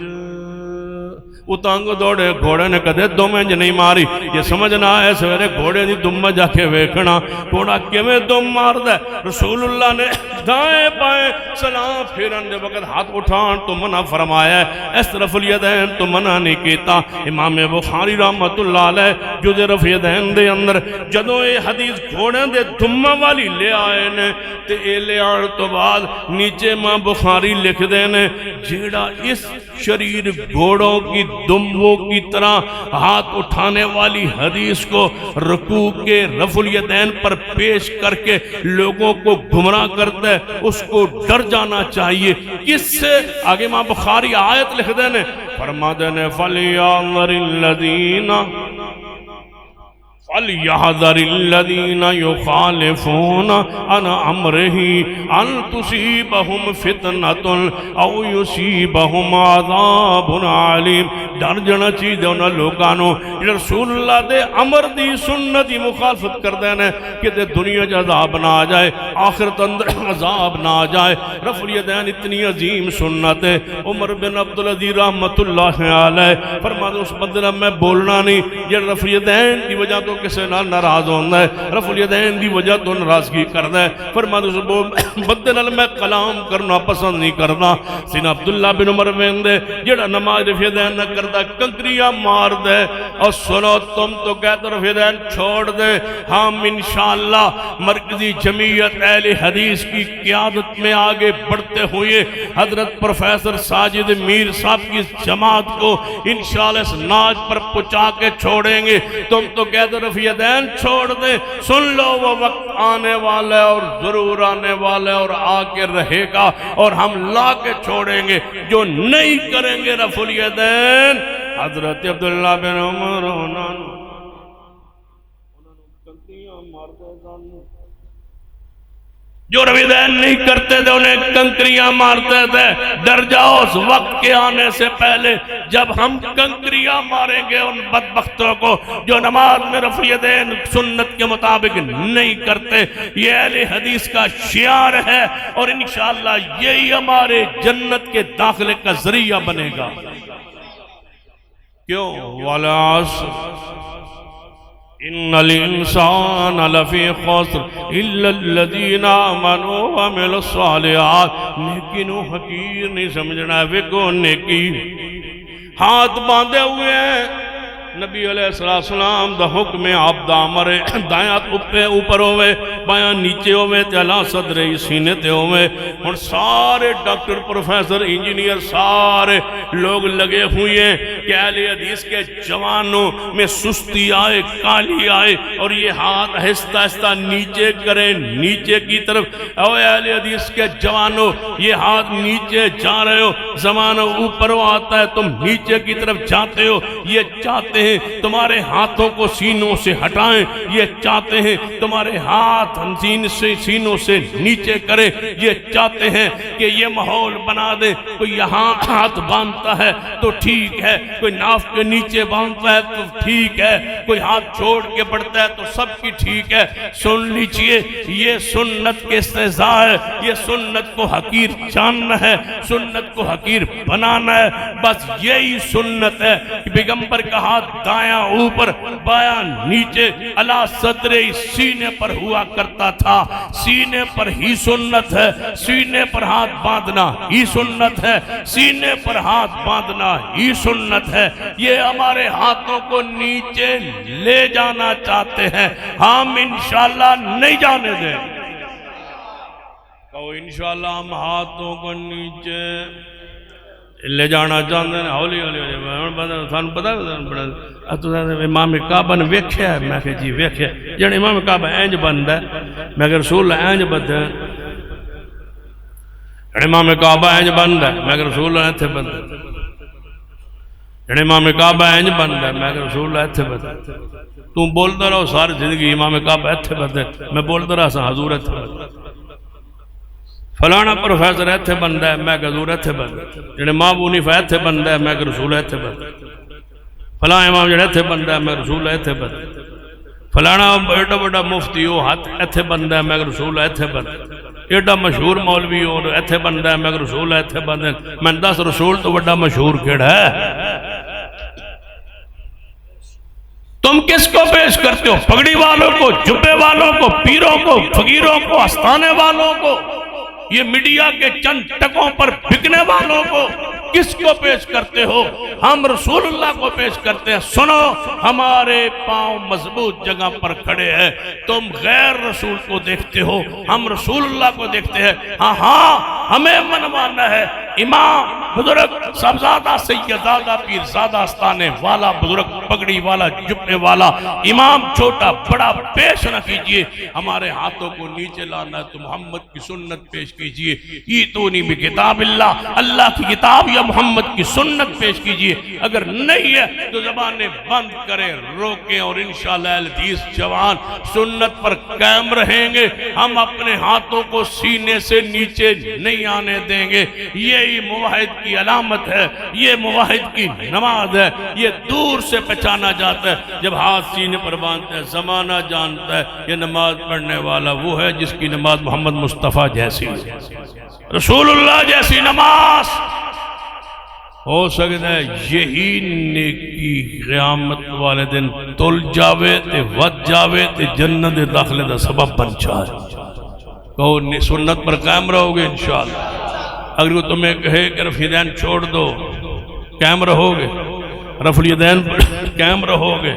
اتانگو دوڑے گھوڑے نے کدے دم انج نہیں ماری یہ سمجھنا ہے سویرے گھوڑے دی دم جا کے ویکھنا گھوڑا کیویں دم ماردا ہے رسول اللہ نے دائیں بائیں سلام پھیرن دے وقت ہاتھ اٹھان تو منع فرمایا ہے اس طرف الیدین تو منع نہیں کیتا امام بخاری رحمت اللہ علیہ جو رف الیدین دے اندر جدوں یہ حدیث گھوڑے دے دم والی لے آئے نے تے اے لے آن تو بعد نیچے ماں بخاری لکھ دینے جیڑا اس شریر گھوڑوں کی دموں کی طرح ہاتھ اٹھانے والی حدیث کو رکوع کے رفع الیدین پر پیش کر کے لوگوں کو گمراہ کرتا ہے اس کو ڈر جانا چاہیے کس سے آگے امام بخاری آیت لکھ دینے فرما دینے فَلْيَعْذَرِ الَّذِينَ فَلْيَحْذَرِ الَّذِينَ يُخَالِفُونَ عَنْ أَمْرِهِ أَن تُصِيبَهُمْ فِتْنَةٌ أَوْ يُصِيبَهُمْ عَذَابٌ عَلِيمٌ ڈر جانا چاہیے انہاں لوگانوں رسول اللہ دے امر دی سنت دی مخالفت کر دینے کہ دے دنیا جا عذاب نہ آ جائے آخرت اندر عذاب نہ آ جائے رفع الیدین اتنی عظیم سنت ہے عمر بن عبدالعزیز رحمت اللہ علیہ فرماتے اس بندے میں بولنا نہیں یہ رفع الیدین کی وجہ تو کسے نہ ناراض ہونا ہے رفع الیدین دی وجہ تو ناراضگی کرنا ہے فرماتے اس بندے نال میں کلام کرنا پسند نہیں کرنا سین عبداللہ بن عمر ویندے جڑا نماز رفع الیدین نہ کرتا کنکریاں مار دے اور سنو تم تو کہتے رفع الیدین چھوڑ دے ہم انشاءاللہ مرکزی جمعیت اہل حدیث کی قیادت میں آگے بڑھتے ہوئے حضرت پروفیسر ساجد میر صاحب کی جماعت کو انشاءاللہ اس ناج پر پچا کے چھوڑیں گے تم تو کہتے رفع الیدین چھوڑ دے سن لو وہ وقت آنے والا ہے اور ضرور آنے والا ہے اور آ کے رہے گا اور ہم لا کے چھوڑیں گے جو نہیں کریں گے رفع الیدین حضرت عبداللہ بن عمر جو رفع الیدین نہیں کرتے تھے انہیں کنکریاں مارتے تھے ڈر جاؤ اس وقت کے آنے سے پہلے جب ہم کنکریاں ماریں گے ان بدبختوں کو جو نماز میں رفع الیدین سنت کے مطابق نہیں کرتے یہ اہل حدیث کا شعار ہے اور انشاءاللہ یہی ہمارے جنت کے داخلے کا ذریعہ بنے گا کیوں وَالْعَصْرِ إِنَّ الْإِنسَانَ لَفِي خُسْرٍ إِلَّا الَّذِينَ آمَنُوا وَعَمِلُوا الصَّالِحَاتِ نیکی نو حقیر نہیں سمجھنا ہے ویکو نیکی ہاتھ باندھے ہوئے ہیں نبی علیہ السلام دا حکم عبد عمر دائیں اوپر ہوئے بایاں نیچے ہوئے تیلا صدر سینے تے ہوئے اور سارے ڈاکٹر پروفیسر انجینئر سارے لوگ لگے ہوئے ہیں کہ اہل حدیث کے جوانوں میں سستی آئے کالی آئے اور یہ ہاتھ آہستہ آہستہ نیچے کریں نیچے کی طرف او اہل حدیث کے جوانوں یہ ہاتھ نیچے جا رہے ہو زمانہ اوپر آتا ہے تم نیچے کی طرف جاتے ہو یہ چاہتے ہیں تمہارے ہاتھوں کو سینوں سے ہٹائیں یہ چاہتے ہیں تمہارے ہاتھ سینوں سے نیچے کریں یہ چاہتے ہیں کہ یہ ماحول بنا دیں کوئی یہاں ہاتھ باندھتا ہے تو ٹھیک ہے کوئی ناف کے نیچے باندھتا ہے تو ٹھیک ہے کوئی ہاتھ چھوڑ کے بڑھتا ہے تو سب کی ٹھیک ہے سن لیجئے یہ سنت کے استہزاء ہے یہ سنت کو حقیر جاننا ہے سنت کو حقیر بنانا ہے بس یہی سنت ہے کہ پیغمبر کا ہاتھ دایاں اوپر بایاں نیچے علا صدر سینے پر ہوا کرتا تھا سینے پر ہی سنت ہے سینے پر ہاتھ باندھنا ہی سنت ہے سینے پر ہاتھ باندھنا ہی سنت ہے یہ ہمارے ہاتھوں کو نیچے لے جانا چاہتے ہیں ہم انشاءاللہ نہیں جانے دیں کہو انشاءاللہ ہم ہاتھوں کو نیچے لے جانا چاہتے ہیں ہولی ہولی ہولی سانو پتا امام کعبہ نے ویکھیا ہے میں کہ جی ویکھیا جن امام کعبہ اینج بند ہے میں کہ رسول اللہ اینج بند ہے امام کعبہ اینج بند ہے میں کہ رسول اللہ ایتھے بند ہے امام کعبہ اینج بند ہے میں کہ رسول اللہ ایتھے بند ہے تم بولتا رہو ساری زندگی امام کعبہ ایتھے بند ہے میں بولتا رہا سا حضور ایتھے بند ہے فلانا پروفیسر ایتھے بندہ ہے میں کہ حضور ایتھے بندہ ہے جنہیں امام منیفہ ایتھے بندہ ہے میں کہ رسول ایتھے بندہ ہے فلانا امام جنہیں ایتھے بندہ ہے میں کہ رسول ایتھے بندہ ہے فلانا ایڈا بڑا مفتی ہو ہاتھ ایتھے بندہ ہے میں کہ رسول ایتھے بندہ ہے ایڈا مشہور مولوی ہو ایتھے بندہ ہے میں کہ رسول ایتھے بندہ ہے میں 10 رسول تو بڑا مشہور کیڑا ہے تم کس کو پیش کرتے ہو؟ پگڑی والوں کو، جبے والوں کو، پیروں کو، فقیروں کو، آستانے والوں کو، یہ میڈیا کے چند ٹکوں پر بکنے والوں کو کس کو پیش کرتے ہو؟ ہم رسول اللہ کو پیش کرتے ہیں۔ سنو، ہمارے پاؤں مضبوط جگہ پر کھڑے ہیں، تم غیر رسول کو دیکھتے ہو، ہم رسول اللہ کو دیکھتے ہیں۔ ہاں ہمیں منوانا ہے، امام بزرگ صاحبزادہ سیدزادہ پیرزادہ آستانے والا، بزرگ پگڑی والا، جبے والا، امام چھوٹا بڑا پیش نہ کیجئے۔ ہمارے ہاتھوں کو نیچے لانا ہے تو محمد کی سنت پیش کیجئے۔ ایتونی بکتاب اللہ، اللہ کی کتاب یا محمد کی سنت پیش کیجئے۔ اگر نہیں ہے تو زبانیں بند کریں، روکیں، اور انشاءاللہ الحدیث جوان سنت پر قائم رہیں گے۔ ہم اپنے ہاتھوں کو سینے سے نیچے نہیں آنے دیں گے۔ یہی موحد کی علامت ہے، یہ موحد کی نماز ہے۔ یہ دور سے پہچانا جاتا ہے جب ہاتھ سینے پر باندھتے ہیں، زمانہ جانتا ہے یہ نماز پڑھنے والا وہ ہے جس کی نماز محمد مصطفیٰ جیسی ہے، رسول اللہ جیسی نماز ہو سکتا ہے۔ یہی نیکی قیامت والے دن تل جاوے تے ود جاوے تے جنت داخلے دا سبب بن جائے۔ کہو سنت پر قائم رہو گے انشاءاللہ۔ اگر وہ تمہیں کہے کہ رفع الیدین چھوڑ دو، قائم رہو گے؟ رفع الیدین پر قائم رہو گے؟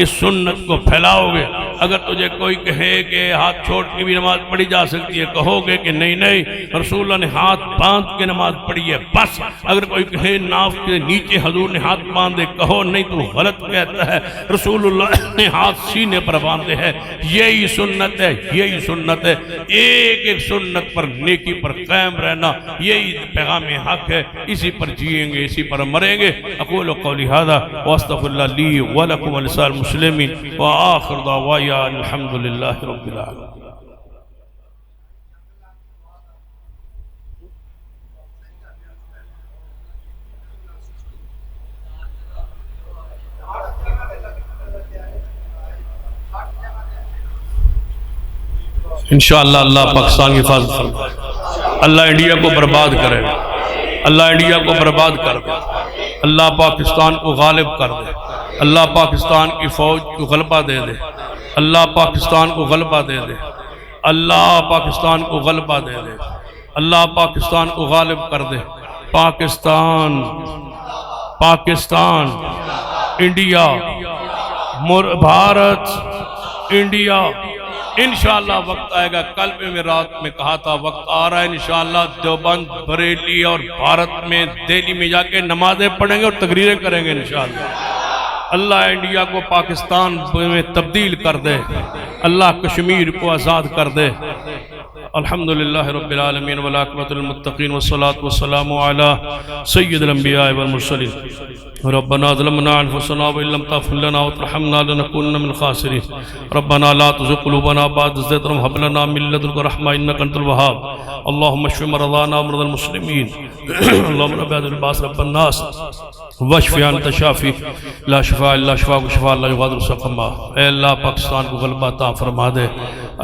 اس سنت کو پھیلاؤ گے؟ اگر تجھے کوئی کہے کہ ہاتھ چھوڑ کے بھی نماز پڑھی جا سکتی ہے، کہو گے کہ نہیں نہیں رسول اللہ نے ہاتھ باندھ کے نماز پڑھی ہے بس؟ اگر کوئی کہے ناف کے نیچے حضور نے ہاتھ باندھے، کہو نہیں تو غلط کہتا ہے، رسول اللہ نے ہاتھ سینے پر باندھے ہیں۔ یہی سنت ہے، یہی سنت ہے۔ ایک ایک سنت پر نیکی پر قائم رہنا، یہی پیغام حق ہے۔ اسی پر جئیں گے، اسی پر مریں گے۔ اقول قولی ھذا واستغفر اللہ لی ولکم ولسائر المسلمین وآخر دعوایا الحمدللہ رب العالمین۔ انشاءاللہ اللہ پاکستان کی حفاظت فرمائے، اللہ انڈیا کو برباد کرے، اللہ انڈیا کو برباد کر دے، اللہ پاکستان کو غالب کر دے، اللہ پاکستان کی فوج کو غلبہ دے دے، اللہ پاکستان کو غلبہ دے دے، اللہ پاکستان کو غلبہ دے دے، اللہ پاکستان کو غالب کر دے۔ پاکستان، پاکستان، انڈیا، بھارت، انڈیا، انشاءاللہ وقت آئے گا۔ کل میں رات میں کہا تھا وقت آ رہا ہے انشاءاللہ دیوبند، بریلی اور بھارت میں دہلی میں جا کے نمازیں پڑھیں گے اور تقریریں کریں گے انشاءاللہ۔ اللہ انڈیا کو پاکستان میں تبدیل کر دے، اللہ کشمیر کو آزاد کر دے۔ الحمدللہ رب العالمین والعاقبۃ للمتقین والصلاة والسلام علی سید الانبیاء والمرسلین۔ ربنا ظلمنا انفسنا وان لم تغفر لنا وترحمنا لنكونن من الخاسرین۔ ربنا لا تزغ قلوبنا بعد إذ هديتنا وهب لنا من لدنك رحمة إنك أنت الوهاب۔ اللهم اشف مرضانا ومرضى المسلمين، اللهم رب هذا الباس رب الناس واشف انت شافی لا شفاء الا شفاءک شفاء لا یغادر سقما۔ اے اللہ پاکستان کو غلبہ عطا فرما دے،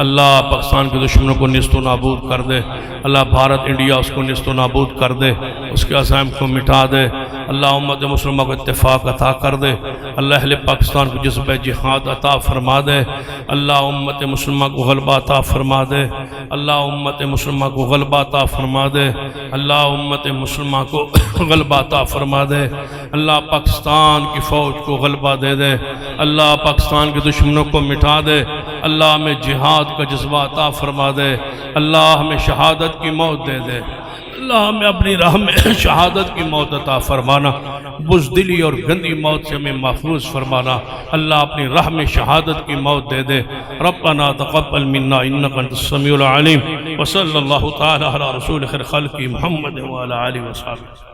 اللہ پاکستان کے دشمنوں کو نیست و نابود کر دے، اللہ بھارت انڈیا اس کو نیست و نابود کر دے، اس کے عزائم کو مٹا دے، اللہ امت مسلمہ کو اتفاق عطا کر دے، اللہ اہل پاکستان کو جذبہ جہاد عطا فرما دے، اللہ امت مسلمہ کو غلبہ عطا فرما دے، اللہ امت مسلمہ کو غلبہ عطا فرما دے، اللہ امت مسلمہ کو غلبہ عطا فرما دے، اللہ پاکستان کی فوج کو غلبہ دے دے، اللہ پاکستان کے دشمنوں کو مٹا دے، اللہ ہمیں جہاد کا جذبہ عطا فرما دے، اللہ ہمیں شہادت کی موت دے دے، اللہ ہمیں اپنی راہ میں شہادت کی موت عطا فرمانا، بزدلی اور گندی موت سے ہمیں محفوظ فرمانا، اللہ اپنی راہ میں شہادت کی موت دے دے۔ ربنا تقبل منا انک انت السمیع العلیم، وصلی اللہ تعالی علی رسول خیر خلق محمد وعلی آلہ وصحبہ۔